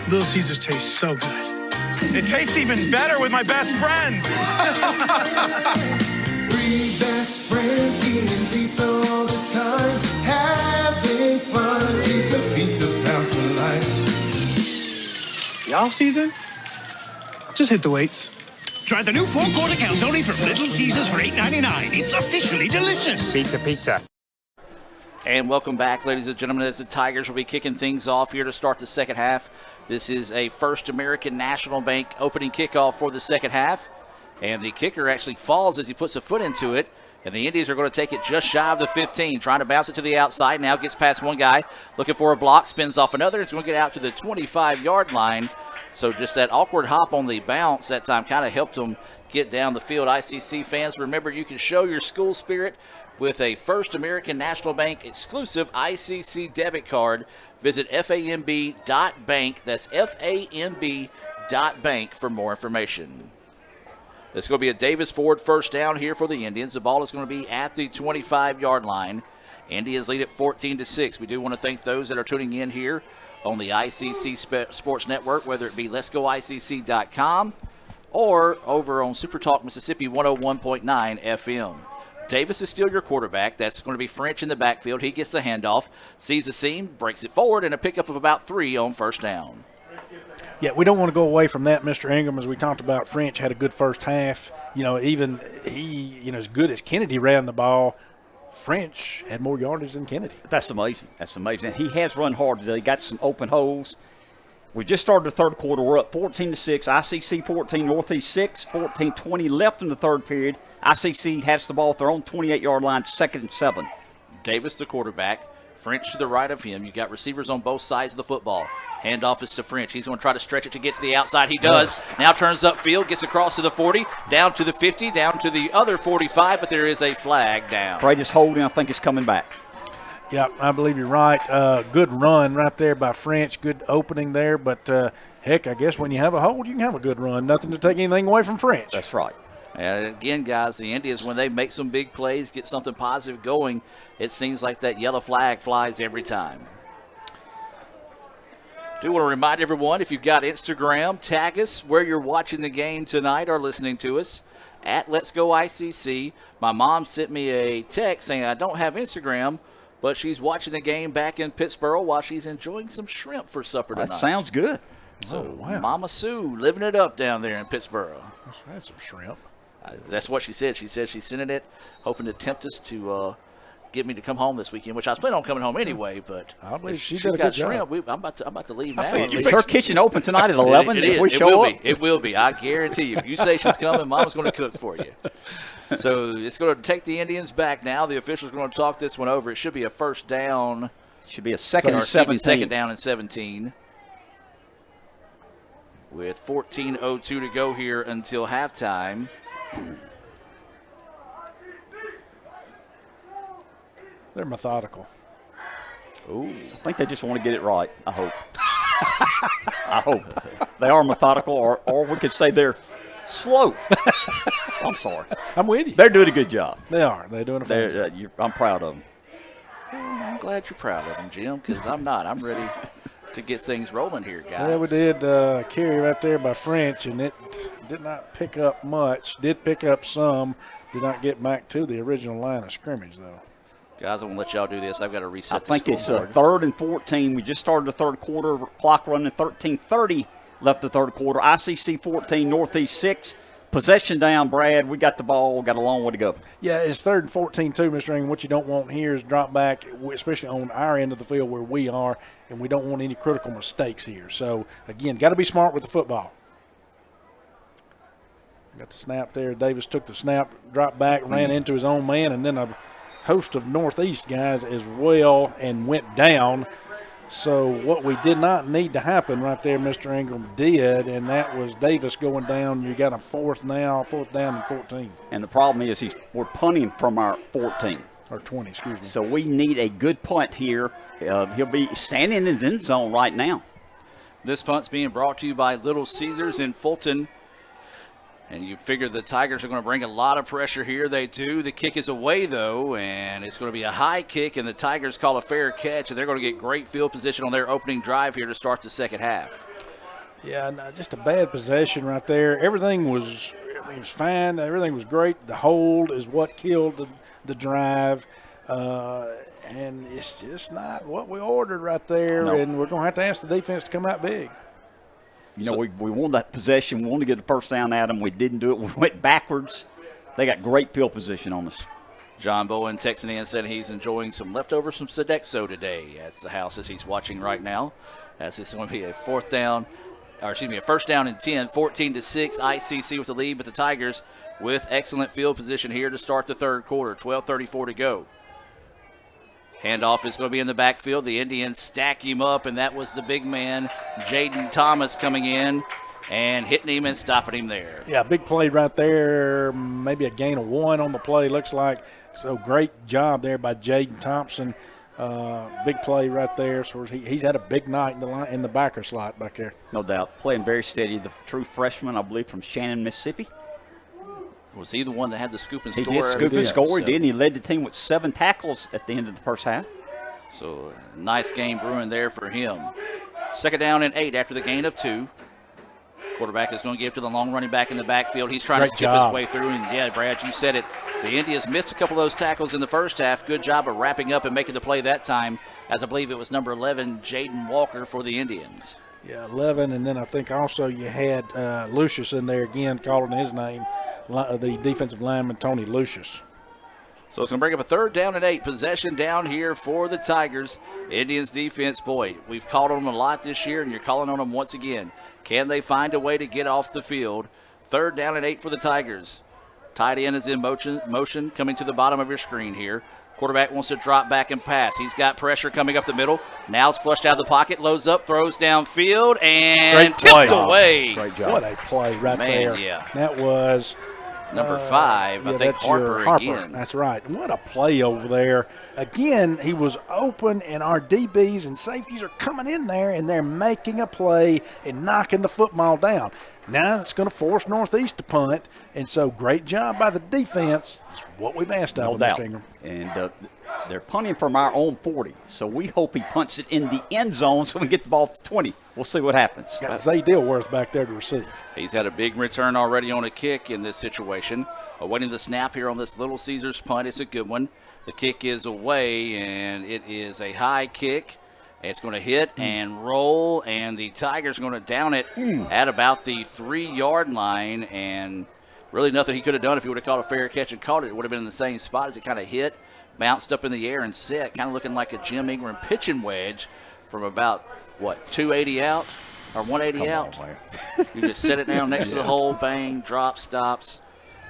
Speaker 1: Little Caesars tastes so good.
Speaker 13: It tastes even better with my best friends.
Speaker 14: Three best friends eating pizza all the time, having fun. Pizza, pizza, pounds for life.
Speaker 5: The off season? Just hit the weights.
Speaker 15: Try the new 4-quarter calzone from Little Caesars for $8.99. It's officially delicious.
Speaker 20: Pizza.
Speaker 11: And welcome back, ladies and gentlemen, as the Tigers will be kicking things off here to start the second half. This is a First American National Bank opening kickoff for the second half. And the kicker actually falls as he puts a foot into it. And the Indians are going to take it just shy of the 15, trying to bounce it to the outside. Now gets past one guy, looking for a block, spins off another. It's going to get out to the 25-yard line. So just that awkward hop on the bounce that time kind of helped them get down the field. ICC fans, remember you can show your school spirit with a First American National Bank exclusive ICC debit card. Visit FAMB.bank. That's FAMB.bank for more information. It's going to be a Davis Ford first down here for the Indians. The ball is going to be at the 25-yard line. Indians lead at 14-6. We do want to thank those that are tuning in here on the ICC Sports Network, whether it be letsgoicc.com or over on Super Talk Mississippi 101.9 FM. Davis is still your quarterback. That's going to be French in the backfield. He gets the handoff, sees the seam, breaks it forward, and a pickup of about 3 on first down.
Speaker 16: Yeah, we don't want to go away from that, Mr. Ingram. As we talked about, French had a good first half. Even he, as good as Kennedy ran the ball, French had more yardage than Kennedy.
Speaker 12: That's amazing. And he has run hard today. He got some open holes. We just started the third quarter. We're up 14-6. ICC 14, Northeast 6, 14-20 left in the third period. ICC has the ball at their own 28-yard line, 2nd and 7.
Speaker 11: Davis, the quarterback. French to the right of him. You got receivers on both sides of the football. Handoff is to French. He's going to try to stretch it to get to the outside. He does. Now turns upfield, gets across to the 40, down to the 50, down to the other 45, but there is a flag down.
Speaker 12: Freitas holding, I think, is coming back.
Speaker 16: Yeah, I believe you're right. Good run right there by French. Good opening there. But, heck, I guess when you have a hold, you can have a good run. Nothing to take anything away from French.
Speaker 12: That's right.
Speaker 11: And again, guys, the Indians, when they make some big plays, get something positive going, it seems like that yellow flag flies every time. Do want to remind everyone, if you've got Instagram, tag us where you're watching the game tonight or listening to us at Let's Go ICC. My mom sent me a text saying I don't have Instagram, but she's watching the game back in Pittsburgh while she's enjoying some shrimp for supper tonight.
Speaker 12: That sounds good.
Speaker 11: So, Mama Sue living it up down there in Pittsburgh.
Speaker 16: That's some shrimp.
Speaker 11: That's what she said. She said she's sending it, hoping to tempt us to get me to come home this weekend, which I was planning on coming home anyway. But
Speaker 16: I believe
Speaker 11: she's
Speaker 16: did a
Speaker 11: got
Speaker 16: good
Speaker 11: shrimp.
Speaker 16: job.
Speaker 11: I'm about to leave now.
Speaker 12: Is her kitchen open tonight at 11 if we show up?
Speaker 11: It will be. I guarantee you. If you say she's coming, Mama's going to cook for you. So it's going to take the Indians back now. The officials are going to talk this one over. It should be a first down.
Speaker 12: Should be a second and 17.
Speaker 11: Second down and 17. With 14:02 to go here until halftime.
Speaker 16: They're methodical.
Speaker 12: Ooh, I think they just want to get it right, I hope. I hope. They are methodical, or we could say they're slow. I'm sorry.
Speaker 16: I'm with you.
Speaker 12: They're doing a good job.
Speaker 16: They are. They're doing a fine job.
Speaker 12: I'm proud of them.
Speaker 11: I'm glad you're proud of them, Jim, because I'm not. I'm ready to get things rolling here, guys.
Speaker 16: Yeah, we did carry right there by French, and it did not pick up much. Did pick up some. Did not get back to the original line of scrimmage, though.
Speaker 11: Guys, I'm going to let y'all do this. I've got to reset the
Speaker 12: I think it's
Speaker 11: scoreboard.
Speaker 12: 3rd and 14. We just started the third quarter. Clock running 13:30 left the third quarter. ICC 14, Northeast 6. Possession down, Brad. We got the ball. Got a long way to go.
Speaker 16: Yeah, it's 3rd and 14 too, Mr. Ingram. What you don't want here is drop back, especially on our end of the field where we are, and we don't want any critical mistakes here. So, again, got to be smart with the football. Got the snap there. Davis took the snap, dropped back, ran into his own man, and then a host of Northeast guys as well and went down. So what we did not need to happen right there, Mr. Ingram did, and that was Davis going down. You got a fourth down and 14.
Speaker 12: And the problem is we're punting from our 14.
Speaker 16: Or 20, excuse me.
Speaker 12: So we need a good punt here. He'll be standing in the end zone right now.
Speaker 11: This punt's being brought to you by Little Caesars in Fulton. And you figure the Tigers are going to bring a lot of pressure here. They do. The kick is away, though, and it's going to be a high kick, and the Tigers call a fair catch, and they're going to get great field position on their opening drive here to start the second half.
Speaker 16: Yeah, no, just a bad possession right there. Everything was fine. Everything was great. The hold is what killed the drive, and it's just not what we ordered right there,
Speaker 12: No.
Speaker 16: and we're going to have to ask the defense to come out big.
Speaker 12: You know, we won that possession. We wanted to get the first down at them. We didn't do it. We went backwards. They got great field position on us.
Speaker 11: John Bowen texting in said he's enjoying some leftovers from Sodexo today at the house as he's watching right now. As it's going to be a first down and 10, 14-6, ICC with the lead, but the Tigers with excellent field position here to start the third quarter, 12:34 to go. Handoff is going to be in the backfield. The Indians stack him up, and that was the big man, Jaden Thomas, coming in and hitting him and stopping him there.
Speaker 16: Yeah, big play right there. Maybe a gain of 1 on the play, looks like. So great job there by Jaden Thompson. Big play right there. So he's had a big night in the backer slot back there.
Speaker 12: No doubt. Playing very steady. The true freshman, I believe, from Shannon, Mississippi.
Speaker 11: Was he the one that had the scoop and score?
Speaker 12: He did scoop and score, didn't he? Led the team with 7 tackles at the end of the first half.
Speaker 11: So nice game brewing there for him. Second down and 8 after the gain of 2. Quarterback is going to give to the long running back in the backfield. He's trying to skip his way through. And, yeah, Brad, you said it. The Indians missed a couple of those tackles in the first half. Good job of wrapping up and making the play that time, as I believe it was number 11, Jaden Walker, for the Indians.
Speaker 16: Yeah, 11, and then I think also you had Lucius in there again, calling his name, the defensive lineman, Tony Lucius.
Speaker 11: So it's going to bring up a third down and 8. Possession down here for the Tigers. Indians defense, boy, we've called on them a lot this year, and you're calling on them once again. Can they find a way to get off the field? Third down and 8 for the Tigers. Tight end is in motion coming to the bottom of your screen here. Quarterback wants to drop back and pass. He's got pressure coming up the middle. Now it's flushed out of the pocket, loads up, throws downfield, and tipped away.
Speaker 16: Great job. What a play right there.
Speaker 11: Yeah.
Speaker 16: That was
Speaker 11: number 5, I think Harper again.
Speaker 16: That's right. What a play over there. Again, he was open, and our DBs and safeties are coming in there, and they're making a play and knocking the football down. Now it's going to force Northeast to punt, and so great job by the defense. That's what we've asked of them, Mr. Ingram.
Speaker 12: And they're punting from our own 40, so we hope he punts it in the end zone so we get the ball to 20. We'll see what happens.
Speaker 16: Got Zay Dilworth back there to receive.
Speaker 11: He's had a big return already on a kick in this situation. Awaiting the snap here on this Little Caesars punt. It's a good one. The kick is away, and it is a high kick. It's going to hit and roll, and the Tigers are going to down it at about the 3-yard line, and really nothing he could have done if he would have caught a fair catch and caught it. It would have been in the same spot as it kind of hit, bounced up in the air and set, kind of looking like a Jim Ingram pitching wedge from about, 280 out or 180 out? You just set it down next to the hole, bang, drop, stops.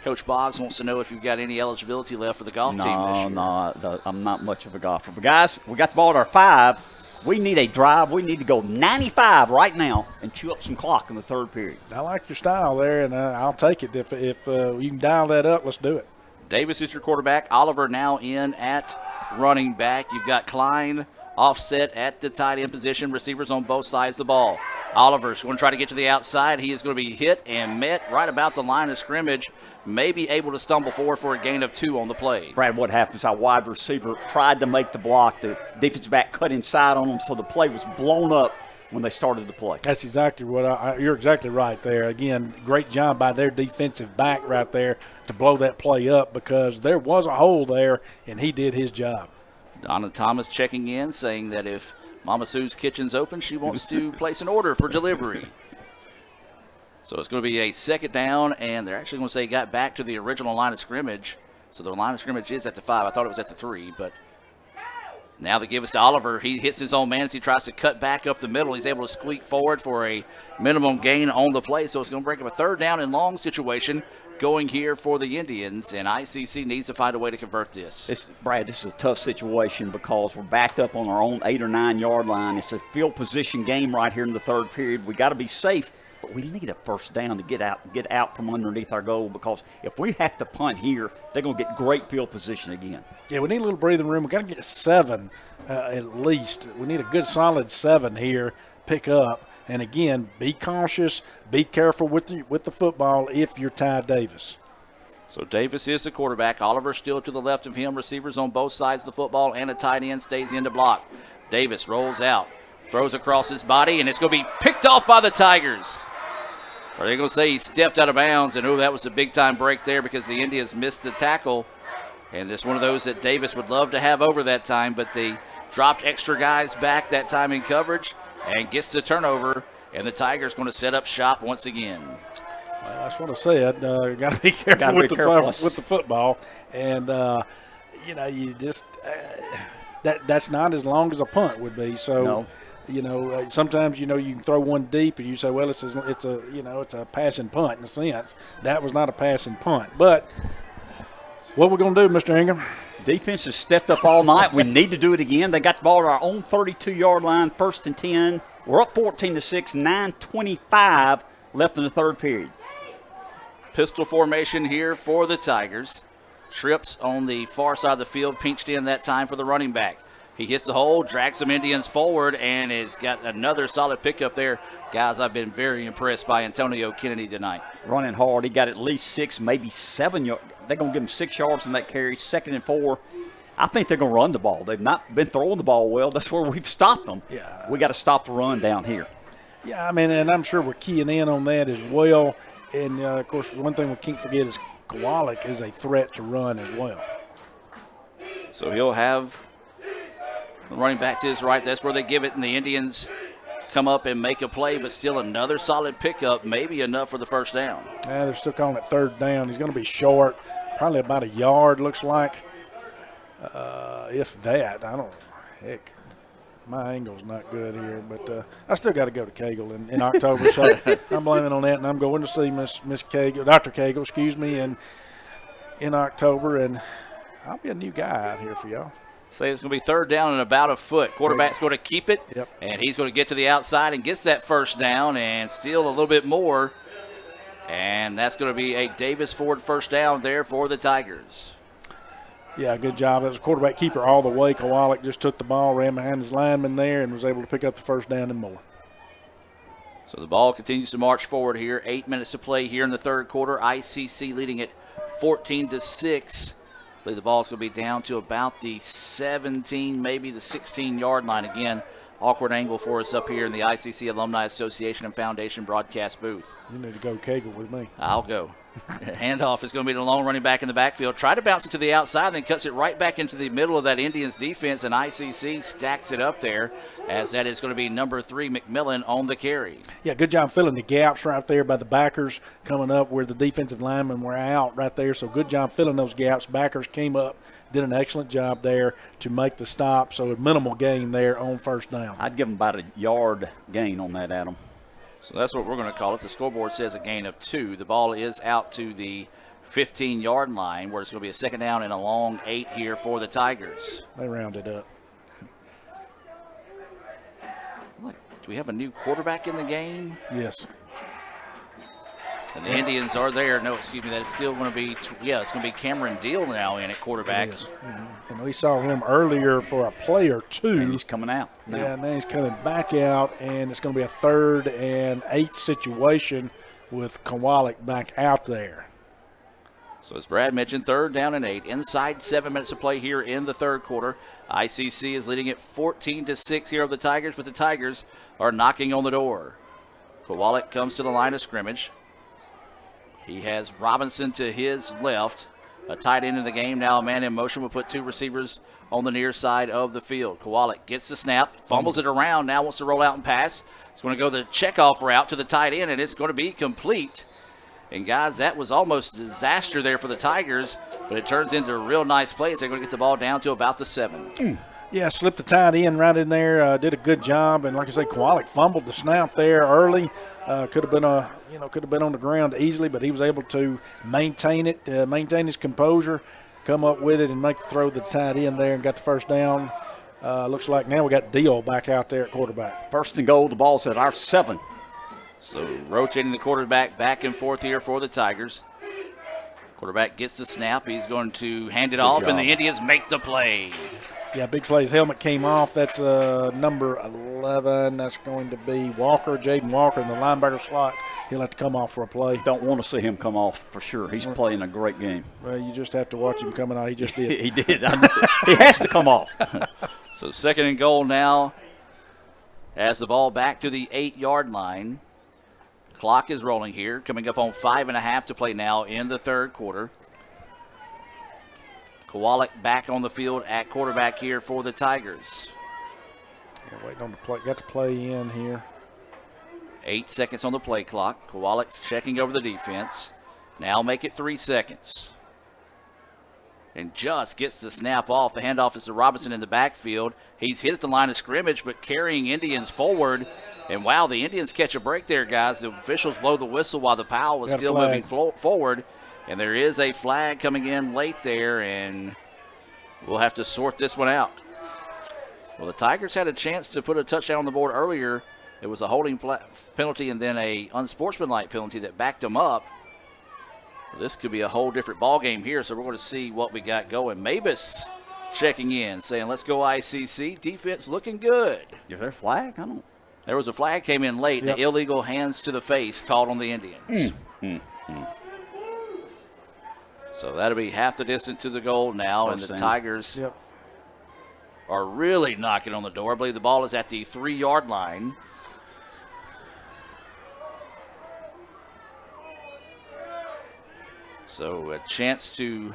Speaker 11: Coach Boggs wants to know if you've got any eligibility left for the golf team this year.
Speaker 12: No, I'm not much of a golfer. But, guys, we got the ball at our 5. We need a drive. We need to go 95 right now and chew up some clock in the third period.
Speaker 16: I like your style there, and I'll take it. If you can dial that up, let's do it.
Speaker 11: Davis is your quarterback. Oliver now in at running back. You've got Klein offset at the tight end position. Receivers on both sides of the ball. Oliver's going to try to get to the outside. He is going to be hit and met right about the line of scrimmage. May be able to stumble forward for a gain of 2 on the play.
Speaker 12: Brad, what happens? Our wide receiver tried to make the block. The defensive back cut inside on him, so the play was blown up when they started the play.
Speaker 16: That's exactly what you're exactly right there. Again, great job by their defensive back right there to blow that play up because there was a hole there, and he did his job.
Speaker 11: Donna Thomas checking in, saying that if Mama Sue's Kitchen's open, she wants to place an order for delivery. So it's going to be a second down, and they're actually going to say got back to the original line of scrimmage. So the line of scrimmage is at the 5. I thought it was at the 3, but now they give us to Oliver. He hits his own man as he tries to cut back up the middle. He's able to squeak forward for a minimum gain on the play. So it's going to break up a third down and long situation going here for the Indians, and ICC needs to find a way to convert this.
Speaker 12: Brad, this is a tough situation because we're backed up on our own 8 or 9 yard line. It's a field position game right here in the third period. We got to be safe, but we need a first down to get out from underneath our goal, because if we have to punt here, they're going to get great field position again.
Speaker 16: Yeah, we need a little breathing room. We got to get 7 at least. We need a good solid 7 here, pick up. And again, be cautious, be careful with the football if you're Ty Davis.
Speaker 11: So Davis is the quarterback. Oliver still to the left of him. Receivers on both sides of the football, and a tight end stays in to block. Davis rolls out, throws across his body, and it's going to be picked off by the Tigers. Or they're going to say he stepped out of bounds, and that was a big-time break there because the Indians missed the tackle. And it's one of those that Davis would love to have over that time, but they dropped extra guys back that time in coverage and gets the turnover, and the Tigers going to set up shop once again.
Speaker 16: Well, that's what I said. Got to be careful with the football, and you just that's not as long as a punt would be. So, sometimes you can throw one deep, and you say, well, it's a passing punt in a sense. That was not a passing punt, but what we're going to do, Mr. Ingram?
Speaker 12: Defense has stepped up all night. We need to do it again. They got the ball at our own 32-yard line, 1st and 10. We're up 14-6, 9:25 left in the third period.
Speaker 11: Pistol formation here for the Tigers. Trips on the far side of the field, pinched in that time for the running back. He hits the hole, drags some Indians forward, and has got another solid pickup there. Guys, I've been very impressed by Antonio Kennedy tonight.
Speaker 12: Running hard. He got at least 6, maybe 7 yards. They're going to give him 6 yards on that carry, 2nd and 4. I think they're going to run the ball. They've not been throwing the ball well. That's where we've stopped them.
Speaker 16: Yeah.
Speaker 12: We got to stop the run down here.
Speaker 16: Yeah, I mean, and I'm sure we're keying in on that as well. And, of course, one thing we can't forget is Kowalik is a threat to run as well.
Speaker 11: So he'll have the running back to his right. That's where they give it, and the Indians come up and make a play, but still another solid pickup, maybe enough for the first down.
Speaker 16: Yeah, they're still calling it third down. He's going to be short, probably about a yard, looks like. If that, I don't, heck, my angle's not good here, but I still got to go to Cagle in October, so I'm blaming on that, and I'm going to see Miss Cagle, Dr. Cagle, excuse me, in October, and I'll be a new guy out here for y'all.
Speaker 11: Say it's going to be third down and about a foot. Quarterback's going to keep it, and he's going to get to the outside and gets that first down and steal a little bit more, and that's going to be a Davis Ford first down there for the Tigers.
Speaker 16: Yeah, good job. That was quarterback keeper all the way. Kowalik just took the ball, ran behind his lineman there, and was able to pick up the first down and more.
Speaker 11: So the ball continues to march forward here. 8 minutes to play here in the third quarter. ICC leading it 14-6. I believe the ball's going to be down to about the 17, maybe the 16-yard line again. Awkward angle for us up here in the ICC Alumni Association and Foundation broadcast booth.
Speaker 16: You need to go Cagle with me.
Speaker 11: I'll go. Handoff is going to be the lone running back in the backfield. Try to bounce it to the outside, then cuts it right back into the middle of that Indians defense, and ICC stacks it up there, as that is going to be number 3, McMillan, on the carry.
Speaker 16: Yeah, good job filling the gaps right there by the backers coming up where the defensive linemen were out right there. So good job filling those gaps. Backers came up, did an excellent job there to make the stop. So a minimal gain there on first down.
Speaker 12: I'd give them about a yard gain on that, Adam.
Speaker 11: So that's what we're going to call it. The scoreboard says a gain of 2. The ball is out to the 15-yard line, where it's going to be a second down and a long 8 here for the Tigers.
Speaker 16: They rounded up.
Speaker 11: Look, do we have a new quarterback in the game?
Speaker 16: Yes.
Speaker 11: And the Indians are there. No, excuse me, that's still going to be, it's going to be Cameron Deal now in at quarterback.
Speaker 16: And we saw him earlier for a play or 2.
Speaker 12: And he's coming out now.
Speaker 16: Yeah, now he's coming back out, and it's going to be a 3rd and 8 situation with Kowalik back out there.
Speaker 11: So as Brad mentioned, 3rd down and 8. Inside 7 minutes to play here in the third quarter. ICC is leading it 14-6 here of the Tigers, but the Tigers are knocking on the door. Kowalik comes to the line of scrimmage. He has Robinson to his left. a tight end in the game. Now a man in motion will put 2 receivers on the near side of the field. Kowalik gets the snap, fumbles it around, now wants to roll out and pass. It's going to go the checkoff route to the tight end, and it's going to be complete. And, guys, that was almost a disaster there for the Tigers, but it turns into a real nice play as they're going to get the ball down to about the 7.
Speaker 16: Yeah, slipped the tight end right in there. Did a good job, and like I say, Kowalik fumbled the snap there early. Could have been on the ground easily, but he was able to maintain it, maintain his composure, come up with it, and make the throw to the tight end there, and got the first down. Looks like now we got Deal back out there at quarterback.
Speaker 12: First and goal. The ball's at our 7.
Speaker 11: So rotating the quarterback back and forth here for the Tigers. Quarterback gets the snap. He's going to hand it off, and the Indians make the play.
Speaker 16: Yeah, big play. His helmet came off. That's number 11. That's going to be Walker, Jaden Walker in the linebacker slot. He'll have to come off for a play.
Speaker 12: Don't want to see him come off for sure. He's playing a great game.
Speaker 16: Well, you just have to watch him coming out. He just did.
Speaker 12: He did. He has to come off.
Speaker 11: So second and goal now as the ball back to the 8-yard line. Clock is rolling here, coming up on 5.5 to play now in the third quarter. Kowalik back on the field at quarterback here for the Tigers.
Speaker 16: Yeah, waiting on the play. Got the play in here.
Speaker 11: 8 seconds on the play clock. Kowalik's checking over the defense. Now make it 3 seconds. And just gets the snap off. The handoff is to Robinson in the backfield. He's hit at the line of scrimmage, but carrying Indians forward. And, wow, the Indians catch a break there, guys. The officials blow the whistle while the Powell was still moving forward. And there is a flag coming in late there, and we'll have to sort this one out. Well, the Tigers had a chance to put a touchdown on the board earlier. It was a holding penalty and then a unsportsmanlike penalty that backed them up. This could be a whole different ball game here, so we're going to see what we got going. Mabus checking in, saying, let's go ICC. Defense looking good.
Speaker 12: Is there a flag? I don't.
Speaker 11: There was a flag came in late. Yep. The illegal hands to the face called on the Indians. So that'll be half the distance to the goal now, and the Tigers are really knocking on the door. I believe the ball is at the 3-yard line. So a chance to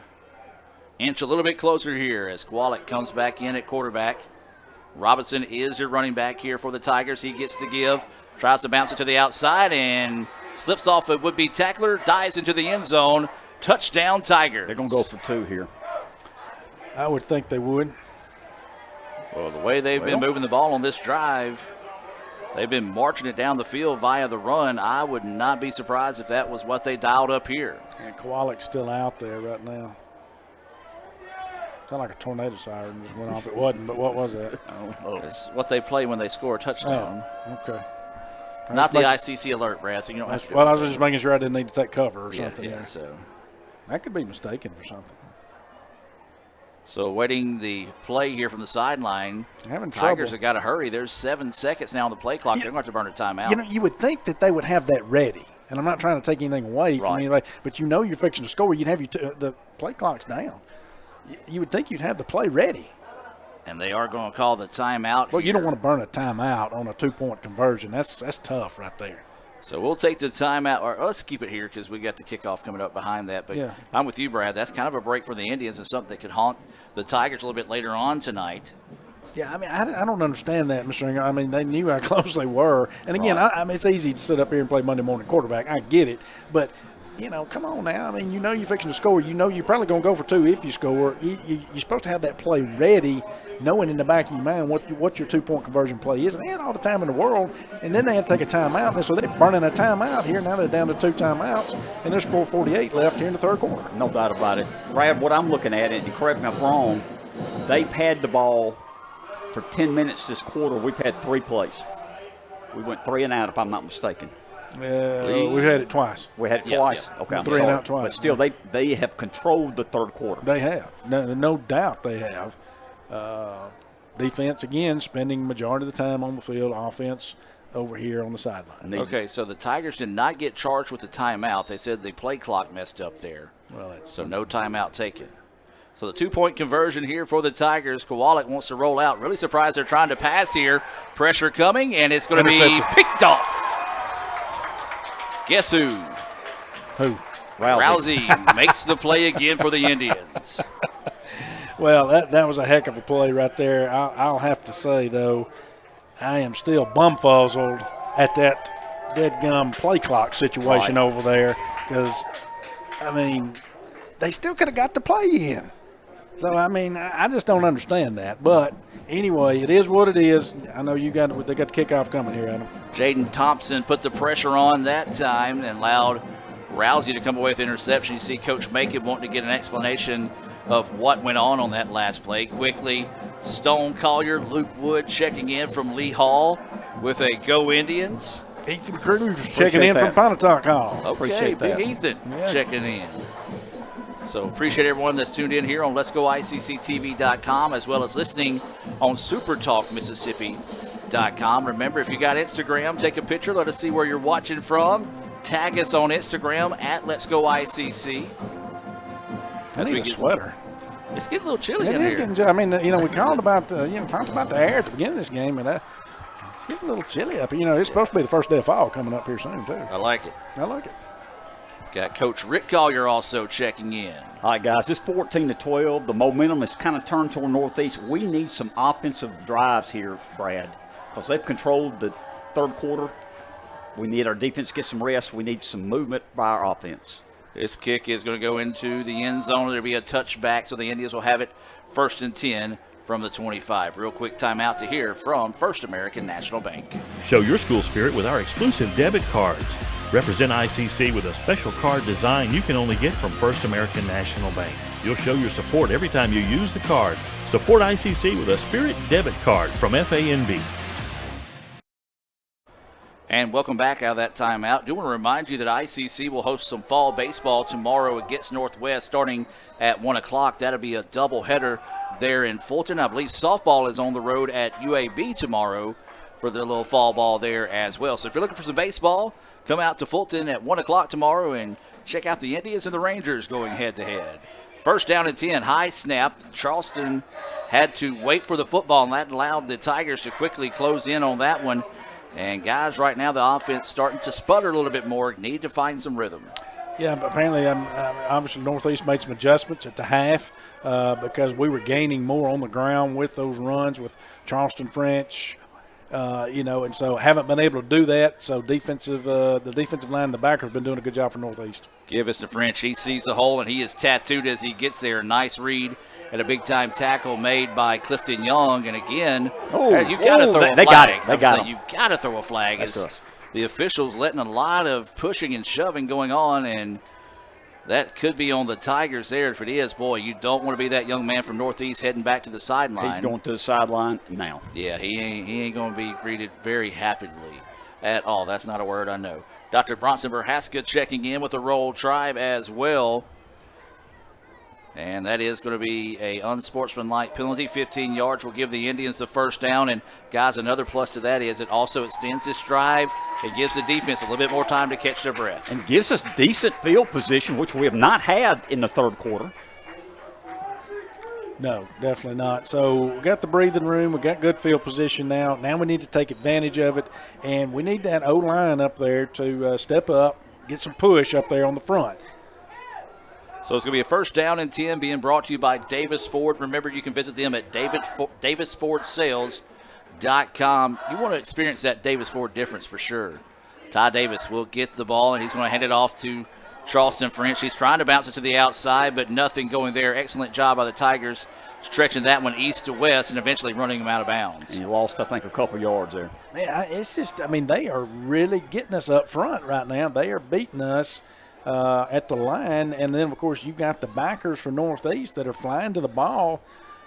Speaker 11: inch a little bit closer here as Kowalik comes back in at quarterback. Robinson is your running back here for the Tigers. He gets the give, tries to bounce it to the outside, and slips off a would-be tackler, dives into the end zone. Touchdown, Tigers.
Speaker 12: They're going to go for 2 here.
Speaker 16: I would think they would.
Speaker 11: Well, the way they've been moving the ball on this drive, they've been marching it down the field via the run. I would not be surprised if that was what they dialed up here.
Speaker 16: And Kowalik's still out there right now. Sounded like a tornado siren just went off. It wasn't, but what was that?
Speaker 11: I don't know. It's what they play when they score a touchdown.
Speaker 16: Oh, okay.
Speaker 11: Not the ICC alert, Brad, so you don't have to.
Speaker 16: Well, I was just making sure I didn't need to take cover or something.
Speaker 11: Yeah, so.
Speaker 16: That could be mistaken for something.
Speaker 11: So waiting the play here from the sideline.
Speaker 16: Having
Speaker 11: Tigers
Speaker 16: trouble.
Speaker 11: have got to hurry. There's 7 seconds now on the play clock. They're going to have to burn a timeout.
Speaker 16: You know, you would think that they would have that ready. And I'm not trying to take anything away from anybody, but you know you're fixing to score. You'd have the play clock's down. You would think you'd have the play ready.
Speaker 11: And they are going to call the timeout.
Speaker 16: Well, you don't want to burn a timeout on a 2-point conversion. That's tough right there.
Speaker 11: So we'll take the timeout, or let's keep it here because we got the kickoff coming up behind that. But I'm with you, Brad. That's kind of a break for the Indians and something that could haunt the Tigers a little bit later on tonight.
Speaker 16: Yeah, I mean, I don't understand that, Mr. Ringer. I mean, they knew how close they were. And, again, I mean, it's easy to sit up here and play Monday morning quarterback. I get it. But, you know, come on now. I mean, you know you're fixing to score. You know you're probably going to go for 2 if you score. You're supposed to have that play ready, knowing in the back of your mind what your 2-point conversion play is. And they had all the time in the world, and then they had to take a timeout. And so they're burning a timeout here. Now they're down to 2 timeouts, and there's 4:48 left here in the third quarter.
Speaker 12: No doubt about it. Brad, what I'm looking at, and correct me if I'm wrong, they've had the ball for 10 minutes this quarter. We've had 3 plays. We went 3 and out, if I'm not mistaken.
Speaker 16: We've had it twice.
Speaker 12: We had it twice. Okay,
Speaker 16: 3 and out twice.
Speaker 12: But still, they have controlled the third quarter.
Speaker 16: They have. No doubt they have. Defense, again, spending the majority of the time on the field. Offense over here on the sideline.
Speaker 11: Okay, so the Tigers did not get charged with the timeout. They said the play clock messed up there.
Speaker 16: Well,
Speaker 11: so no timeout taken. So the 2-point conversion here for the Tigers. Kowalik wants to roll out. Really surprised they're trying to pass here. Pressure coming, and it's going to be picked off. Guess who?
Speaker 16: Who?
Speaker 11: Rousey makes the play again for the Indians.
Speaker 16: Well, that was a heck of a play right there. I'll have to say, though, I am still bumfuzzled at that dead gum play clock situation over there because, I mean, they still could have got the play in. So, I mean, I just don't understand that. But anyway, it is what it is. I know they got the kickoff coming here, Adam.
Speaker 11: Jaden Thompson put the pressure on that time and allowed Rousey to come away with the interception. You see Coach Macon wanting to get an explanation of what went on that last play. Quickly, Stone Collier, Luke Wood checking in from Lee Hall with a Go Indians.
Speaker 16: Ethan Cruz checking in from Pontotoc Hall.
Speaker 11: Okay, Big Ethan checking in. So appreciate everyone that's tuned in here on Let'sGoICCTV.com as well as listening on SuperTalkMississippi.com. Remember, if you got Instagram, take a picture. Let us see where you're watching from. Tag us on Instagram at Let'sGoICC.
Speaker 16: I need a sweater.
Speaker 11: It's getting a little chilly
Speaker 16: in here. I mean, we called about talked about the air at the beginning of this game, and it's getting a little chilly up here. It's supposed to be the first day of fall coming up here soon, too.
Speaker 11: I like it. Got Coach Rick Collier also checking in.
Speaker 12: All right, guys, it's 14-12. The momentum is kind of turned toward Northeast. We need some offensive drives here, Brad, because they've controlled the third quarter. We need our defense to get some rest. We need some movement by our offense.
Speaker 11: This kick is going to go into the end zone. There'll be a touchback, so the Indians will have it 1st and 10 from the 25. Real quick timeout to hear from First American National Bank.
Speaker 6: Show your school spirit with our exclusive debit cards. Represent ICC with a special card design you can only get from First American National Bank. You'll show your support every time you use the card. Support ICC with a Spirit debit card from FANB.
Speaker 11: And welcome back out of that timeout. Do want to remind you that ICC will host some fall baseball tomorrow against Northwest starting at 1 o'clock. That'll be a doubleheader there in Fulton. I believe softball is on the road at UAB tomorrow for their little fall ball there as well. So if you're looking for some baseball, come out to Fulton at 1 o'clock tomorrow and check out the Indians and the Rangers going head-to-head. 1st down and 10, high snap. Charleston had to wait for the football, and that allowed the Tigers to quickly close in on that one. And, guys, right now the offense starting to sputter a little bit more. Need to find some rhythm.
Speaker 16: Yeah, but apparently obviously Northeast made some adjustments at the half because we were gaining more on the ground with those runs with Charleston French, and so haven't been able to do that. So the defensive line, the backer, has been doing a good job for Northeast.
Speaker 11: Give us the French. He sees the hole, and he is tattooed as he gets there. Nice read. And a big-time tackle made by Clifton Young. And again, you've got to throw a flag.
Speaker 12: They got it. They got it.
Speaker 11: You've got to throw a flag. It's the officials letting a lot of pushing and shoving going on, and that could be on the Tigers there. If it is, boy, you don't want to be that young man from Northeast heading back to the sideline.
Speaker 12: He's going to the sideline now.
Speaker 11: Yeah, he ain't going to be greeted very happily at all. That's not a word I know. Dr. Bronson Berhaska checking in with the Roll Tribe as well. And that is going to be a unsportsmanlike penalty. 15 yards will give the Indians the 1st down. And, guys, another plus to that is it also extends this drive. It gives the defense a little bit more time to catch their breath.
Speaker 12: And gives us decent field position, which we have not had in the third quarter.
Speaker 16: No, definitely not. So we got the breathing room. We got good field position now. Now we need to take advantage of it. And we need that O-line up there to step up, get some push up there on the front.
Speaker 11: So it's going to be a 1st down and 10 being brought to you by Davis Ford. Remember, you can visit them at DavisFordSales.com. You want to experience that Davis Ford difference for sure. Ty Davis will get the ball, and he's going to hand it off to Charleston French. He's trying to bounce it to the outside, but nothing going there. Excellent job by the Tigers stretching that one east to west and eventually running him out of bounds.
Speaker 12: And you lost, I think, a couple yards there.
Speaker 16: Man, it's just, they are really getting us up front right now. They are beating us at the line, and then, of course, you've got the backers for Northeast that are flying to the ball.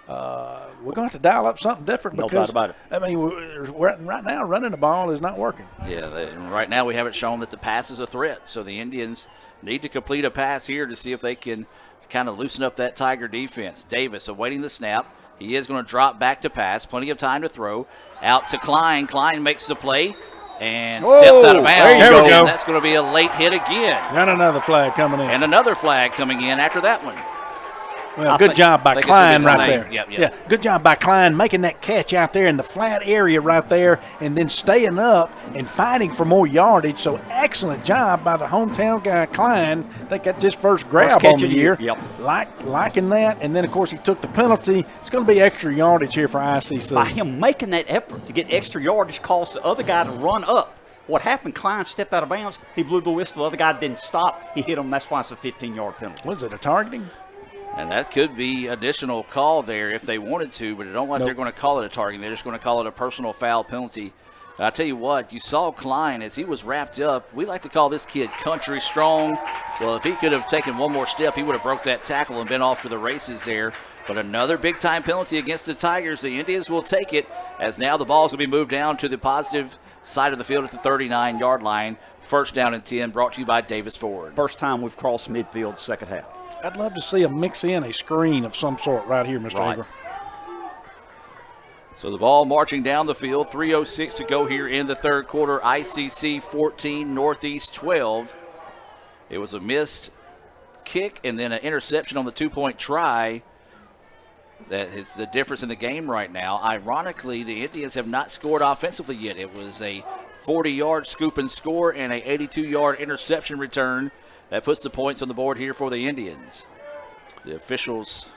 Speaker 16: We're going to have to dial up something different because,
Speaker 12: no doubt about it.
Speaker 16: We're right now running the ball is not working.
Speaker 11: Yeah, right now we haven't shown that the pass is a threat, so the Indians need to complete a pass here to see if they can kind of loosen up that Tiger defense. Davis awaiting the snap. He is going to drop back to pass. Plenty of time to throw. Out to Klein. Klein makes the play. And steps out of bounds.
Speaker 16: There we go.
Speaker 11: That's going to be a late hit again.
Speaker 16: And another flag coming in.
Speaker 11: And another flag coming in after that one.
Speaker 16: Well, good job by Klein right there.
Speaker 11: Yep.
Speaker 16: Yeah, good job by Klein making that catch out there in the flat area right there and then staying up and fighting for more yardage. So excellent job by the hometown guy, Klein. I think that's his first grab on the year.
Speaker 12: Yep.
Speaker 16: Liking that. And then, of course, he took the penalty. It's going to be extra yardage here for ICC.
Speaker 12: By him making that effort to get extra yardage caused the other guy to run up. What happened, Klein stepped out of bounds. He blew the whistle. The other guy didn't stop. He hit him. That's why it's a 15-yard penalty.
Speaker 16: Was it a targeting?
Speaker 11: And that could be additional call there if they wanted to, but I don't like they're going to call it a targeting. They're just going to call it a personal foul penalty. I tell you what, you saw Klein as he was wrapped up. We like to call this kid country strong. Well, if he could have taken one more step, he would have broke that tackle and been off to the races there. But another big-time penalty against the Tigers. The Indians will take it as now the ball is going to be moved down to the positive side of the field at the 39-yard line. First down and 10, brought to you by Davis Ford.
Speaker 12: First time we've crossed midfield second half.
Speaker 16: I'd love to see him mix in a screen of some sort right here, Mr. Ingram.
Speaker 11: So the ball marching down the field, 3:06 to go here in the third quarter. ICC 14, Northeast 12. It was a missed kick and then an interception on the two-point try. That is the difference in the game right now. Ironically, the Indians have not scored offensively yet. It was a 40-yard scoop and score and a 82-yard interception return that puts the points on the board here for the Indians. The officials,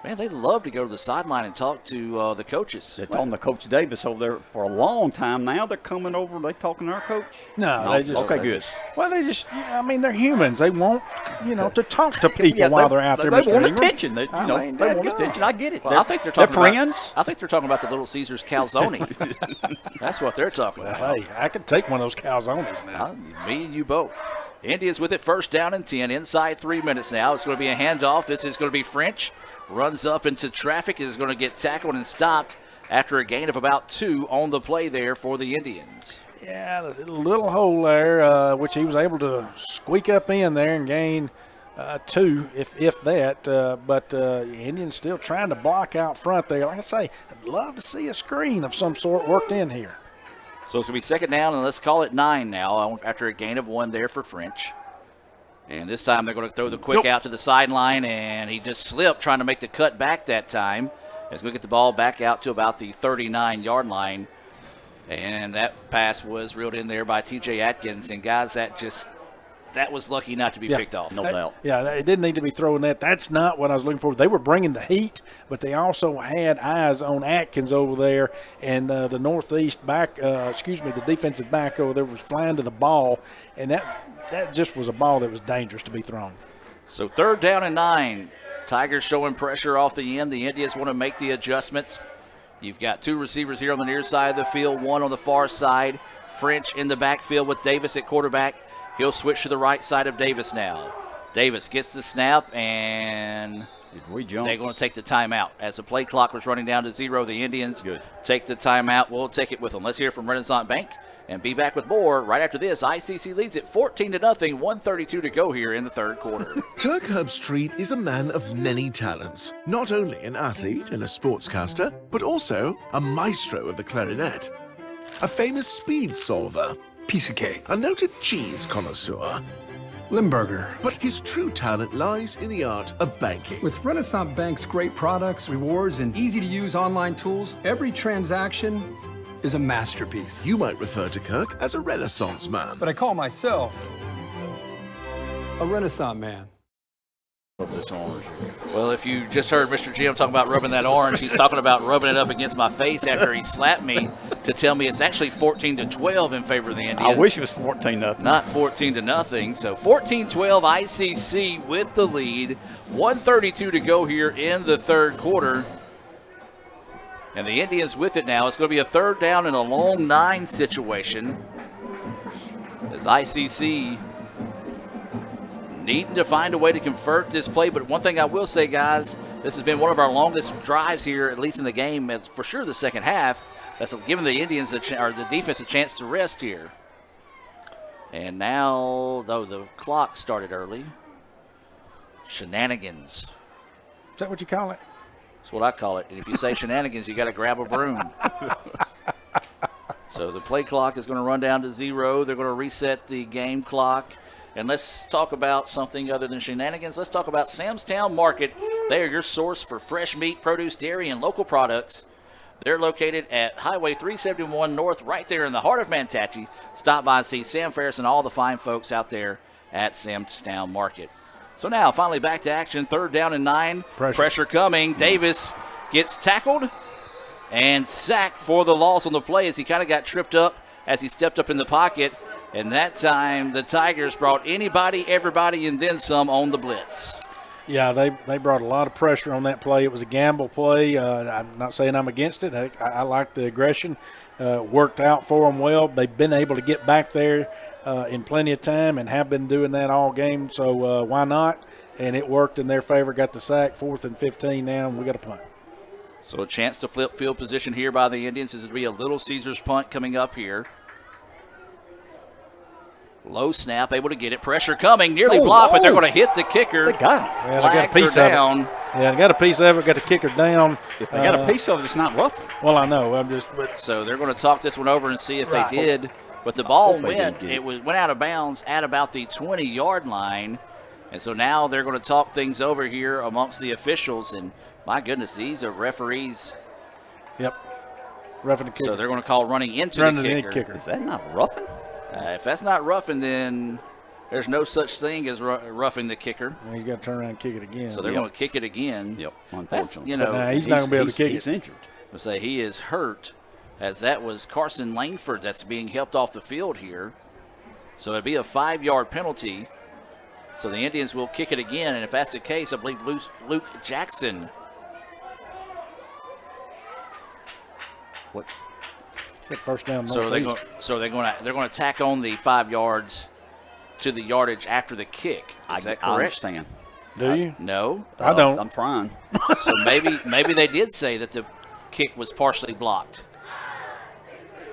Speaker 11: man, they love to go to the sideline and talk to the coaches.
Speaker 12: They're talking to Coach Davis over there for a long time now. They're coming over. They talking to our coach?
Speaker 16: No, they just.
Speaker 12: Okay, good.
Speaker 16: Well, they just, I mean, they're humans. They want, to talk to people while they're out there.
Speaker 12: They want
Speaker 16: Ingram.
Speaker 12: attention. They want attention. I get it.
Speaker 11: Well, I think they're talking
Speaker 12: friends.
Speaker 11: I think they're talking about the Little Caesars calzone. That's what they're talking about.
Speaker 16: Hey, I could take one of those calzones now.
Speaker 11: Me and you both. Indians with it, first down and 10, inside 3 minutes now. It's going to be a handoff. This is going to be French. Runs up into traffic, is going to get tackled and stopped after a gain of about 2 on the play there for the Indians.
Speaker 16: Yeah, the little hole there, which he was able to squeak up in there and gain 2, if that. But the Indians still trying to block out front there. Like I say, I'd love to see a screen of some sort worked in here.
Speaker 11: So it's going to be second down, and let's call it 9 now after a gain of 1 there for French. And this time they're going to throw the quick out to the sideline, and he just slipped trying to make the cut back that time. As we get the ball back out to about the 39-yard line. And that pass was reeled in there by T.J. Atkins. And, guys, that was lucky not to be picked off.
Speaker 12: No doubt.
Speaker 16: Yeah, it didn't need to be throwing that. That's not what I was looking for. They were bringing the heat, but they also had eyes on Atkins over there. And the Northeast the defensive back over there was flying to the ball. And that just was a ball that was dangerous to be thrown.
Speaker 11: So third down and 9. Tigers showing pressure off the end. The Indians want to make the adjustments. You've got 2 receivers here on the near side of the field, 1 on the far side. French in the backfield with Davis at quarterback. He'll switch to the right side of Davis now. Davis gets the snap, and they're going to take the timeout. As the play clock was running down to 0, the Indians take the timeout. We'll take it with them. Let's hear from Renaissance Bank and be back with more right after this. ICC leads it 14-0, 1:32 to go here in the third quarter.
Speaker 3: Kirk Herbstreit is a man of many talents. Not only an athlete and a sportscaster, but also a maestro of the clarinet. A famous speed solver.
Speaker 17: Piece of cake.
Speaker 3: A noted cheese connoisseur.
Speaker 17: Limburger.
Speaker 3: But his true talent lies in the art of banking.
Speaker 17: With Renaissance Bank's great products, rewards, and easy-to-use online tools, every transaction is a masterpiece.
Speaker 3: You might refer to Kirk as a Renaissance man.
Speaker 17: But I call myself a Renaissance man.
Speaker 11: Of this orange. Well, if you just heard Mr. Jim talking about rubbing that orange, he's talking about rubbing it up against my face after he slapped me to tell me it's actually 14-12 in favor of the Indians.
Speaker 12: I wish it was 14-0.
Speaker 11: Not 14-0. So 14-12 ICC with the lead. 1:32 to go here in the third quarter. And the Indians with it now. It's going to be a third down and a long 9 situation. As ICC needing to find a way to convert this play. But one thing I will say, guys, this has been one of our longest drives here, at least in the game, as for sure the second half. That's giving the Indians the defense a chance to rest here. And now, though the clock started early, shenanigans.
Speaker 16: Is that what you call it?
Speaker 11: That's what I call it. And if you say shenanigans, you got to grab a broom. So the play clock is going to run down to 0. They're going to reset the game clock. And let's talk about something other than shenanigans. Let's talk about Sam's Town Market. They are your source for fresh meat, produce, dairy, and local products. They're located at Highway 371 North, right there in the heart of Manatee. Stop by and see Sam Ferris and all the fine folks out there at Sam's Town Market. So now, finally back to action. 3rd down and 9. Pressure coming. Davis gets tackled and sacked for the loss on the play as he kind of got tripped up as he stepped up in the pocket. And that time, the Tigers brought anybody, everybody, and then some on the blitz.
Speaker 16: Yeah, they brought a lot of pressure on that play. It was a gamble play. I'm not saying I'm against it. I like the aggression. Worked out for them well. They've been able to get back there in plenty of time and have been doing that all game. So why not? And it worked in their favor. Got the sack, 4th and 15 now, and we got a punt.
Speaker 11: So a chance to flip field position here by the Indians. This will be a Little Caesars punt coming up here. Low snap, able to get it. Pressure coming, nearly blocked, but they're going to hit the kicker.
Speaker 12: They got it.
Speaker 16: Yeah, they got a piece of
Speaker 11: down.
Speaker 16: it. Yeah, they got a piece of it. Got the kicker down.
Speaker 12: If they got a piece of it, it's not rough.
Speaker 16: Well, I know.
Speaker 11: So they're going to talk this one over and see if they did. But the ball went out of bounds at about the 20-yard line. And so now they're going to talk things over here amongst the officials. And my goodness, these are referees.
Speaker 16: Yep. Roughing the kicker.
Speaker 11: So they're going to call running into the kicker.
Speaker 12: Is that not roughing?
Speaker 11: If that's not roughing, then there's no such thing as roughing the kicker.
Speaker 16: He's got to turn around and kick it again.
Speaker 11: So they're going to kick it again.
Speaker 12: Yep,
Speaker 11: unfortunately.
Speaker 16: He's not going to be able to kick it.
Speaker 12: He's injured.
Speaker 11: I'll say he is hurt, as that was Carson Langford that's being helped off the field here. So it'd be a 5-yard penalty. So the Indians will kick it again, and if that's the case, I believe Luke Jackson.
Speaker 12: What?
Speaker 16: First down.
Speaker 11: So they're going to tack on the 5 yards to the yardage after the kick. Is that correct?
Speaker 12: I understand.
Speaker 16: Do you?
Speaker 11: No,
Speaker 16: I don't.
Speaker 12: I'm trying.
Speaker 11: So maybe they did say that the kick was partially blocked.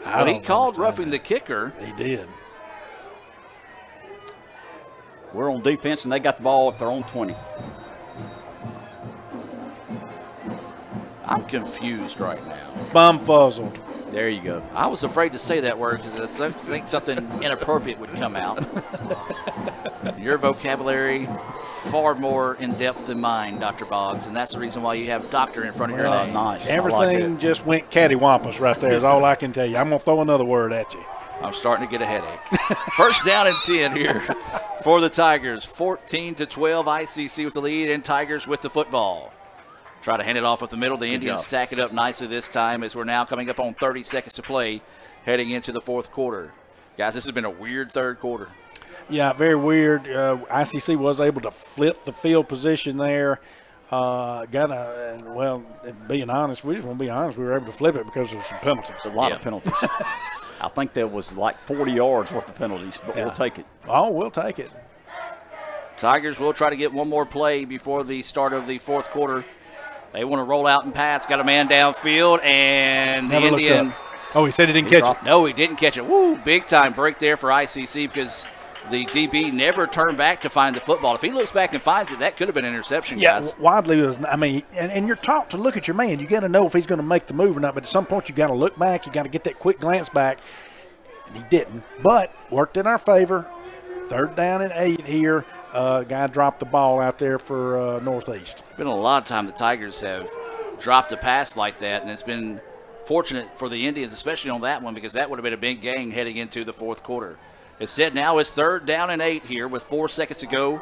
Speaker 11: But he called roughing the kicker.
Speaker 16: He did.
Speaker 12: We're on defense, and they got the ball at their own 20.
Speaker 11: I'm confused right now.
Speaker 16: Bum-fuzzled.
Speaker 12: There you go.
Speaker 11: I was afraid to say that word because I think something inappropriate would come out. Your vocabulary far more in depth than mine, Dr. Boggs, and that's the reason why you have doctor in front of your name.
Speaker 12: Nice.
Speaker 16: Everything just went cattywampus right there is all I can tell you. I'm going to throw another word at you.
Speaker 11: I'm starting to get a headache. First down and 10 here for the Tigers. 14-12, ICC with the lead, and Tigers with the football. Try to hand it off up the middle. The Indians stack it up nicely this time as we're now coming up on 30 seconds to play heading into the 4th quarter. Guys, this has been a weird 3rd quarter.
Speaker 16: Yeah, very weird. ICC was able to flip the field position there. Being honest, we just want to be honest, we were able to flip it because of some penalties.
Speaker 12: A lot of penalties. I think there was like 40 yards worth of penalties, but we'll take it.
Speaker 16: Oh, we'll take it.
Speaker 11: Tigers will try to get one more play before the start of the 4th quarter. They want to roll out and pass. Got a man downfield, and the Indian.
Speaker 16: Oh, he said he didn't catch it.
Speaker 11: No, he didn't catch it. Woo, big time break there for ICC because the DB never turned back to find the football. If he looks back and finds it, that could have been an interception, guys.
Speaker 16: Wadley was, and you're taught to look at your man. You got to know if he's going to make the move or not, but at some point you got to look back. You got to get that quick glance back, and he didn't. But worked in our favor. 3rd down and 8 here. Guy dropped the ball out there for Northeast.
Speaker 11: Been a lot of time the Tigers have dropped a pass like that, and it's been fortunate for the Indians, especially on that one, because that would have been a big gain heading into the 4th quarter. It's said now it's 3rd down and 8 here with 4 seconds to go.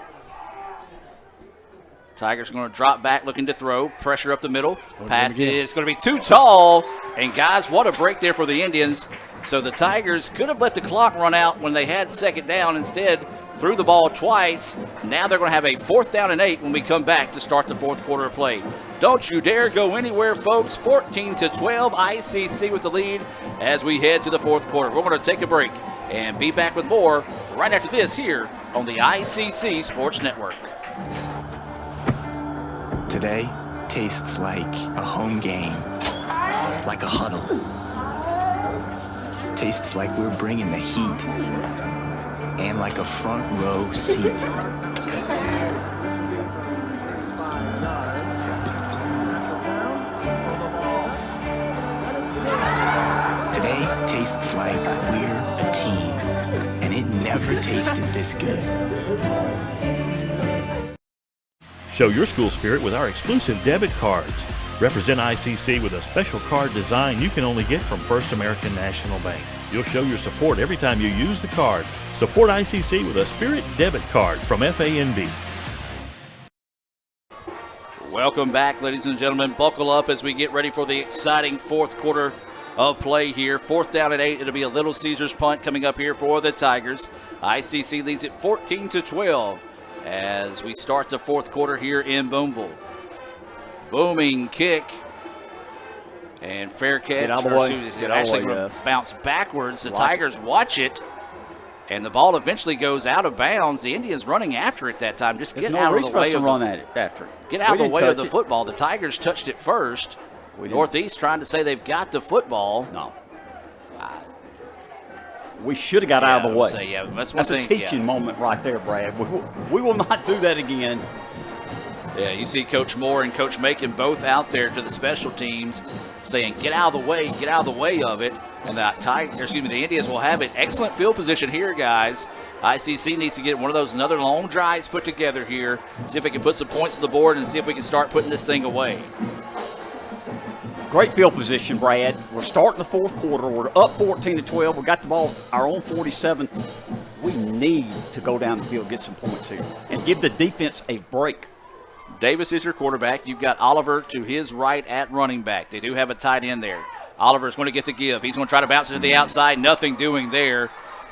Speaker 11: Tigers going to drop back, looking to throw. Pressure up the middle. Pass is going to be too tall. And, guys, what a break there for the Indians. So the Tigers could have let the clock run out when they had 2nd down. Instead, threw the ball twice. Now they're going to have a 4th down and 8 when we come back to start the 4th quarter of play. Don't you dare go anywhere, folks. 14-12, ICC with the lead as we head to the 4th quarter. We're going to take a break and be back with more right after this here on the ICC Sports Network.
Speaker 18: Today tastes like a home game, like a huddle. Tastes like we're bringing the heat, and like a front row seat. Today tastes like we're a team, and it never never tasted this good.
Speaker 6: Show your school spirit with our exclusive debit cards. Represent ICC with a special card design you can only get from First American National Bank. You'll show your support every time you use the card. Support ICC with a Spirit debit card from FANB.
Speaker 11: Welcome back, ladies and gentlemen. Buckle up as we get ready for the exciting fourth quarter of play here. 4th down and 8. It'll be a Little Caesars punt coming up here for the Tigers. ICC leads it 14-12 as we start the fourth quarter here in Boonville. Booming kick. And fair catch.
Speaker 12: Get out of the way.
Speaker 11: It actually bounce backwards. The Tigers watch it. And the ball eventually goes out of bounds. The Indians running after it that time. Just get out of the way of Get out of the way of the football. The Tigers touched it first. Northeast trying to say they've got the football.
Speaker 12: No. We should have got out of the way.
Speaker 11: That's
Speaker 12: a teaching moment right there, Brad. We will not do that again.
Speaker 11: Yeah, you see Coach Moore and Coach Macon both out there to the special teams saying, get out of the way of it. And the Indians will have it. Excellent field position here, guys. ICC needs to get one of those another long drives put together here. See if we can put some points on the board and see if we can start putting this thing away.
Speaker 12: Great field position, Brad. We're starting the fourth quarter. We're up 14-12. We got the ball our own 47. We need to go down the field, get some points here, and give the defense a break.
Speaker 11: Davis is your quarterback. You've got Oliver to his right at running back. They do have a tight end there. Oliver's going to get the give. He's going to try to bounce it to the outside. Nothing doing there.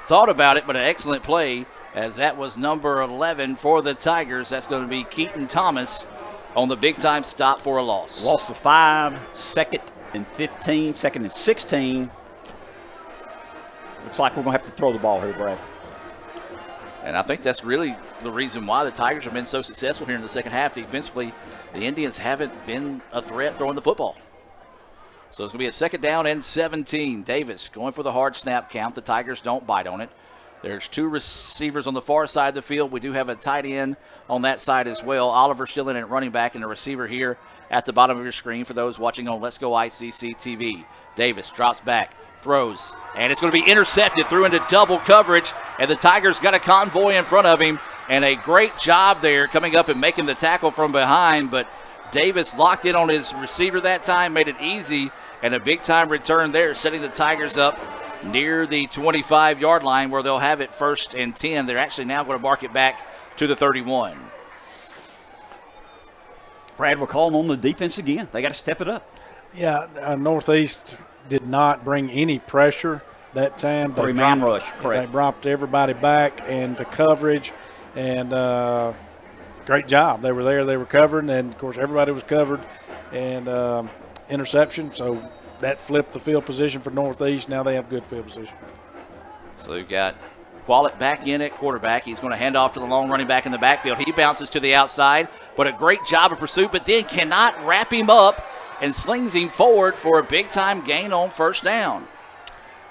Speaker 11: Thought about it, but an excellent play as that was number 11 for the Tigers. That's going to be Keaton Thomas on the big-time stop for a loss.
Speaker 12: Loss of 5, 2nd and 15, 2nd and 16. Looks like we're going to have to throw the ball here, Brad.
Speaker 11: And I think that's really the reason why the Tigers have been so successful here in the second half. Defensively, the Indians haven't been a threat throwing the football. So it's going to be a 2nd down and 17. Davis going for the hard snap count. The Tigers don't bite on it. There's 2 receivers on the far side of the field. We do have a tight end on that side as well. Oliver still in at running back and a receiver here at the bottom of your screen for those watching on Let's Go ICC TV. Davis drops back, throws, and it's going to be intercepted, threw into double coverage, and the Tigers got a convoy in front of him, and a great job there coming up and making the tackle from behind, but Davis locked in on his receiver that time, made it easy, and a big-time return there, setting the Tigers up near the 25-yard line where they'll have it 1st and 10. They're actually now going to mark it back to the 31.
Speaker 12: Brad, we're calling on the defense again. They got to step it up.
Speaker 16: Yeah, Northeast did not bring any pressure that time.
Speaker 12: 3-man rush, correct.
Speaker 16: They dropped everybody back and to coverage, and great job. They were there, they were covering, and, of course, everybody was covered, and interception. So that flipped the field position for Northeast. Now they have good field position.
Speaker 11: So you've got Quallet back in at quarterback. He's going to hand off to the long running back in the backfield. He bounces to the outside, but a great job of pursuit, but then cannot wrap him up and slings him forward for a big-time gain on 1st down.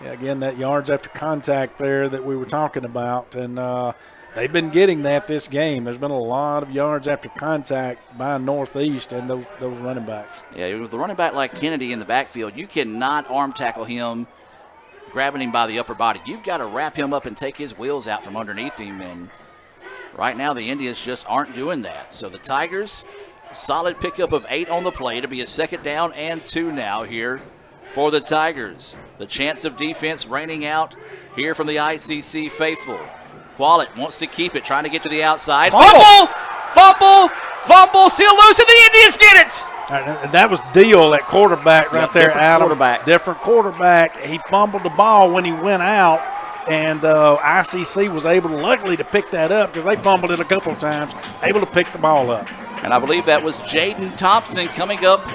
Speaker 16: Yeah, again, that yards after contact there that we were talking about, and they've been getting that this game. There's been a lot of yards after contact by Northeast and those running backs.
Speaker 11: Yeah, with the running back like Kennedy in the backfield, you cannot arm tackle him, grabbing him by the upper body. You've got to wrap him up and take his wheels out from underneath him, and right now the Indians just aren't doing that. So the Tigers, solid pickup of 8 on the play to be a 2nd down and 2 now here for the Tigers. The chance of defense raining out here from the ICC faithful. Quallet wants to keep it, trying to get to the outside. Fumble! Fumble! Still loose, and the Indians get it!
Speaker 16: That was Deal at quarterback right there, Adam.
Speaker 12: Quarterback.
Speaker 16: Different quarterback. He fumbled the ball when he went out, and ICC was able, luckily, to pick that up because they fumbled it a couple of times, able to pick the ball up.
Speaker 11: And I believe that was Jaden Thompson coming up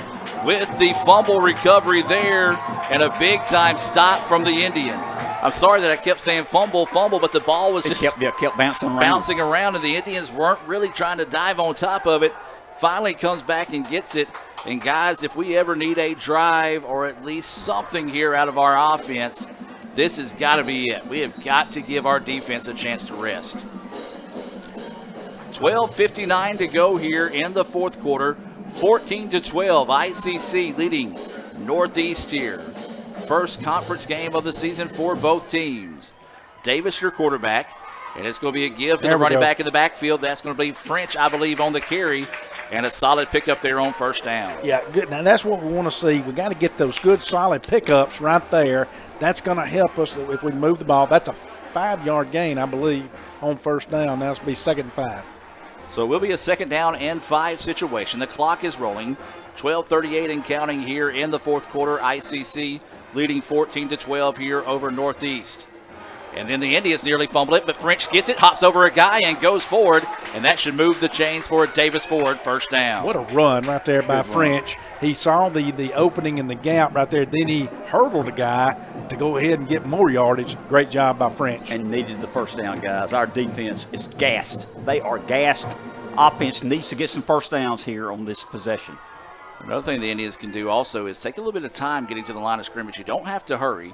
Speaker 11: with the fumble recovery there and a big-time stop from the Indians. I'm sorry that I kept saying fumble, but the ball was just
Speaker 12: kept bouncing around,
Speaker 11: and the Indians weren't really trying to dive on top of it. Finally comes back and gets it. And, guys, if we ever need a drive or at least something here out of our offense, this has got to be it. We have got to give our defense a chance to rest. 12:59 to go here in the fourth quarter. 14-12, ICC leading Northeast here. First conference game of the season for both teams. Davis, your quarterback. And it's going to be a give to the running back in the backfield. That's going to be French, I believe, on the carry. And a solid pickup there on first down.
Speaker 16: Yeah, good. Now that's what we want to see. We got to get those good, solid pickups right there. That's going to help us if we move the ball. That's a 5-yard gain, I believe, on first down. Now it's going to be 2nd and 5.
Speaker 11: So it will be a 2nd down and 5 situation. The clock is rolling. 12:38 and counting here in the fourth quarter. ICC leading 14-12 here over Northeast. And then the Indians nearly fumble it, but French gets it, hops over a guy, and goes forward. And that should move the chains for a Davis Ford first down.
Speaker 16: What a run right there by French. He saw the opening in the gap right there. Then he hurdled a guy to go ahead and get more yardage. Great job by French.
Speaker 12: And needed the first down, guys. Our defense is gassed. They are gassed. Offense needs to get some first downs here on this possession.
Speaker 11: Another thing the Indians can do also is take a little bit of time getting to the line of scrimmage. You don't have to hurry.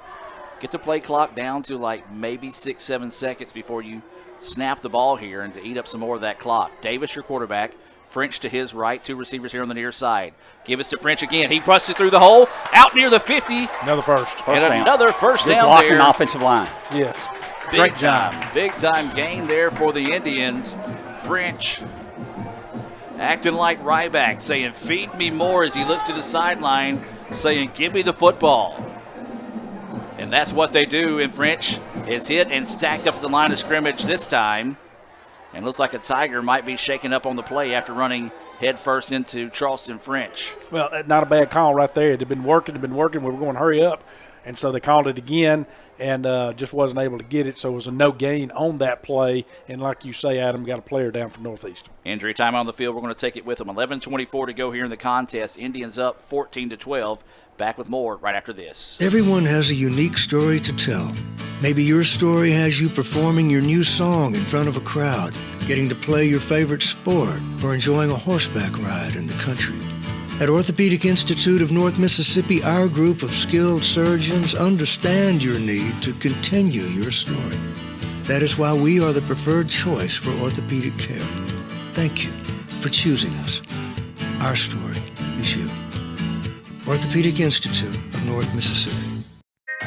Speaker 11: Get the play clock down to like maybe 6-7 seconds before you snap the ball here and to eat up some more of that clock. Davis, your quarterback. French to his right. 2 receivers here on the near side. Give us to French again. He crushes through the hole. Out near the 50.
Speaker 16: Another first.
Speaker 11: And
Speaker 12: down.
Speaker 11: another first
Speaker 12: Good
Speaker 11: down
Speaker 12: blocking
Speaker 11: there.
Speaker 12: Offensive line.
Speaker 16: Yes.
Speaker 11: Big time. Big time gain there for the Indians. French acting like Ryback, saying, feed me more, as he looks to the sideline, saying, give me the football. And that's what they do. And French is hit and stacked up at the line of scrimmage this time. And looks like a Tiger might be shaken up on the play after running head first into Charleston French.
Speaker 16: Well, not a bad call right there. It had been working. We were going to hurry up. And so they called it again and just wasn't able to get it. So it was a no gain on that play. And like you say, Adam, got a player down for Northeast.
Speaker 11: Injury time on the field. We're going to take it with them. 11:24 to go here in the contest. Indians up 14-12. Back with more right after this.
Speaker 8: Everyone has a unique story to tell. Maybe your story has you performing your new song in front of a crowd, getting to play your favorite sport, or enjoying a horseback ride in the country. At Orthopedic Institute of North Mississippi, our group of skilled surgeons understand your need to continue your story. That is why we are the preferred choice for orthopedic care. Thank you for choosing us. Our story is you. Orthopedic Institute of North Mississippi.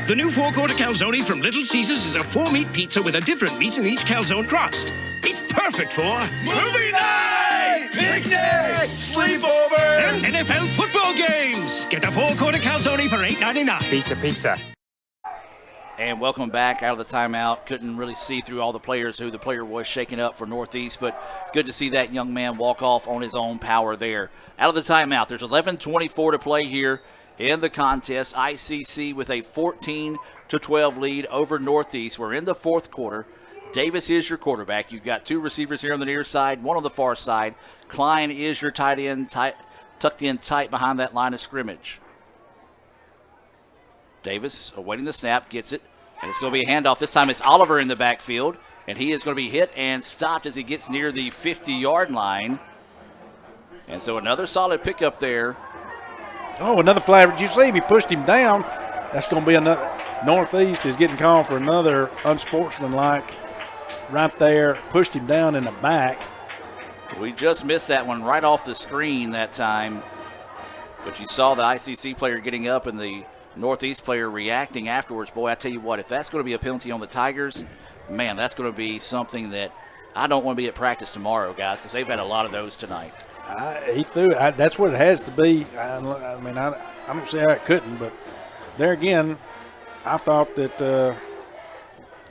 Speaker 15: The new 4-quarter calzone from Little Caesars is a 4-meat pizza with a different meat in each calzone crust. It's perfect for
Speaker 13: movie night, picnic, sleepover,
Speaker 15: and NFL football games. Get a 4-quarter calzone for $8.99.
Speaker 20: Pizza.
Speaker 11: And welcome back out of the timeout. Couldn't really see through all the players who the player was shaking up for Northeast, but good to see that young man walk off on his own power there. Out of the timeout, there's 11:24 to play here in the contest. ICC with a 14-12 lead over Northeast. We're in the fourth quarter. Davis is your quarterback. You've got 2 receivers here on the near side, 1 on the far side. Klein is your tight end, tucked in tight behind that line of scrimmage. Davis awaiting the snap, gets it, and it's going to be a handoff. This time it's Oliver in the backfield, and he is going to be hit and stopped as he gets near the 50-yard line. And so another solid pickup there.
Speaker 16: Oh, another flag. Did you see him? He pushed him down. That's going to be another. Northeast is getting called for another unsportsmanlike right there. Pushed him down in the back.
Speaker 11: We just missed that one right off the screen that time. But you saw the ICC player getting up and the Northeast player reacting afterwards. Boy, I tell you what, if that's going to be a penalty on the Tigers, man, that's going to be something that I don't want to be at practice tomorrow, guys, because they've had a lot of those tonight.
Speaker 16: He threw it. That's what it has to be. I mean, I don't see how it couldn't, but there again, I thought that the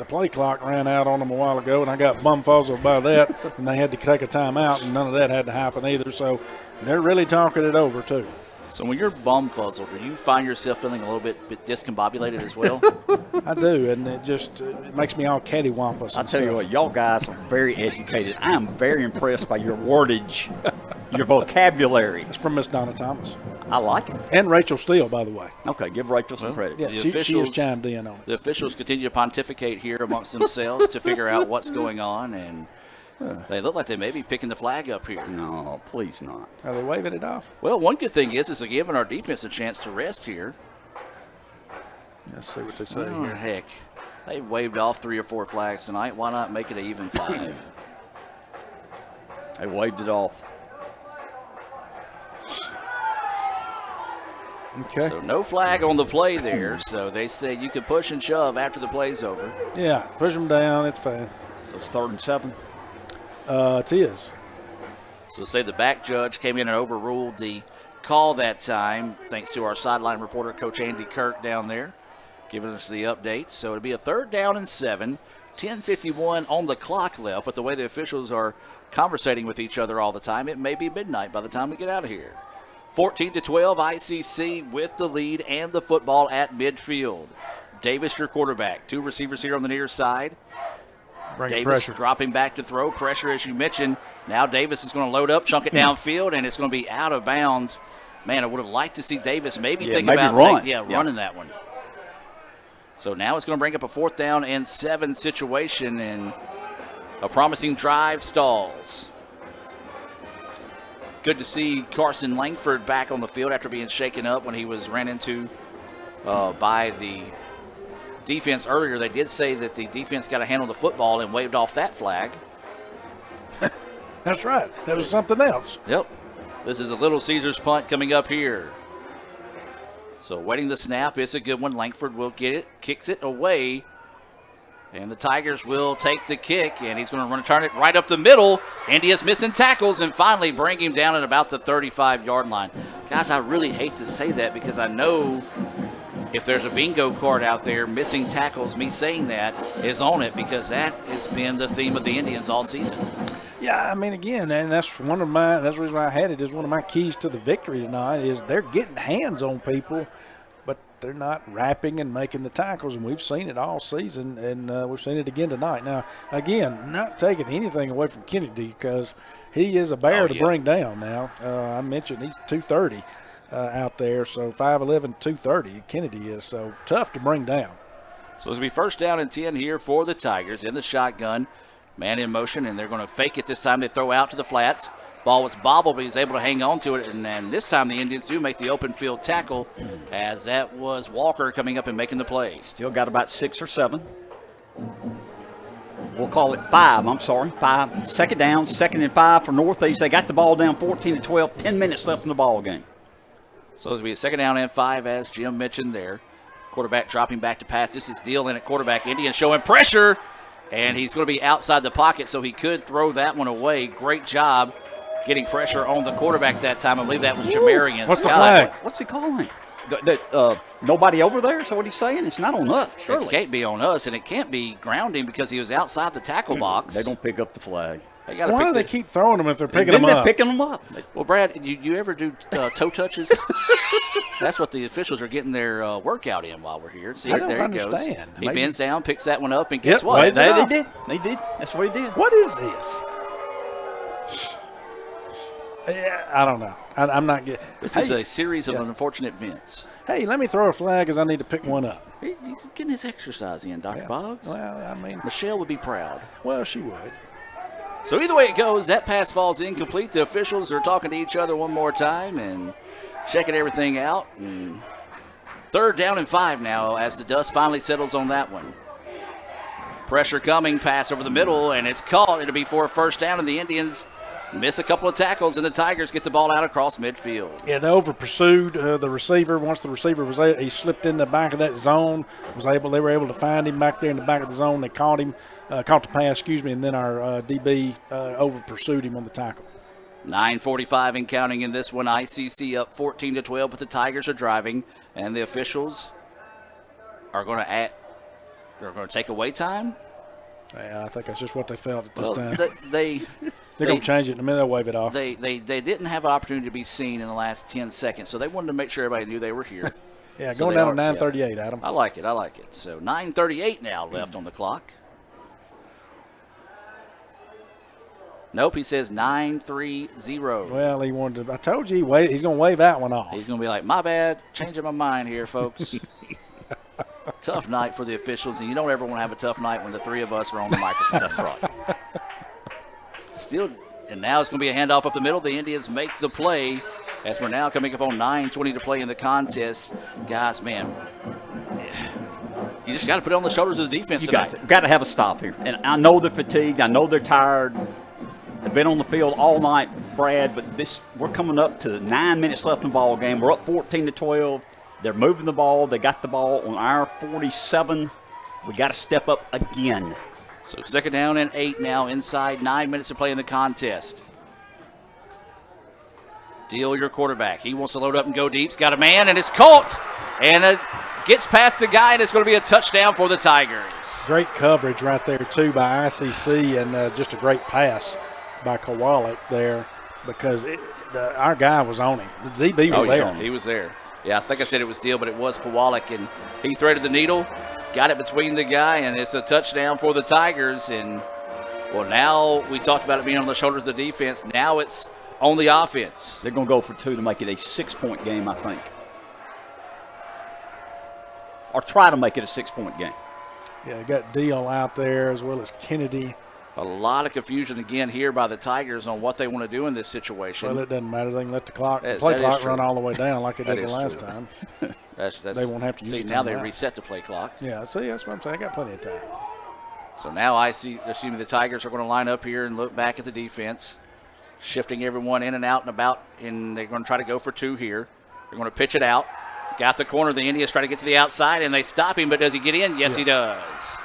Speaker 16: play clock ran out on them a while ago, and I got bumfuzzled by that, and they had to take a timeout, and none of that had to happen either. So they're really talking it over, too.
Speaker 11: So when you're bumfuzzled, do you find yourself feeling a little bit discombobulated as well?
Speaker 16: I do, and it makes me all cattywampus.
Speaker 12: I tell you what, y'all guys are very educated. I am very impressed by your wordage, your vocabulary.
Speaker 16: It's from Miss Donna Thomas.
Speaker 12: I like it.
Speaker 16: And Rachel Steele, by the way.
Speaker 12: Okay, give Rachel some credit.
Speaker 16: Yeah, she has chimed in on it.
Speaker 11: The officials continue to pontificate here amongst themselves to figure out what's going on, and they look like they may be picking the flag up here.
Speaker 12: No, please not.
Speaker 16: Are they waving it off?
Speaker 11: Well, one good thing is they're giving our defense a chance to rest here.
Speaker 16: Let's see what they say
Speaker 11: here. Heck, they've waved off 3 or 4 flags tonight. Why not make it an even 5?
Speaker 12: They waved it off.
Speaker 16: Okay.
Speaker 11: So no flag on the play there. So they say you can push and shove after the play's over.
Speaker 16: Yeah, push them down. It's fine.
Speaker 12: So it's 3rd and 7.
Speaker 16: It is.
Speaker 11: So say the back judge came in and overruled the call that time, thanks to our sideline reporter, Coach Andy Kirk down there, giving us the updates. So it'll be a 3rd down and 7, 10:51 on the clock left. But the way the officials are conversating with each other all the time, it may be midnight by the time we get out of here. 14-12, ICC with the lead and the football at midfield. Davis, your quarterback. 2 receivers here on the near side. Davis dropping back to throw. Pressure, as you mentioned. Now Davis is going to load up, chunk it downfield, and it's going to be out of bounds. Man, I would have liked to see Davis maybe think about running that one. So now it's going to bring up a 4th down and 7 situation, and a promising drive stalls. Good to see Carson Langford back on the field after being shaken up when he was ran into by the defense earlier. They did say that the defense got to handle the football and waved off that flag.
Speaker 16: That's right. That was something else.
Speaker 11: Yep. This is a Little Caesars punt coming up here. So waiting the snap. It's a good one. Langford will get it, kicks it away. And the Tigers will take the kick, and he's going to return it right up the middle. India's missing tackles and finally bring him down at about the 35-yard line. Guys, I really hate to say that because I know if there's a bingo card out there, missing tackles, me saying that is on it because that has been the theme of the Indians all season.
Speaker 16: Yeah, I mean, again, and that's the reason why I had it, is one of my keys to the victory tonight is they're getting hands on people, but they're not wrapping and making the tackles, and we've seen it all season, and we've seen it again tonight. Now, again, not taking anything away from Kennedy because he is a bear to bring down now. I mentioned he's 230 out there, so 5'11", 230 Kennedy is, so tough to bring down.
Speaker 11: So it'll be 1st down and 10 here for the Tigers in the shotgun. Man in motion, and they're going to fake it this time. They throw out to the flats. Ball was bobbled, but he's able to hang on to it. And then this time the Indians do make the open field tackle, as that was Walker coming up and making the play.
Speaker 12: Still got about 6 or 7. We'll call it 5. I'm sorry, 5. 2nd down, 2nd and 5 for Northeast. They got the ball down 14-12. 10 minutes left in the ball game.
Speaker 11: So it'll be a 2nd down and 5, as Jim mentioned there. Quarterback dropping back to pass. This is Deal in at quarterback. Indians showing pressure. And he's going to be outside the pocket, so he could throw that one away. Great job getting pressure on the quarterback that time. I believe that was Jamarian
Speaker 16: What's
Speaker 11: Scott.
Speaker 16: The flag?
Speaker 12: What's he calling? Nobody over there? Is that what he's saying? It's not on us, surely.
Speaker 11: It can't be on us, and it can't be grounding because he was outside the tackle box.
Speaker 12: They're going to pick up the flag.
Speaker 16: Why do they keep throwing them if they're picking them up?
Speaker 12: They're picking them up.
Speaker 11: Well, Brad, you ever do toe touches? That's what the officials are getting their workout in while we're here. See, there he goes. He bends down, picks that one up, and guess what?
Speaker 12: They did. They did. That's what he did.
Speaker 16: What is this? I don't know. I'm not getting.
Speaker 11: This is a series of unfortunate events.
Speaker 16: Hey, let me throw a flag because I need to pick one up.
Speaker 11: He's getting his exercise in, Dr. Boggs.
Speaker 16: Well, I mean,
Speaker 11: Michelle would be proud.
Speaker 16: Well, she would.
Speaker 11: So either way it goes, that pass falls incomplete. The officials are talking to each other one more time and checking everything out. And 3rd down and 5 now as the dust finally settles on that one. Pressure coming, pass over the middle, and it's caught. It'll be for a 1st down, and the Indians miss a couple of tackles, and the Tigers get the ball out across midfield.
Speaker 16: Yeah, they over pursued the receiver. Once the receiver was he slipped in the back of that zone. They were able to find him back there in the back of the zone. They caught him. Caught the pass, and then our DB over pursued him on the tackle.
Speaker 11: 9:45 and counting in this one. ICC up 14-12, but the Tigers are driving, and the officials are going to take away time.
Speaker 16: Yeah, I think that's just what they felt at this time.
Speaker 11: They're
Speaker 16: going to change it in a minute. They'll wave it off.
Speaker 11: They didn't have an opportunity to be seen in the last 10 seconds, so they wanted to make sure everybody knew they were here.
Speaker 16: Yeah, so going down to 9:38, Adam.
Speaker 11: I like it. So 9:38 now left on the clock. Nope, he says 9-3-0.
Speaker 16: Well, he wanted to. I told you he's going to wave that one off.
Speaker 11: He's going to be like, my bad, changing my mind here, folks. Tough night for the officials, and you don't ever want to have a tough night when the 3 of us are on the microphone. That's right. Still, and now it's going to be a handoff up the middle. The Indians make the play as we're now coming up on 9:20 to play in the contest. Guys, man, you just got to put it on the shoulders of the defense tonight.
Speaker 12: Got to have a stop here. And I know they're fatigued. I know they're tired. They've been on the field all night, Brad, but we're coming up to 9 minutes left in the ball game. We're up 14-12. They're moving the ball. They got the ball on our 47. We got to step up again.
Speaker 11: So 2nd down and 8 now inside 9 minutes to play in the contest. Deal, your quarterback. He wants to load up and go deep. He's got a man, and it's caught. And gets past the guy, and it's going to be a touchdown for the Tigers.
Speaker 16: Great coverage right there, too, by ICC, and just a great pass by Kowalik there because our guy was on him. The DB was there.
Speaker 11: He was there. Yeah, I think I said it was Deal, but it was Kowalik, and he threaded the needle, got it between the guy, and it's a touchdown for the Tigers. And, well, now we talked about it being on the shoulders of the defense. Now it's on the offense.
Speaker 12: They're going to go for 2 to make it a 6-point game, I think. Or try to make it a 6-point game.
Speaker 16: Yeah, they got Deal out there as well as Kennedy.
Speaker 11: A lot of confusion again here by the Tigers on what they want to do in this situation.
Speaker 16: Well, it doesn't matter. They can let the play clock run all the way down like it did the last time. They won't have to use it.
Speaker 11: See, now they reset the play clock.
Speaker 16: Yeah, see, that's what I'm saying. I got plenty of time.
Speaker 11: So now the Tigers are going to line up here and look back at the defense, shifting everyone in and out and about, and they're going to try to go for 2 here. They're going to pitch it out. He's got the corner. The Indians try to get to the outside, and they stop him, but does he get in? Yes, he does.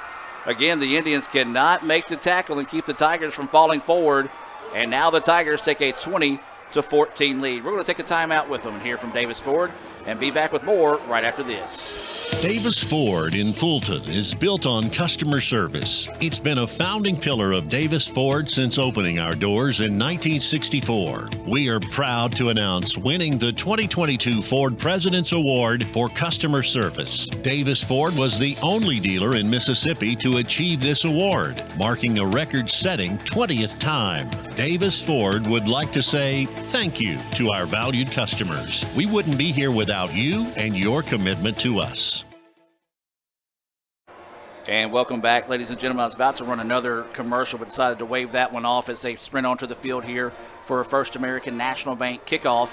Speaker 11: Again, the Indians cannot make the tackle and keep the Tigers from falling forward, and now the Tigers take a 20-14 lead. We're going to take a timeout with them and hear from Davis Ford and be back with more right after this.
Speaker 10: Davis Ford in Fulton is built on customer service. It's been a founding pillar of Davis Ford since opening our doors in 1964. We are proud to announce winning the 2022 Ford President's Award for Customer Service. Davis Ford was the only dealer in Mississippi to achieve this award, marking a record-setting 20th time. Davis Ford would like to say thank you to our valued customers. We wouldn't be here without you and your commitment to us.
Speaker 11: And welcome back, ladies and gentlemen. I was about to run another commercial, but decided to wave that one off as they sprint onto the field here for a First American National Bank kickoff.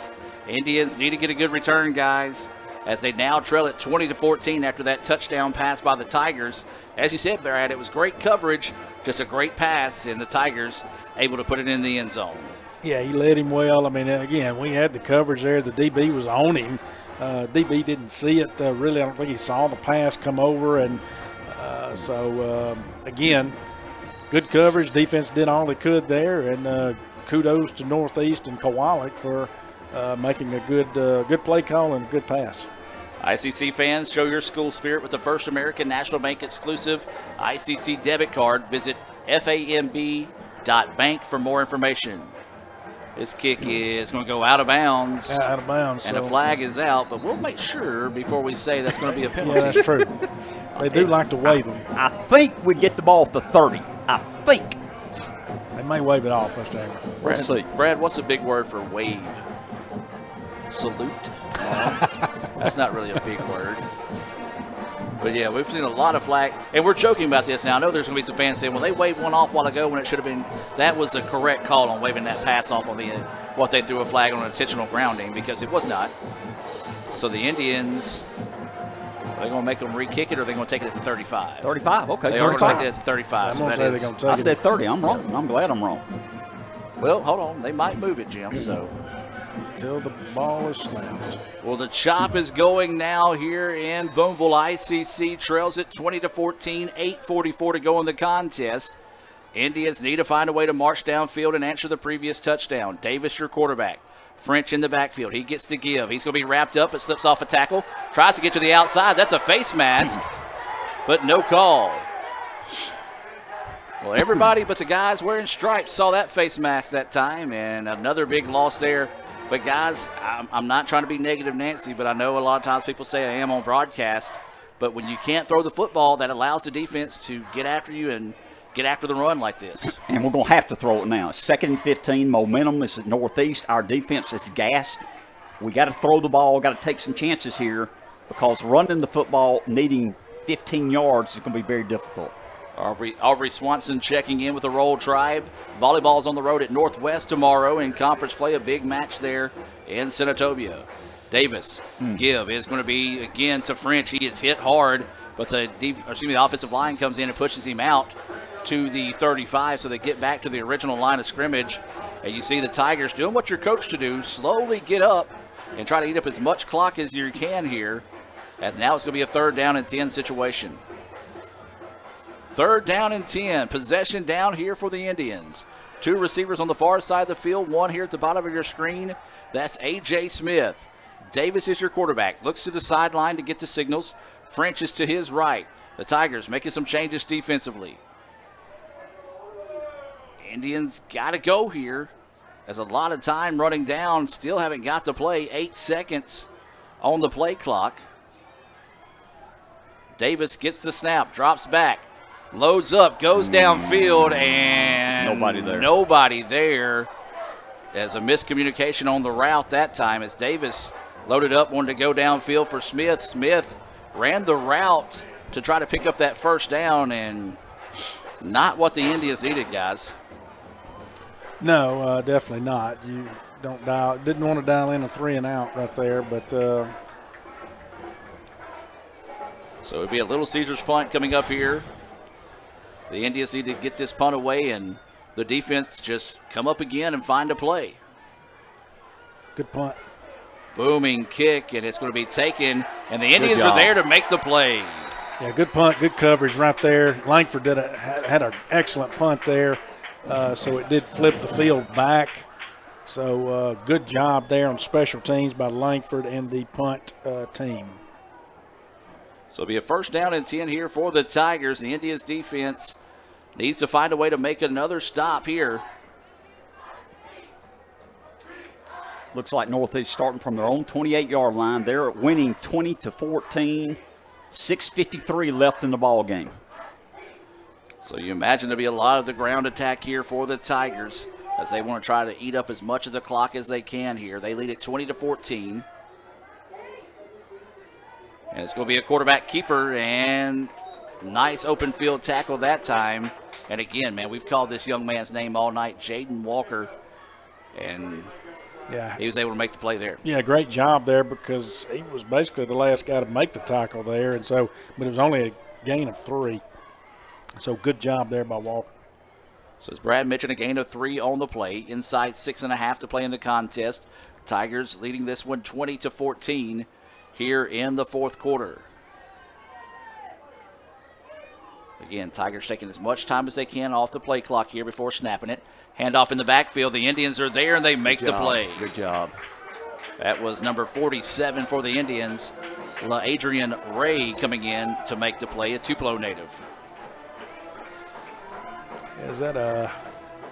Speaker 11: Indians need to get a good return, guys, as they now trail at 20-14 after that touchdown pass by the Tigers. As you said, Brad, it was great coverage, just a great pass, and the Tigers able to put it in the end zone.
Speaker 16: Yeah, he led him well. I mean, again, we had the coverage there. The DB was on him. DB didn't see it really. I don't think he saw the pass come over, and again, good coverage. Defense did all they could there, and kudos to Northeast and Kowalik for making a good play call and a good pass.
Speaker 11: ICC fans, show your school spirit with the First American National Bank exclusive ICC debit card. Visit famb.bank for more information. This kick is going to go out of bounds.
Speaker 16: Out of bounds.
Speaker 11: And a flag is out, but we'll make sure before we say that's going to be a penalty.
Speaker 16: Yeah, that's true. They do like to wave them.
Speaker 12: I think we get the ball at the 30. I think.
Speaker 16: They may wave it off, Mr. Amber.
Speaker 11: Let's see. Brad, what's a big word for wave? Salute? That's not really a big word. But, yeah, we've seen a lot of flag. And we're joking about this now. I know there's going to be some fans saying, well, they waved one off a while ago when it should have been. That was the correct call on waving that pass off on what they threw a flag on intentional grounding, because it was not. So the Indians, are they going to make them re-kick it, or are they going to take it at the 35?
Speaker 12: 35, okay.
Speaker 11: They are going to take it at the 35.
Speaker 12: I said 30. I'm wrong. I'm glad I'm wrong.
Speaker 11: Well, hold on. They might move it, Jim, so.
Speaker 16: Until the ball is snapped.
Speaker 11: Well, the chop is going now here in Boonville. ICC trails it 20-14, 8:44 to go in the contest. Indians need to find a way to march downfield and answer the previous touchdown. Davis, your quarterback. French in the backfield. He gets to give. He's going to be wrapped up, but slips off a tackle. Tries to get to the outside. That's a face mask, but no call. Well, everybody but the guys wearing stripes saw that face mask that time, and another big loss there. But, guys, I'm not trying to be negative Nancy, but I know a lot of times people say I am on broadcast. But when you can't throw the football, that allows the defense to get after you and get after the run like this.
Speaker 12: And we're going to have to throw it now. 2nd and 15, momentum is at Northeast. Our defense is gassed. We got to throw the ball, got to take some chances here, because running the football, needing 15 yards is going to be very difficult.
Speaker 11: Aubrey Swanson checking in with the Roll Tribe. Volleyball's on the road at Northwest tomorrow in conference play, a big match there in Senatobia. Davis, give is going to be again to French. He is hit hard, but the offensive line comes in and pushes him out to the 35, so they get back to the original line of scrimmage. And you see the Tigers doing what you're coached to do, slowly get up and try to eat up as much clock as you can here, as now it's going to be a 3rd down and 10 situation. 3rd down and 10. Possession down here for the Indians. 2 receivers on the far side of the field. 1 here at the bottom of your screen. That's A.J. Smith. Davis is your quarterback. Looks to the sideline to get the signals. French is to his right. The Tigers making some changes defensively. Indians got to go here. There's a lot of time running down. Still haven't got to play. 8 seconds on the play clock. Davis gets the snap, drops back, loads up, goes downfield, and nobody there. As a miscommunication on the route that time as Davis loaded up, wanted to go downfield for Smith. Smith ran the route to try to pick up that 1st down, and not what the Indians needed, guys.
Speaker 16: No, definitely not. You didn't want to dial in a 3 and out right there, but
Speaker 11: so it'd be a Little Caesars punt coming up here. The Indians need to get this punt away, and the defense just come up again and find a play.
Speaker 16: Good punt.
Speaker 11: Booming kick, and it's going to be taken, and the Indians are there to make the play.
Speaker 16: Yeah, good punt, good coverage right there. Langford had an excellent punt there, so it did flip the field back. So good job there on special teams by Langford and the punt team.
Speaker 11: So it'll be a 1st down and 10 here for the Tigers. The Indians defense needs to find a way to make another stop here.
Speaker 12: Looks like Northeast starting from their own 28-yard line. They're winning 20-14. 6:53 left in the ball game.
Speaker 11: So you imagine there'll be a lot of the ground attack here for the Tigers as they want to try to eat up as much of the clock as they can here. They lead it 20-14. And it's going to be a quarterback keeper, and nice open field tackle that time. And again, man, we've called this young man's name all night, Jaden Walker. And
Speaker 16: yeah,
Speaker 11: he was able to make the play there.
Speaker 16: Yeah, great job there because he was basically the last guy to make the tackle there. And so, but it was only a gain of 3. So good job there by Walker.
Speaker 11: So as Brad mentioned, a gain of 3 on the play. Inside 6.5 to play in the contest. Tigers leading this one 20-14 here in the 4th quarter. Again, Tigers taking as much time as they can off the play clock here before snapping it. Handoff in the backfield. The Indians are there, and they make the play.
Speaker 12: Good job.
Speaker 11: That was number 47 for the Indians. Adrian Ray coming in to make the play, a Tupelo native.
Speaker 16: Is that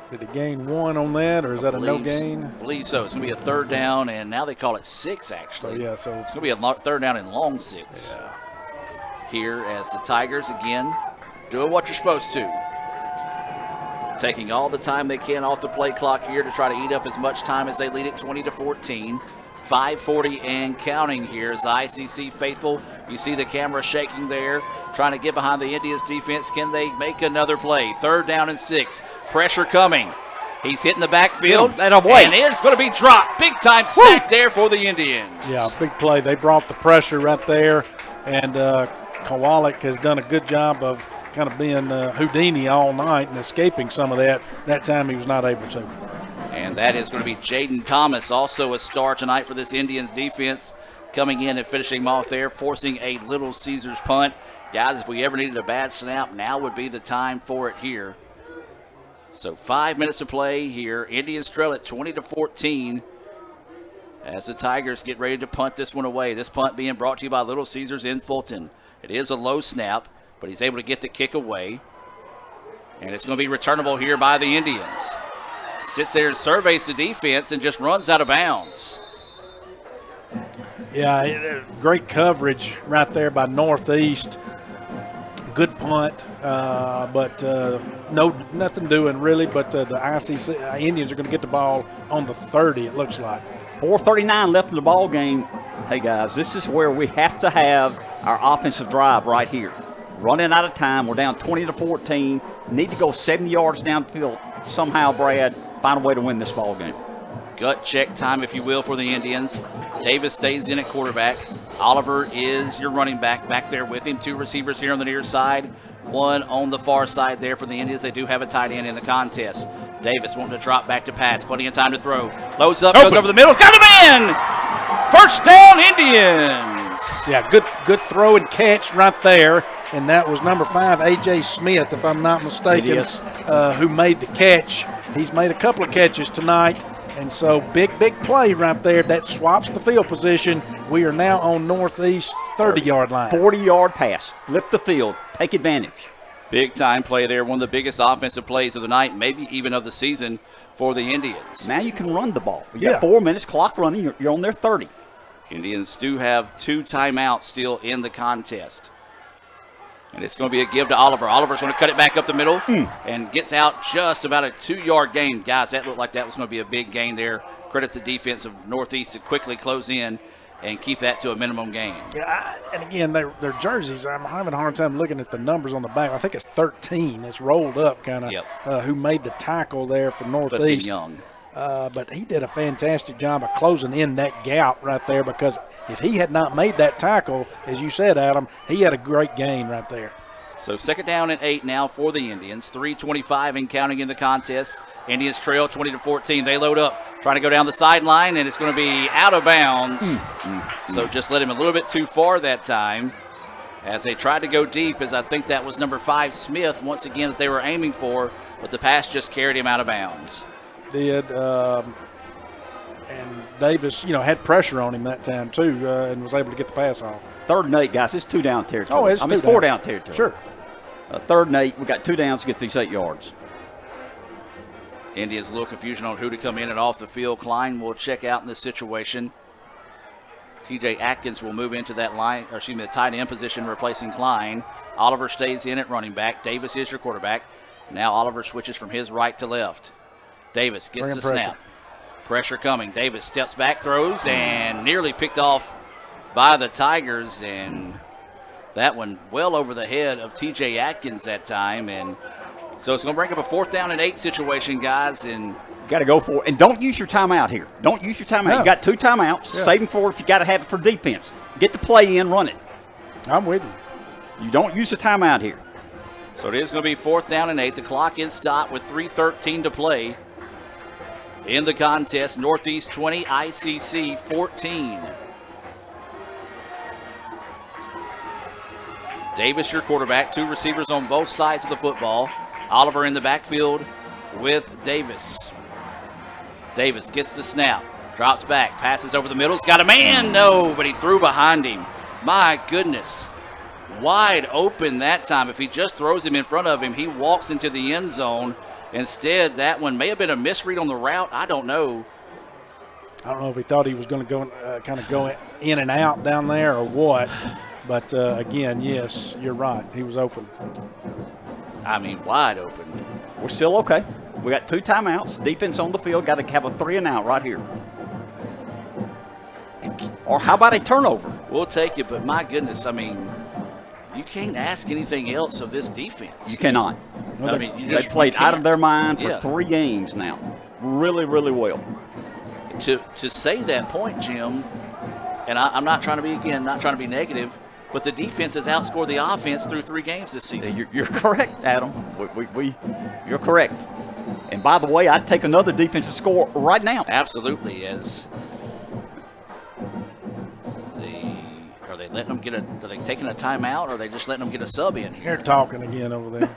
Speaker 16: did he gain 1 on that, or is that a no gain?
Speaker 11: I believe so. It's going to be a 3rd down, and now they call it 6, actually.
Speaker 16: So, yeah, so
Speaker 11: it's going to be a 3rd down and long 6.
Speaker 16: Yeah.
Speaker 11: Here as the Tigers, again, doing what you're supposed to. Taking all the time they can off the play clock here to try to eat up as much time as they lead it 20-14. 5:40 and counting here as the ICC faithful. You see the camera shaking there, trying to get behind the Indians defense. Can they make another play? 3rd down and 6. Pressure coming. He's hitting the backfield, and it's going to be dropped. Big time sack there for the Indians.
Speaker 16: Yeah, big play. They brought the pressure right there, and Kowalik has done a good job of kind of being Houdini all night and escaping some of that. That time he was not able to.
Speaker 11: And that is going to be Jaden Thomas, also a star tonight for this Indians defense, coming in and finishing him off there, forcing a Little Caesars punt. Guys, if we ever needed a bad snap, now would be the time for it here. So 5 minutes to play here. Indians trail at 20-14 as the Tigers get ready to punt this one away. This punt being brought to you by Little Caesars in Fulton. It is a low snap, but he's able to get the kick away. And it's going to be returnable here by the Indians. Sits there and surveys the defense and just runs out of bounds.
Speaker 16: Yeah, great coverage right there by Northeast. Good punt, but nothing doing really. But the ICC Indians are going to get the ball on the 30. It looks like
Speaker 12: 4:39 left in the ball game. Hey guys, this is where we have to have our offensive drive right here. Running out of time, we're down 20-14. Need to go 70 yards down the field somehow. Brad, find a way to win this ball game.
Speaker 11: Gut check time, if you will, for the Indians. Davis stays in at quarterback. Oliver is your running back there with him. 2 receivers here on the near side. 1 on the far side there for the Indians. They do have a tight end in the contest. Davis wanting to drop back to pass. Plenty of time to throw. Loads up, goes over the middle. Got him in! 1st down, Indians!
Speaker 16: Yeah, good throw and catch right there. and that was number 5, A.J. Smith, if I'm not mistaken, who made the catch. He's made a couple of catches tonight, and so big play right there. That swaps the field position. We are now on Northeast 30-yard line.
Speaker 12: 40-yard pass. Flip the field. Take advantage.
Speaker 11: Big time play there. One of the biggest offensive plays of the night, maybe even of the season for the Indians.
Speaker 12: Now you can run the ball. You got 4 minutes, clock running. You're on their 30.
Speaker 11: Indians do have 2 timeouts still in the contest. And it's going to be a give to Oliver. Oliver's going to cut it back up the middle and gets out just about a 2-yard gain. Guys, that looked like that was going to be a big gain there. Credit the defense of Northeast to quickly close in and keep that to a minimum gain.
Speaker 16: Yeah, and again, their jerseys, I'm having a hard time looking at the numbers on the back. I think it's 13. It's rolled up kind of who made the tackle there for Northeast.
Speaker 11: Young.
Speaker 16: But he did a fantastic job of closing in that gap right there, because if he had not made that tackle, as you said, Adam, he had a great gain right there.
Speaker 11: So 2nd down and 8 now for the Indians. 3:25 and counting in the contest. Indians trail 20-14. They load up, trying to go down the sideline, and it's going to be out of bounds. So just let him a little bit too far that time as they tried to go deep, as I think that was number 5, Smith, once again, that they were aiming for, but the pass just carried him out of bounds.
Speaker 16: Did, and Davis, had pressure on him that time too, and was able to get the pass off.
Speaker 12: 3rd and 8, guys. It's 2 down territory.
Speaker 16: Oh, it's
Speaker 12: 4 down territory.
Speaker 16: Sure.
Speaker 12: 3rd and 8. We got 2 downs to get these 8 yards.
Speaker 11: Indians a little confusion on who to come in and off the field. Klein will check out in this situation. TJ Atkins will move into that line, or excuse me, the tight end position, replacing Klein. Oliver stays in at running back. Davis is your quarterback. Now Oliver switches from his right to left. Davis gets the snap. Pressure coming. Davis steps back, throws, and nearly picked off by the Tigers. And that one well over the head of TJ Atkins that time. And so it's going to bring up a 4th down and 8 situation, guys. And
Speaker 12: got to go for it. And don't use your timeout here. Don't use your timeout. No. You got 2 timeouts. Save them for if you got to have it for defense. Get the play in, run it.
Speaker 16: I'm with you.
Speaker 12: You don't use the timeout here.
Speaker 11: So it is going to be 4th down and 8. The clock is stopped with 3:13 to play in the contest. Northeast 20, ICC 14. Davis, your quarterback. 2 receivers on both sides of the football. Oliver in the backfield with Davis. Davis gets the snap, drops back, passes over the middle. He's got a man. No, but he threw behind him. My goodness. Wide open that time. If he just throws him in front of him, he walks into the end zone. Instead, that one may have been a misread on the route. I don't know.
Speaker 16: I don't know if he thought he was going to go kind of go in and out down there or what. But, again, yes, you're right. He was open.
Speaker 11: I mean, wide open.
Speaker 12: We're still okay. We got 2 timeouts. Defense on the field. Got to have a 3 and out right here. Or how about a turnover?
Speaker 11: We'll take it, but my goodness, I mean, you can't ask anything else of this defense.
Speaker 12: You cannot.
Speaker 11: I mean,
Speaker 12: they played out of their mind for 3 games now. Really, really well.
Speaker 11: To say that point, Jim, and I'm not trying to be negative, but the defense has outscored the offense through 3 games this season.
Speaker 12: You're correct, Adam. You're correct. And by the way, I'd take another defensive score right now.
Speaker 11: Absolutely. Are they letting them are they taking a timeout, or are they just letting them get a sub in here?
Speaker 16: They're talking again over there.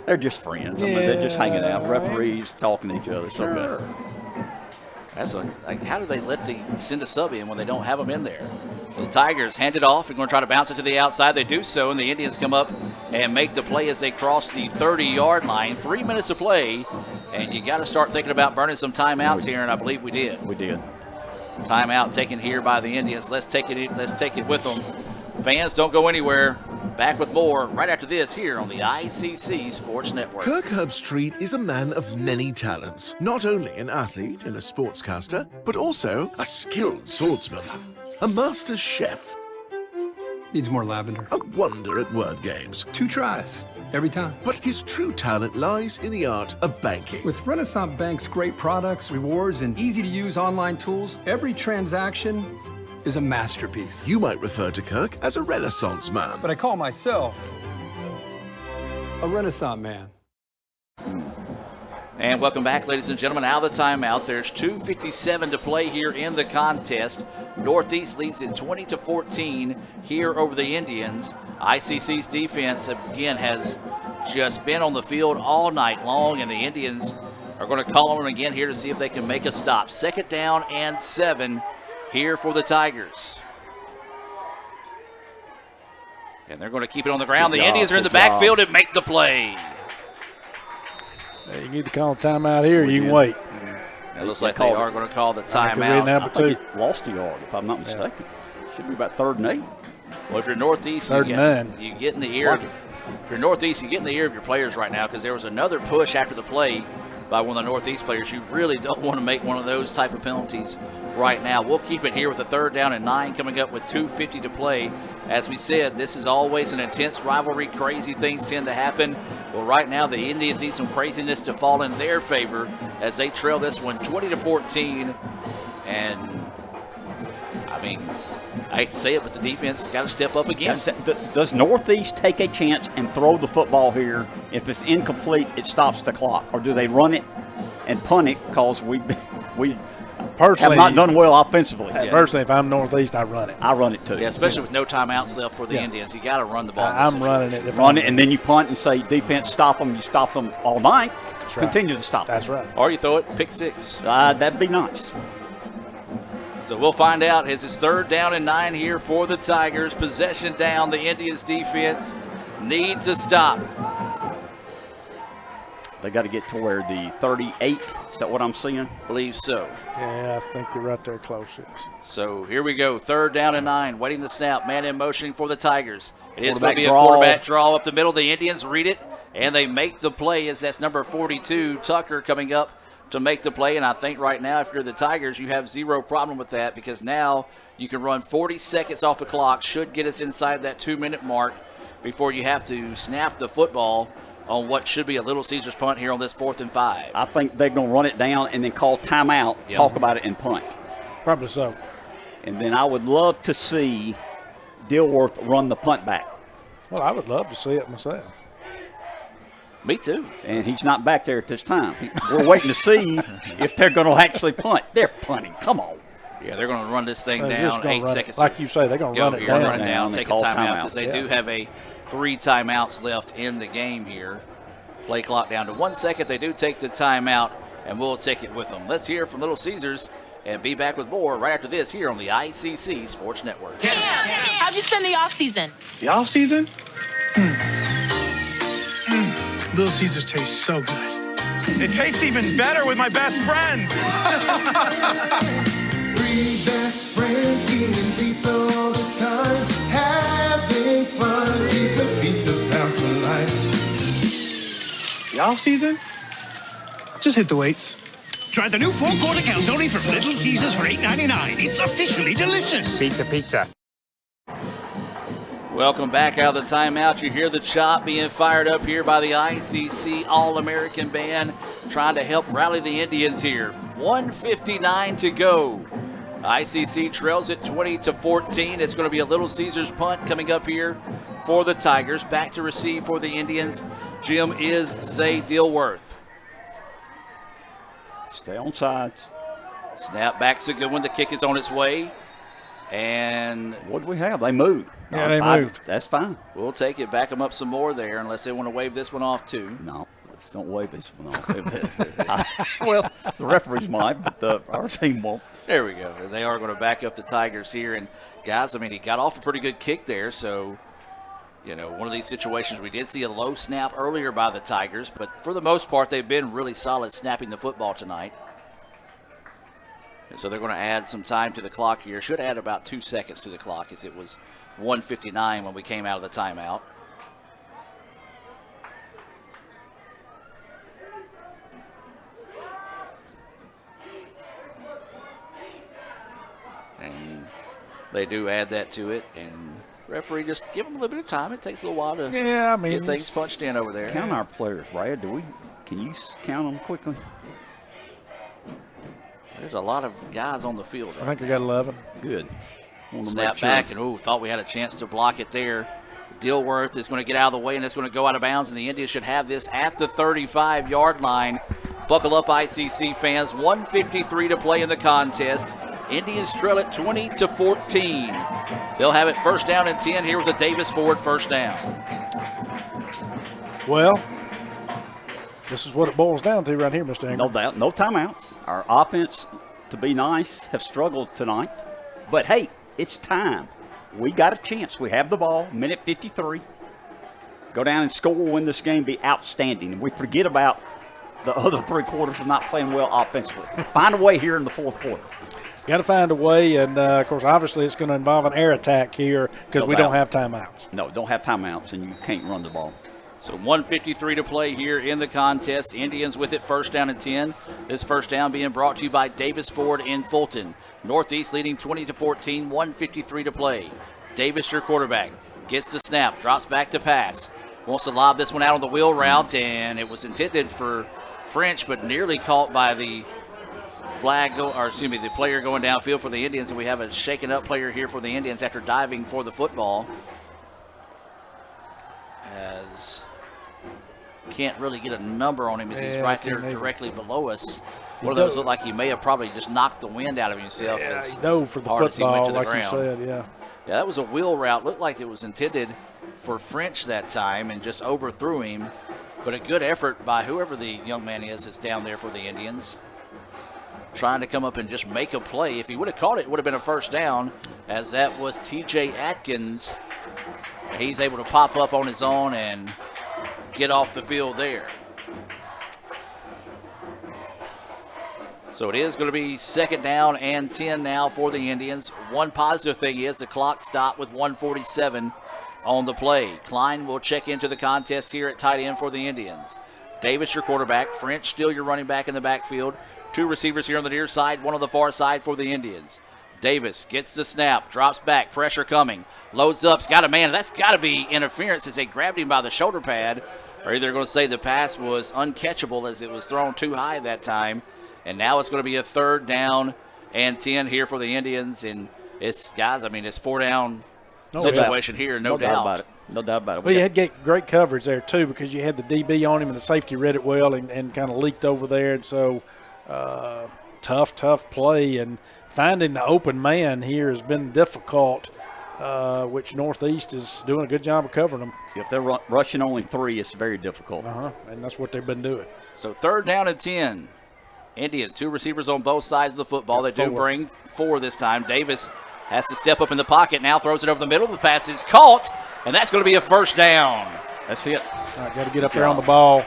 Speaker 12: They're just friends. I mean, they're just hanging out. Referees talking to each other. It's okay.
Speaker 11: How do they send a sub in when they don't have them in there? So the Tigers hand it off and going to try to bounce it to the outside. They do so, and the Indians come up and make the play as they cross the 30-yard line. 3 minutes to play, and you got to start thinking about burning some timeouts here, and I believe we did.
Speaker 12: We did.
Speaker 11: Timeout taken here by the Indians. Let's take it with them. Fans, don't go anywhere. Back with more right after this here on the ICC Sports Network.
Speaker 3: Kirk Herbstreit is a man of many talents. Not only an athlete and a sportscaster, but also a skilled swordsman, a master chef.
Speaker 17: Needs more lavender.
Speaker 3: A wonder at word games.
Speaker 17: 2 tries, every time.
Speaker 3: But his true talent lies in the art of banking.
Speaker 17: With Renaissance Bank's great products, rewards, and easy-to-use online tools, every transaction is a masterpiece.
Speaker 3: You might refer to Kirk as a Renaissance man.
Speaker 17: But I call myself a Renaissance man.
Speaker 11: And welcome back, ladies and gentlemen, out of the timeout. There's 2:57 to play here in the contest. Northeast leads in 20-14 here over the Indians. ICC's defense, again, has just been on the field all night long, and the Indians are going to call on them again here to see if they can make a stop. 2nd down and 7 here for the Tigers. And they're going to keep it on the ground. The Indians are in the backfield and make the play.
Speaker 16: You need to call a timeout here. You can wait.
Speaker 11: It looks like they are going to call the timeout.
Speaker 12: I think it lost a yard, if I'm not mistaken. Should be about 3rd and 8.
Speaker 11: Well, if you're Northeast, you get in the ear. If you're Northeast, you get in the ear of your players right now, because there was another push after the play by one of the Northeast players. You really don't want to make one of those type of penalties right now. We'll keep it here with a 3rd down and 9 coming up with 2:50 to play. As we said, this is always an intense rivalry. Crazy things tend to happen. Well, right now the Indians need some craziness to fall in their favor as they trail this one 20-14. And I mean, I hate to say it, but the defense got to step up again.
Speaker 12: Does Northeast take a chance and throw the football here? If it's incomplete, it stops the clock. Or do they run it and punt it because we
Speaker 16: personally
Speaker 12: have not done well offensively?
Speaker 16: Personally, if I'm Northeast, I run it.
Speaker 12: I run it too.
Speaker 11: Yeah, especially with no timeouts left for the Indians. You got to run the ball.
Speaker 16: I'm running it.
Speaker 12: Run it, and then you punt and say, defense, stop them. You stop them all night.
Speaker 16: That's right.
Speaker 12: Continue to stop them.
Speaker 16: That's right.
Speaker 11: Or you throw it pick 6.
Speaker 12: That'd be nice.
Speaker 11: So we'll find out as it's 3rd down and 9 here for the Tigers. Possession down. The Indians defense needs a stop.
Speaker 12: They got to get to where the 38. Is that what I'm seeing?
Speaker 11: Believe so.
Speaker 16: Yeah, I think you're right there close. Yes.
Speaker 11: So here we go. 3rd down and 9. Waiting the snap. Man in motion for the Tigers. It is going to be a quarterback draw up the middle. The Indians read it, and they make the play as that's number 42, Tucker, coming up to make the play. And I think right now, if you're the Tigers, you have zero problem with that, because now you can run 40 seconds off the clock. Should get us inside that 2-minute mark before you have to snap the football on what should be a Little Caesars punt here on this 4th and 5.
Speaker 12: I think they're going to run it down and then call timeout, talk about it, and punt.
Speaker 16: Probably so.
Speaker 12: And then I would love to see Dilworth run the punt back.
Speaker 16: Well, I would love to see it myself.
Speaker 11: Me too.
Speaker 12: And he's not back there at this time. We're waiting to see if they're going to actually punt. They're punting. Come on.
Speaker 11: Yeah, they're going to run this thing down 8 seconds.
Speaker 16: Like you say, they're going to run it down.
Speaker 11: Take a timeout, because they do have a 3 timeouts left in the game here. Play clock down to 1 second. They do take the timeout, and we'll take it with them. Let's hear from Little Caesars and be back with more right after this here on the ICC Sports Network.
Speaker 7: How'd you spend the off-season?
Speaker 5: The off-season?
Speaker 1: Little Caesars tastes so good.
Speaker 13: It tastes even better with my best friends.
Speaker 14: 3 best friends eating pizza all the time, having fun. Pizza pounds for life.
Speaker 5: The off-season? Just hit the weights.
Speaker 15: Try the new 4-quarter calzone from Little Caesars for $8.99. It's officially delicious.
Speaker 20: Pizza.
Speaker 11: Welcome back out of the timeout. You hear the chop being fired up here by the ICC All-American Band, trying to help rally the Indians here. 1:59 to go. ICC trails it 20-14. It's going to be a Little Caesars punt coming up here for the Tigers. Back to receive for the Indians, Jim, is Zay Dilworth.
Speaker 12: Stay on sides.
Speaker 11: Snap back's a good one. The kick is on its way. And
Speaker 12: what do we have? They moved.
Speaker 16: Yeah, they moved.
Speaker 12: That's fine.
Speaker 11: We'll take it. Back them up some more there, unless they want to wave this one off too.
Speaker 12: No, let's don't wave this one off. Well, the referees might, but our team won't.
Speaker 11: There we go. They are going to back up the Tigers here. And, guys, I mean, he got off a pretty good kick there. So, you know, one of these situations, we did see a low snap earlier by the Tigers. But for the most part, they've been really solid snapping the football tonight. And so they're going to add some time to the clock here. Should add about 2 seconds to the clock, as it was 1:59 when we came out of the timeout. And they do add that to it. And referee just give them a little bit of time. It takes a little while to get things punched in over there.
Speaker 12: Count our players, Brad. Can you count them quickly?
Speaker 11: There's a lot of guys on the field.
Speaker 16: I think I got 11.
Speaker 12: Good.
Speaker 11: Snap back, and thought we had a chance to block it there. Dilworth is going to get out of the way, and it's going to go out of bounds, and the Indians should have this at the 35-yard line. Buckle up, ICC fans. 1:53 to play in the contest. Indians trail it 20-14. They'll have it first down and 10 here with the Davis Ford first down.
Speaker 16: Well, this is what it boils down to right here, Mr. Ingram.
Speaker 12: No doubt, no timeouts. Our offense, to be nice, have struggled tonight. But, hey, it's time. We got a chance. We have the ball, minute 53. Go down and score, win this game, be outstanding. And we forget about the other 3 quarters of not playing well offensively. Find a way here in the 4th quarter.
Speaker 16: Got to find a way, and, of course, obviously it's going to involve an air attack here because we don't have timeouts.
Speaker 12: No, don't have timeouts, and you can't run the ball.
Speaker 11: So 1:53 to play here in the contest. Indians with it first down and 10. This first down being brought to you by Davis Ford in Fulton. Northeast leading 20-14, 1:53 to play. Davis, your quarterback, gets the snap, drops back to pass. Wants to lob this one out on the wheel route, and it was intended for French, but nearly caught by the the player going downfield for the Indians. And we have a shaken up player here for the Indians after diving for the football. As can't really get a number on him as he's right there directly below us. One of those look like he may have probably just knocked the wind out of himself.
Speaker 16: Yeah, he dove for the football, like you said, yeah.
Speaker 11: Yeah, that was a wheel route. Looked like it was intended for French that time and just overthrew him. But a good effort by whoever the young man is that's down there for the Indians. Trying to come up and just make a play. If he would have caught it, it would have been a first down, as that was TJ Atkins. He's able to pop up on his own and get off the field there. So it is going to be second down and 10 now for the Indians. One positive thing is the clock stopped with 1:47 on the play. Klein will check into the contest here at tight end for the Indians. Davis, your quarterback. French, still your running back in the backfield. 2 receivers here on the near side, 1 on the far side for the Indians. Davis gets the snap, drops back, pressure coming, loads up, got a man. That's got to be interference as they grabbed him by the shoulder pad, or either going to say the pass was uncatchable as it was thrown too high that time. And now it's going to be a third down and 10 here for the Indians. And it's, guys, I mean, it's 4 down situation here, no doubt
Speaker 12: about it. No doubt about it.
Speaker 16: Well, you had great coverage there, too, because you had the DB on him and the safety read it well and kind of leaked over there. And so tough play. And finding the open man here has been difficult, which Northeast is doing a good job of covering them.
Speaker 12: If they're rushing only 3, it's very difficult.
Speaker 16: And that's what they've been doing.
Speaker 11: So third down and 10. Indians, 2 receivers on both sides of the football. They do bring 4 this time. Davis has to step up in the pocket now, throws it over the middle. The pass is caught, and that's going to be a first down.
Speaker 12: That's it.
Speaker 16: All right, got to get up there on the ball.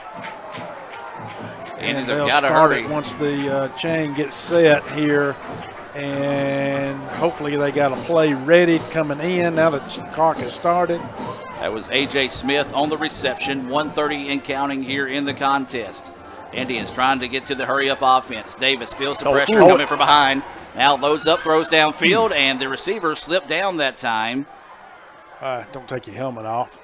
Speaker 11: Indians
Speaker 16: and
Speaker 11: have got to hurry.
Speaker 16: Once the chain gets set here, and hopefully they got a play ready coming in. Now the clock has started.
Speaker 11: That was A.J. Smith on the reception, 1:30 and counting here in the contest. Indians trying to get to the hurry-up offense. Davis feels the pressure coming from behind. Now loads up, throws downfield, and the receiver slipped down that time.
Speaker 16: Don't take your helmet off.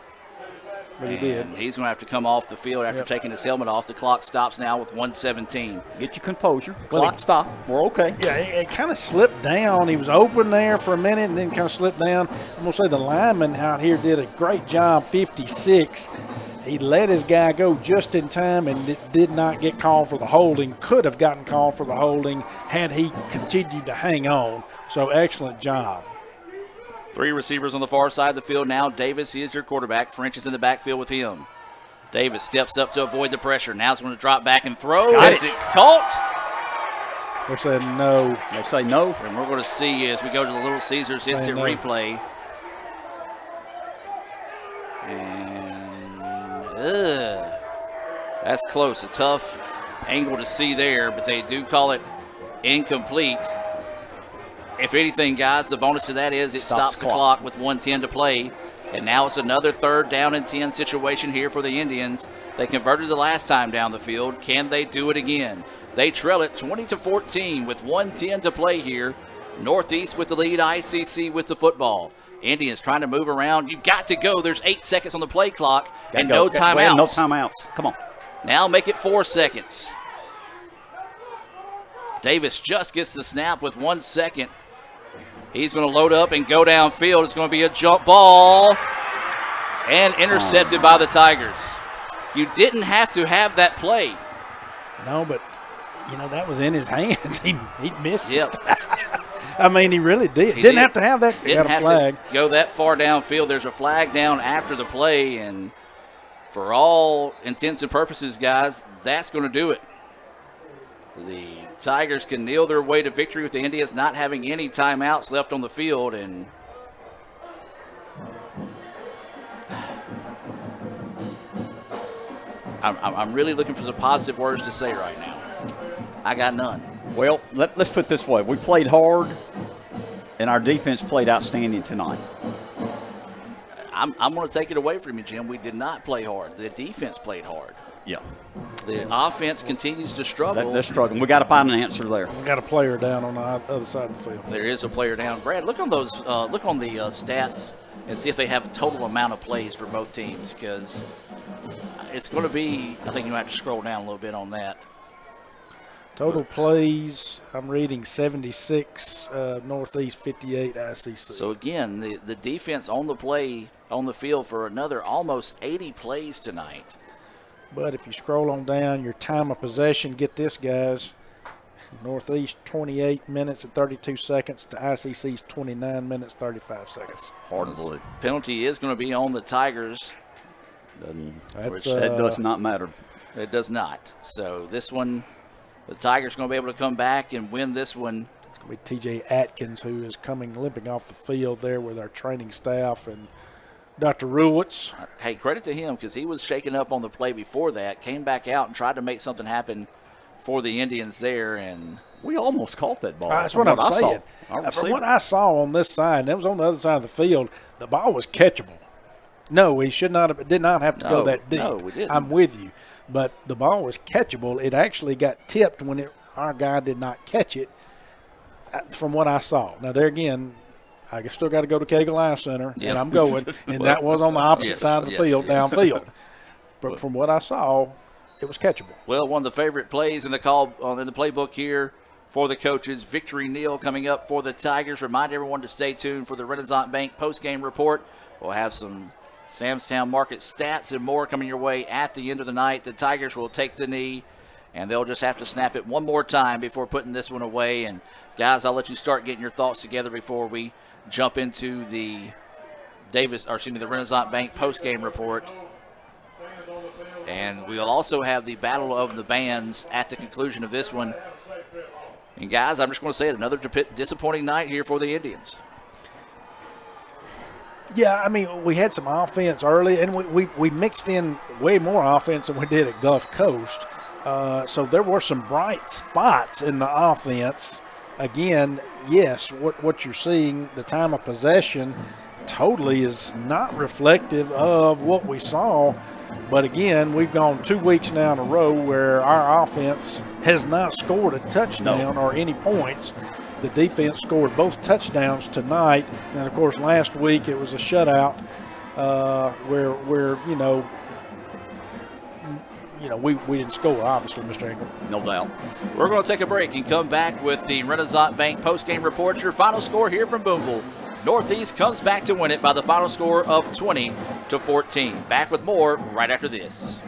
Speaker 16: But he did.
Speaker 11: He's going to have to come off the field after taking his helmet off. The clock stops now with 1:17.
Speaker 12: Get your composure. Clock stop. We're okay.
Speaker 16: Yeah, it kind of slipped down. He was open there for a minute and then kind of slipped down. I'm going to say the lineman out here did a great job, 56. He let his guy go just in time and did not get called for the holding. Could have gotten called for the holding had he continued to hang on. So excellent job.
Speaker 11: 3 receivers on the far side of the field now. Davis is your quarterback. French is in the backfield with him. Davis steps up to avoid the pressure. Now he's going to drop back and throw. Is it caught?
Speaker 16: They're saying no.
Speaker 12: They say no.
Speaker 11: And we're going to see as we go to the Little Caesars instant replay. That's close. A tough angle to see there, but they do call it incomplete. If anything, guys, the bonus to that is it stops the clock with 1:10 to play. And now it's another third down and 10 situation here for the Indians. They converted the last time down the field. Can they do it again? They trail it 20-14 with 1:10 to play here. Northeast with the lead, ICC with the football. Indians trying to move around. You've got to go. There's 8 seconds on the play clock and no timeouts.
Speaker 12: No timeouts. Come on.
Speaker 11: Now make it 4 seconds. Davis just gets the snap with 1 second. He's going to load up and go downfield. It's going to be a jump ball and intercepted by the Tigers. You didn't have to have that play.
Speaker 16: No, but, that was in his hands. He missed
Speaker 11: Yep.
Speaker 16: it. I mean, he really did.
Speaker 11: He
Speaker 16: Didn't
Speaker 11: did.
Speaker 16: have to have that.
Speaker 11: Didn't
Speaker 16: Got a
Speaker 11: have
Speaker 16: flag.
Speaker 11: to go that far downfield. There's a flag down after the play, and for all intents and purposes, guys, that's going to do it. The Tigers can kneel their way to victory with the Indians not having any timeouts left on the field, and I'm really looking for some positive words to say right now. I got none.
Speaker 12: Well, let's put it this way. We played hard, and our defense played outstanding tonight.
Speaker 11: I'm going to take it away from you, Jim. We did not play hard. The defense played hard.
Speaker 12: Yeah.
Speaker 11: The offense continues to struggle.
Speaker 12: They're struggling. We got to find an answer there.
Speaker 16: We got a player down on the other side of the field.
Speaker 11: There is a player down. Brad, look on those. Look on the stats and see if they have a total amount of plays for both teams, because it's going to be. I think you might have to scroll down a little bit on that.
Speaker 16: Total plays, I'm reading 76 Northeast, 58 ICC.
Speaker 11: So again, the defense on the field for another almost 80 plays tonight.
Speaker 16: But if you scroll on down, your time of possession, get this, guys. Northeast 28 minutes and 32 seconds to ICC's 29 minutes, 35 seconds.
Speaker 12: Hard to believe.
Speaker 11: Penalty is going to be on the Tigers.
Speaker 12: That does not matter.
Speaker 11: It does not. So this one, the Tigers going to be able to come back and win this one.
Speaker 16: It's going to be T.J. Atkins, who is coming limping off the field there with our training staff and Dr. Ruwitz.
Speaker 11: Hey, credit to him, because he was shaken up on the play before that, came back out and tried to make something happen for the Indians there. And
Speaker 12: we almost caught that ball.
Speaker 16: That's what I'm saying. From what I saw on this side, that was on the other side of the field, the ball was catchable. No, he did not have to go that deep.
Speaker 11: No, we didn't.
Speaker 16: I'm with you. But the ball was catchable. It actually got tipped when our guy did not catch it, from what I saw. Now, there again, I still got to go to Cagle Eye Center, and I'm going. And that was on the opposite side of the field, downfield. But from what I saw, it was catchable.
Speaker 11: Well, one of the favorite plays in the playbook here for the coaches, victory kneel coming up for the Tigers. Remind everyone to stay tuned for the Renaissance Bank postgame report. We'll have some Samstown market stats and more coming your way at the end of the night. The Tigers will take the knee, and they'll just have to snap it one more time before putting this one away. And, guys, I'll let you start getting your thoughts together before we jump into the Renaissance Bank postgame report. And we'll also have the Battle of the Bands at the conclusion of this one. And, guys, I'm just going to say it, another disappointing night here for the Indians.
Speaker 16: Yeah, I mean, we had some offense early, and we mixed in way more offense than we did at Gulf Coast. So there were some bright spots in the offense. Again, yes, what you're seeing, the time of possession totally is not reflective of what we saw. But again, we've gone 2 weeks now in a row where our offense has not scored a touchdown or any points. The defense scored both touchdowns tonight, and of course last week it was a shutout where we didn't score, obviously, Mr. Engel.
Speaker 12: No doubt.
Speaker 11: We're going to take a break and come back with the Renaissance Bank postgame report. Your final score here from Boonville. Northeast comes back to win it by the final score of 20-14. Back with more right after this.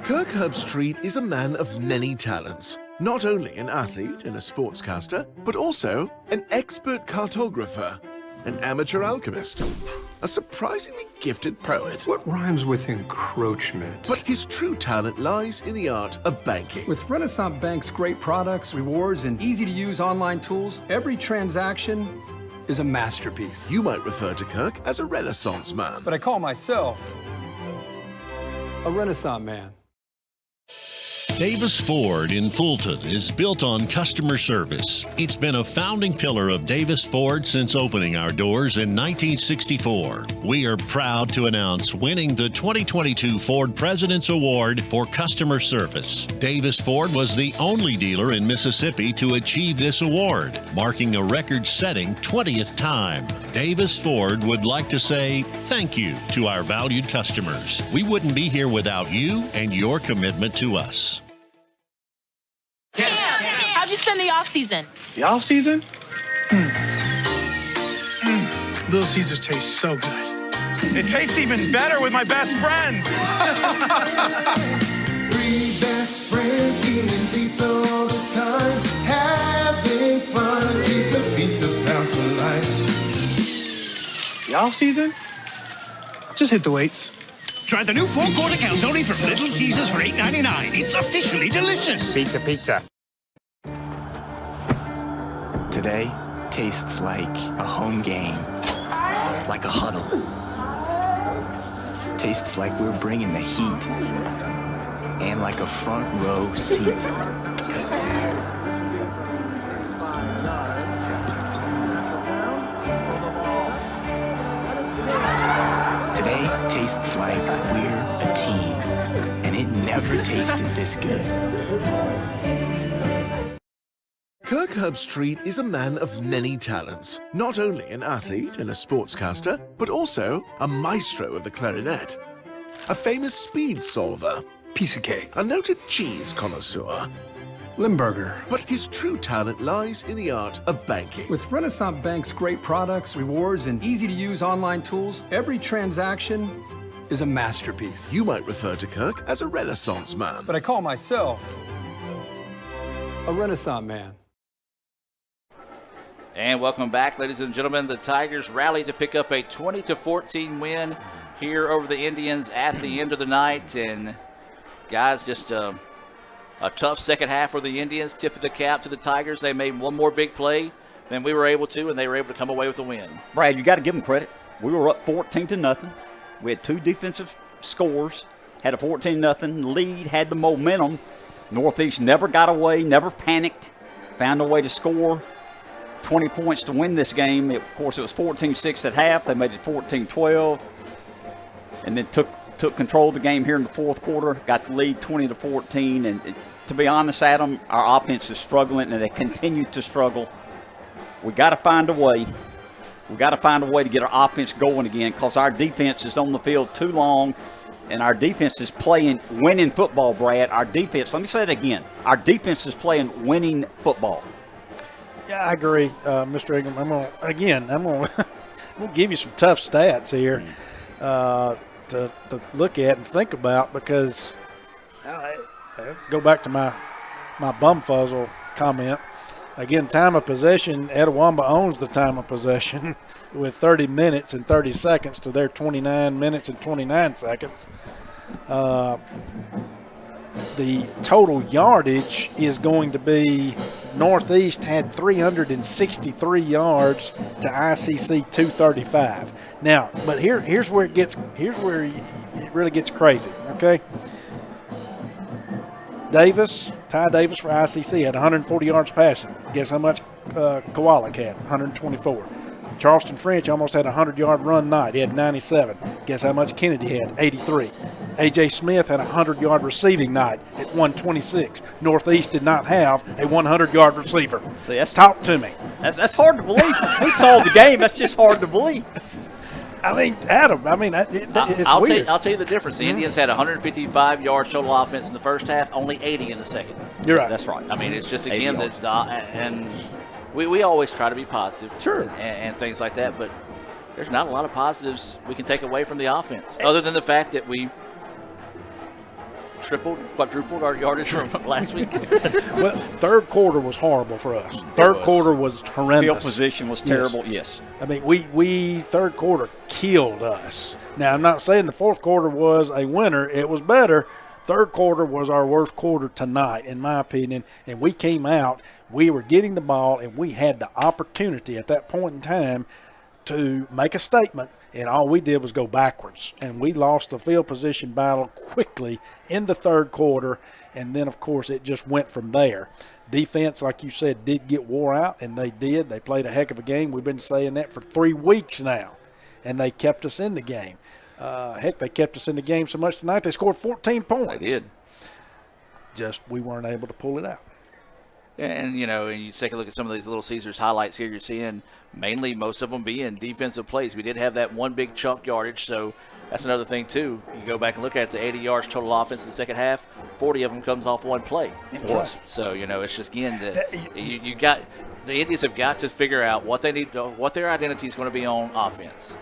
Speaker 3: Kirk Herbstreit is a man of many talents. Not only an athlete and a sportscaster, but also an expert cartographer, an amateur alchemist, a surprisingly gifted poet.
Speaker 17: What rhymes with encroachment?
Speaker 3: But his true talent lies in the art of banking.
Speaker 17: With Renaissance Bank's great products, rewards, and easy-to-use online tools, every transaction is a masterpiece.
Speaker 3: You might refer to Kirk as a Renaissance man.
Speaker 17: But I call myself a Renaissance man.
Speaker 10: Davis Ford in Fulton is built on customer service. It's been a founding pillar of Davis Ford since opening our doors in 1964. We are proud to announce winning the 2022 Ford President's Award for Customer Service. Davis Ford was the only dealer in Mississippi to achieve this award, marking a record-setting 20th time. Davis Ford would like to say thank you to our valued customers. We wouldn't be here without you and your commitment to us.
Speaker 7: How'd you spend the off-season?
Speaker 5: The off-season?
Speaker 1: Little Caesars taste so good.
Speaker 13: It tastes even better with my best friends.
Speaker 14: 3 best friends eating pizza all the time, having fun. Pizza, pizza pounds for life.
Speaker 5: The off season? Just hit the weights.
Speaker 15: Try the new 4-quarter calzone from Little Caesars for $8.99. It's officially delicious.
Speaker 18: Pizza, pizza. Today tastes like a home game, like a huddle. Tastes like we're bringing the heat, and like a front row seat. Today tastes like we're a team, and it never tasted this good.
Speaker 3: Kirk Herbstreit is a man of many talents, not only an athlete and a sportscaster, but also a maestro of the clarinet, a famous speed solver,
Speaker 17: Piece of cake.
Speaker 3: a noted cheese connoisseur.
Speaker 17: Limburger.
Speaker 3: But his true talent lies in the art of banking.
Speaker 17: With Renaissance Bank's great products, rewards, and easy-to-use online tools, every transaction is a masterpiece.
Speaker 3: You might refer to Kirk as a Renaissance man.
Speaker 17: But I call myself a Renaissance man.
Speaker 11: And welcome back, ladies and gentlemen. The Tigers rally to pick up a 20-14 win here over the Indians at the end of the night. And guys, just a tough second half for the Indians. Tip of the cap to the Tigers. They made one more big play than we were able to, and they were able to come away with the win.
Speaker 12: Brad, you got to give them credit. We were up 14-0. We had two defensive scores, had a 14-0 lead, had the momentum. Northeast never got away, never panicked, found a way to score 20 points to win this game. Of course, it was 14-6 at half. They made it 14-12, and then took control of the game here in the fourth quarter, got the lead 20-14. And to be honest, Adam, our offense is struggling, and they continue to struggle. We got to find a way. We got to find a way to get our offense going again, because our defense is on the field too long, and our defense is playing winning football, Brad. Our defense, let me say it again, our defense is playing winning football.
Speaker 16: Yeah, I agree, Mr. Ingram. I'm gonna give you some tough stats here to look at and think about, because I go back to my bumfuzzle comment. Again, time of possession, Etowamba owns the time of possession with 30 minutes and 30 seconds to their 29 minutes and 29 seconds. The total yardage is going to be Northeast had 363 yards to ICC 235. Now, but here's where it really gets crazy. Okay, Ty Davis for ICC had 140 yards passing. Guess how much Kowalik had? 124. Charleston French almost had a 100-yard run night. He had 97. Guess how much Kennedy had? 83. A.J. Smith had a 100-yard receiving night at 126. Northeast did not have a 100-yard receiver.
Speaker 12: See,
Speaker 16: talk to me.
Speaker 12: That's hard to believe. We saw the game. That's just hard to believe.
Speaker 16: I mean, Adam, it's weird.
Speaker 11: I'll tell you the difference. The Indians had 155 yards total offense in the first half, only 80 in the second.
Speaker 16: You're right.
Speaker 12: That's right.
Speaker 11: I mean, it's just, again, and we always try to be positive.
Speaker 16: Sure.
Speaker 11: And things like that, but there's not a lot of positives we can take away from the offense, other than the fact that we quadrupled our yardage from last week.
Speaker 16: Well, third quarter was horrible for us. Third quarter was horrendous.
Speaker 12: Field position was terrible, yes.
Speaker 16: I mean, we third quarter killed us. Now, I'm not saying the fourth quarter was a winner. It was better. Third quarter was our worst quarter tonight, in my opinion, and we came out, we were getting the ball, and we had the opportunity at that point in time to make a statement, and all we did was go backwards. And we lost the field position battle quickly in the third quarter, and then, of course, it just went from there. Defense, like you said, did get wore out, and they did. They played a heck of a game. We've been saying that for 3 weeks now, and they kept us in the game. Heck, they kept us in the game so much tonight, they scored 14 points.
Speaker 11: They did.
Speaker 16: Just we weren't able to pull it out.
Speaker 11: And, and you take a look at some of these Little Caesars highlights here, you're seeing mainly most of them being defensive plays. We did have that one big chunk yardage, so that's another thing, too. You go back and look at the 80 yards total offense in the second half, 40 of them comes off one play.
Speaker 16: Right.
Speaker 11: So, it's just, again, you got – the Indians have got to figure out what they need, what their identity is going to be on offense.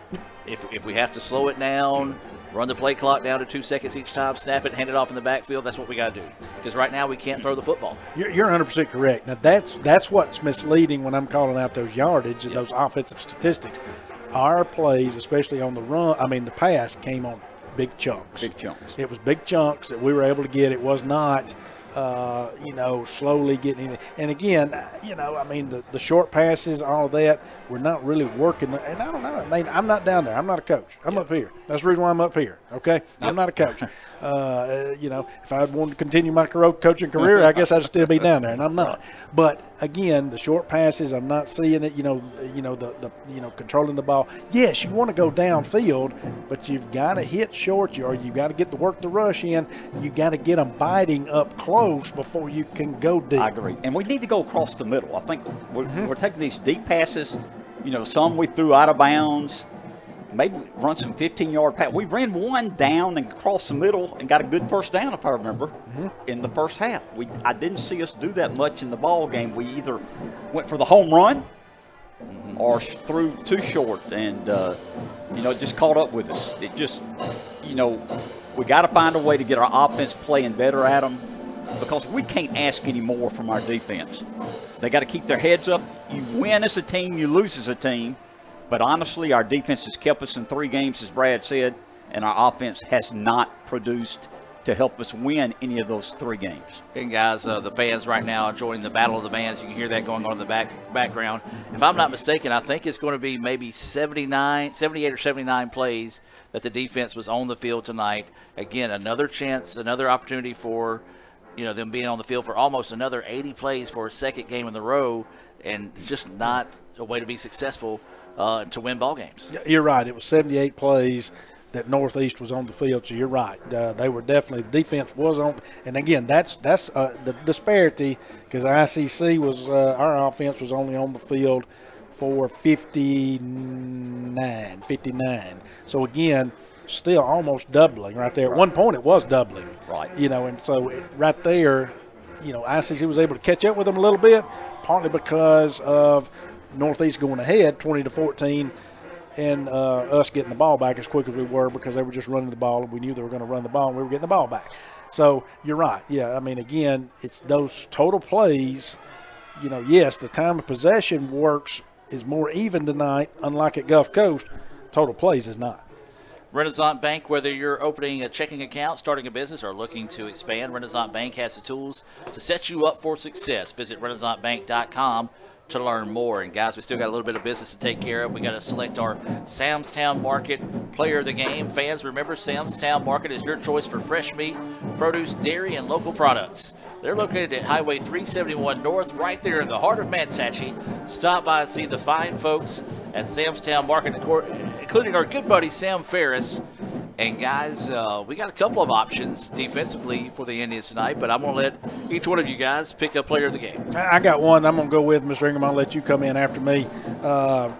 Speaker 11: If we have to slow it down run the play clock down to 2 seconds each time, snap it, hand it off in the backfield. That's what we got to do. Because right now we can't throw the football.
Speaker 16: You're 100% correct. Now, that's what's misleading when I'm calling out those yardage and those offensive statistics. Our plays, especially on the run, the pass came on big chunks.
Speaker 12: Big chunks.
Speaker 16: It was big chunks that we were able to get. It was not, slowly getting in. And again, the short passes, all of that, we're not really working. And I don't know. I'm not down there. I'm not a coach. I'm up here. That's the reason why I'm up here, okay? I'm not a coach. If I wanted to continue my coaching career, I guess I'd still be down there, and I'm not. But again, the short passes, I'm not seeing it. Controlling the ball. Yes, you want to go downfield, but you've got to hit short, or you've got to get the work to rush in. You got to get them biting up close before you can go deep.
Speaker 12: I agree, and we need to go across the middle. I think we're taking these deep passes. Some we threw out of bounds. Maybe run some 15-yard pass. We ran one down and across the middle and got a good first down, if I remember, in the first half. I didn't see us do that much in the ball game. We either went for the home run or threw too short, and it just caught up with us. It just, we got to find a way to get our offense playing better at them, because we can't ask any more from our defense. They got to keep their heads up. You win as a team, you lose as a team. But honestly, our defense has kept us in 3 games, as Brad said, and our offense has not produced to help us win any of those 3 games.
Speaker 11: And guys, the fans right now enjoying the Battle of the Bands. You can hear that going on in the background. If I'm not mistaken, I think it's going to be maybe 78 or 79 plays that the defense was on the field tonight. Again, another chance, another opportunity for them being on the field for almost another 80 plays for a second game in a row, and it's just not a way to be successful to win ball games.
Speaker 16: You're right. It was 78 plays that Northeast was on the field, so you're right. They were definitely – the defense was on – and, again, that's the disparity, because ICC was our offense was only on the field for 59. So, again, still almost doubling right there. At one point it was doubling.
Speaker 12: Right.
Speaker 16: And so right there, ICC was able to catch up with them a little bit, partly because of – Northeast going ahead 20-14, and us getting the ball back as quick as we were, because they were just running the ball, and we knew they were going to run the ball, and we were getting the ball back. So you're right. Yeah, again, it's those total plays. Yes, the time of possession is more even tonight, unlike at Gulf Coast. Total plays is not.
Speaker 11: Renaissance Bank, whether you're opening a checking account, starting a business, or looking to expand, Renaissance Bank has the tools to set you up for success. Visit RenaissanceBank.com to learn more. And guys, we still got a little bit of business to take care of. We got to select our Samstown Market Player of the Game. Fans, remember, Samstown Market is your choice for fresh meat, produce, dairy, and local products. They're located at Highway 371 North, right there in the heart of Manatee. Stop by and see the fine folks at Samstown Market, including our good buddy Sam Ferris. And, guys, we got a couple of options defensively for the Indians tonight, but I'm going to let each one of you guys pick a player of the game.
Speaker 16: I got one I'm going to go with, Mr. Ingram. I'll let you come in after me. Dylan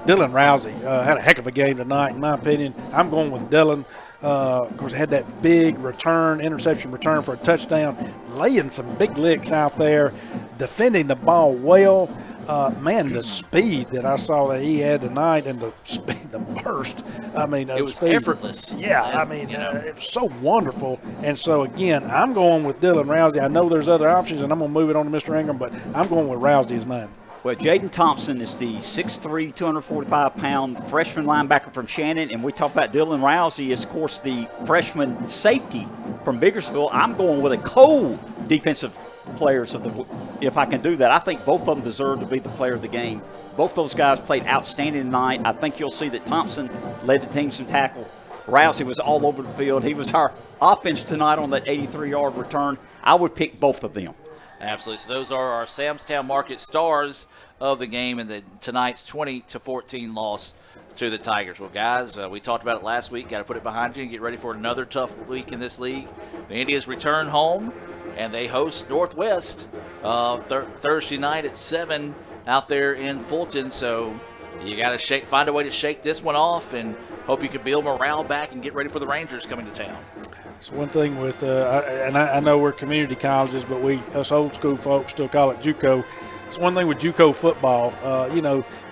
Speaker 16: Rousey had a heck of a game tonight, in my opinion. I'm going with Dylan. Of course, had that big interception return for a touchdown, laying some big licks out there, defending the ball well. The speed that I saw that he had tonight, and the speed, the burst.
Speaker 11: It was effortless.
Speaker 16: Yeah, it was so wonderful. And so, again, I'm going with Dylan Rousey. I know there's other options, and I'm going to move it on to Mr. Ingram, but I'm going with Rousey as mine.
Speaker 12: Well, Jaden Thompson is the 6'3", 245-pound freshman linebacker from Shannon, and we talk about Dylan Rousey is, of course, the freshman safety from Biggersville. I'm going with a co-defensive players if I can do that. I think both of them deserve to be the player of the game. Both those guys played outstanding tonight. I think you'll see that Thompson led the team some tackle. Rousey was all over the field. He was our offense tonight on that 83-yard return. I would pick both of them.
Speaker 11: Absolutely. So those are our Samstown Market stars of the game in tonight's 20-14 loss to the Tigers. Well, guys, we talked about it last week. Got to put it behind you and get ready for another tough week in this league. The Indians return home, and they host Northwest Thursday night at 7 out there in Fulton. So you got to find a way to shake this one off, and hope you can build morale back and get ready for the Rangers coming to town.
Speaker 16: It's one thing with, I know we're community colleges, but us old school folks still call it JUCO. It's one thing with JUCO football.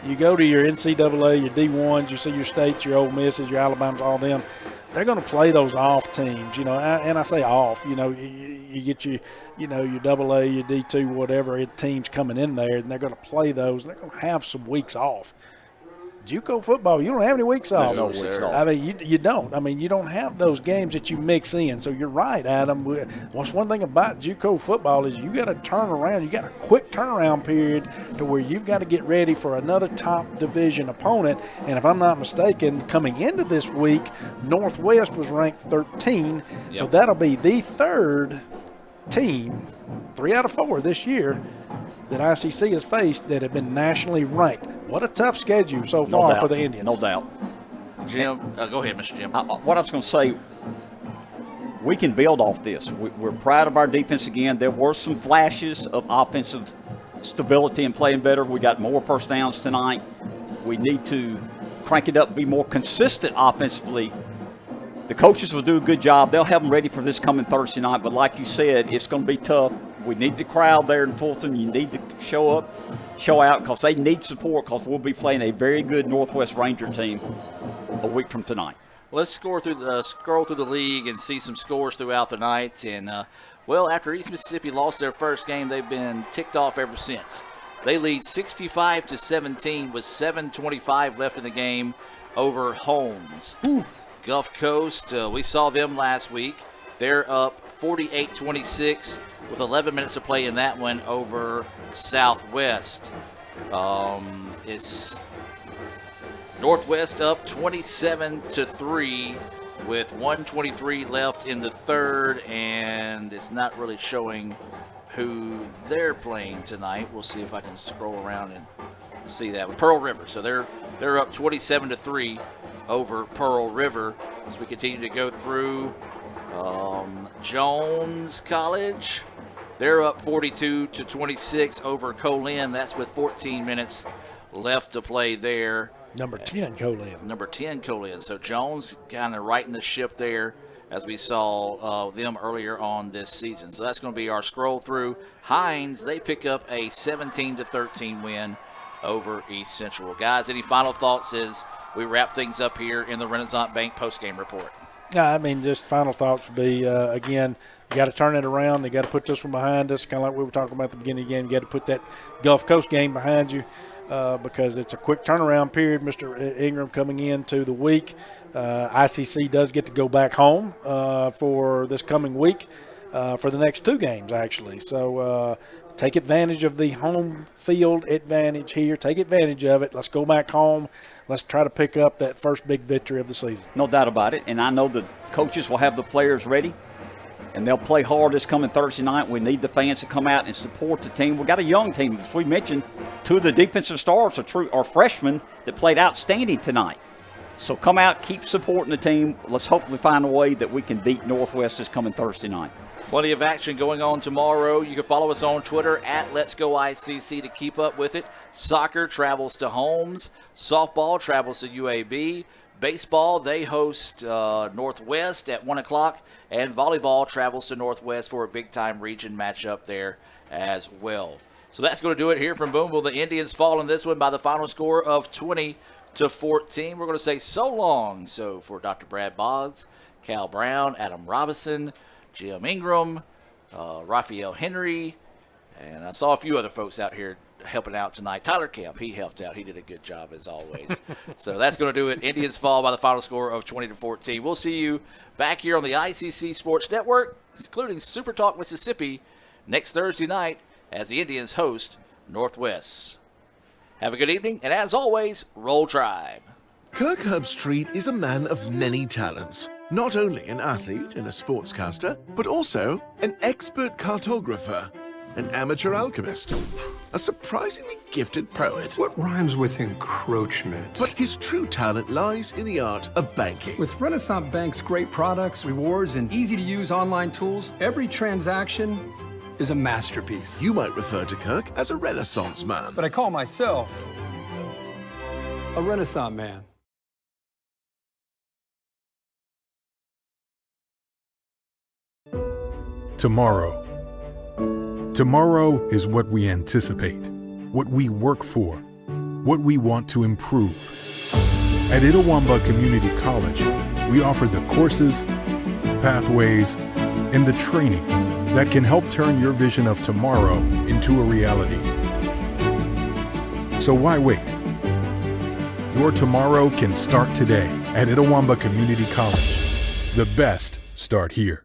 Speaker 16: You go to your NCAA, your D1s, you see your states, your Ole Misses, your Alabamas, all them. they're going to play those off teams, you know, and I say off, you know, you get your AA, your D2, whatever teams coming in there, and they're going to play those. They're going to have some weeks off. JUCO football, you don't have any weeks off.
Speaker 12: No weeks off.
Speaker 16: I mean, you don't. I mean, you don't have those games that you mix in. So you're right, Adam. What's one thing about JUCO football is you got to turn around. You got a quick turnaround period to where you've got to get ready for another top division opponent. And if I'm not mistaken, coming into this week, Northwest was ranked 13. Yep. So that'll be the third team, 3 out of 4 this year, that ICC has faced that have been nationally ranked. What a tough schedule so far for the Indians.
Speaker 12: No doubt.
Speaker 11: Jim, go ahead, Mr. Jim.
Speaker 12: What I was going to say, we can build off this. We're proud of our defense again. There were some flashes of offensive stability and playing better. We got more first downs tonight. We need to crank it up, be more consistent offensively. The coaches will do a good job. They'll have them ready for this coming Thursday night. But like you said, it's going to be tough. We need the crowd there in Fulton. You need to show up, show out, because they need support, because we'll be playing a very good Northwest Ranger team a week from tonight.
Speaker 11: Let's scroll through the league and see some scores throughout the night. And, well, after East Mississippi lost their first game, they've been ticked off ever since. They lead 65-17 with 7:25 left in the game over Holmes.
Speaker 16: Ooh.
Speaker 11: Gulf Coast, we saw them last week. They're up 48-26 with 11 minutes to play in that one over Southwest. It's Northwest up 27-3 with 1:23 left in the third, and it's not really showing who they're playing tonight. We'll see if I can scroll around and see that. With Pearl River, so they're up 27-3 over Pearl River as we continue to go through. Jones College, they're up 42-26 over Colin. That's with 14 minutes left to play there.
Speaker 16: Number 10 Colin.
Speaker 11: Number 10 Colin. So Jones kind of righting the ship there as we saw them earlier on this season. So that's going to be our scroll through. Hines, they pick up a 17-13 win over East Central. Guys, any final thoughts as we wrap things up here in the Renaissance Bank postgame report?
Speaker 16: Yeah, I mean, just final thoughts would be, again, you got to turn it around. You got to put this one behind us, kind of like we were talking about at the beginning of the game. You got to put that Gulf Coast game behind you because it's a quick turnaround period. Mr. Ingram coming into the week. ICC does get to go back home for this coming week for the next 2 games, actually. So take advantage of the home field advantage here. Take advantage of it. Let's go back home. Let's try to pick up that first big victory of the season.
Speaker 12: No doubt about it. And I know the coaches will have the players ready, and they'll play hard this coming Thursday night. We need the fans to come out and support the team. We got a young team. As we mentioned, 2 of the defensive stars are freshmen that played outstanding tonight. So come out, keep supporting the team. Let's hopefully find a way that we can beat Northwest this coming Thursday night.
Speaker 11: Plenty of action going on tomorrow. You can follow us on Twitter at Let's Go ICC to keep up with it. Soccer travels to Holmes. Softball travels to UAB. Baseball, they host Northwest at 1 o'clock. And volleyball travels to Northwest for a big-time region matchup there as well. So that's going to do it here from Boonville. The Indians fall in this one by the final score of 20-14. We're going to say so long. So for Dr. Brad Boggs, Cal Brown, Adam Robinson, Jim Ingram, Raphael Henry, and I saw a few other folks out here helping out tonight. Tyler Kemp, he helped out. He did a good job as always. So that's going to do it. Indians fall by the final score of 20-14. We'll see you back here on the ICC Sports Network, including Super Talk Mississippi, next Thursday night as the Indians host Northwest. Have a good evening, and as always, Roll Tribe.
Speaker 3: Kirk Herbstreit is a man of many talents. Not only an athlete and a sportscaster, but also an expert cartographer, an amateur alchemist, a surprisingly gifted poet.
Speaker 17: What rhymes with encroachment?
Speaker 3: But his true talent lies in the art of banking.
Speaker 17: With Renaissance Bank's great products, rewards, and easy-to-use online tools, every transaction is a masterpiece.
Speaker 3: You might refer to Kirk as a Renaissance man.
Speaker 17: But I call myself a Renaissance man.
Speaker 23: Tomorrow. Tomorrow is what we anticipate, what we work for, what we want to improve. At Itawamba Community College, We offer the courses, pathways, and the training that can help turn your vision of tomorrow into a reality. So why wait? Your tomorrow can start today at Itawamba Community College. The best start here.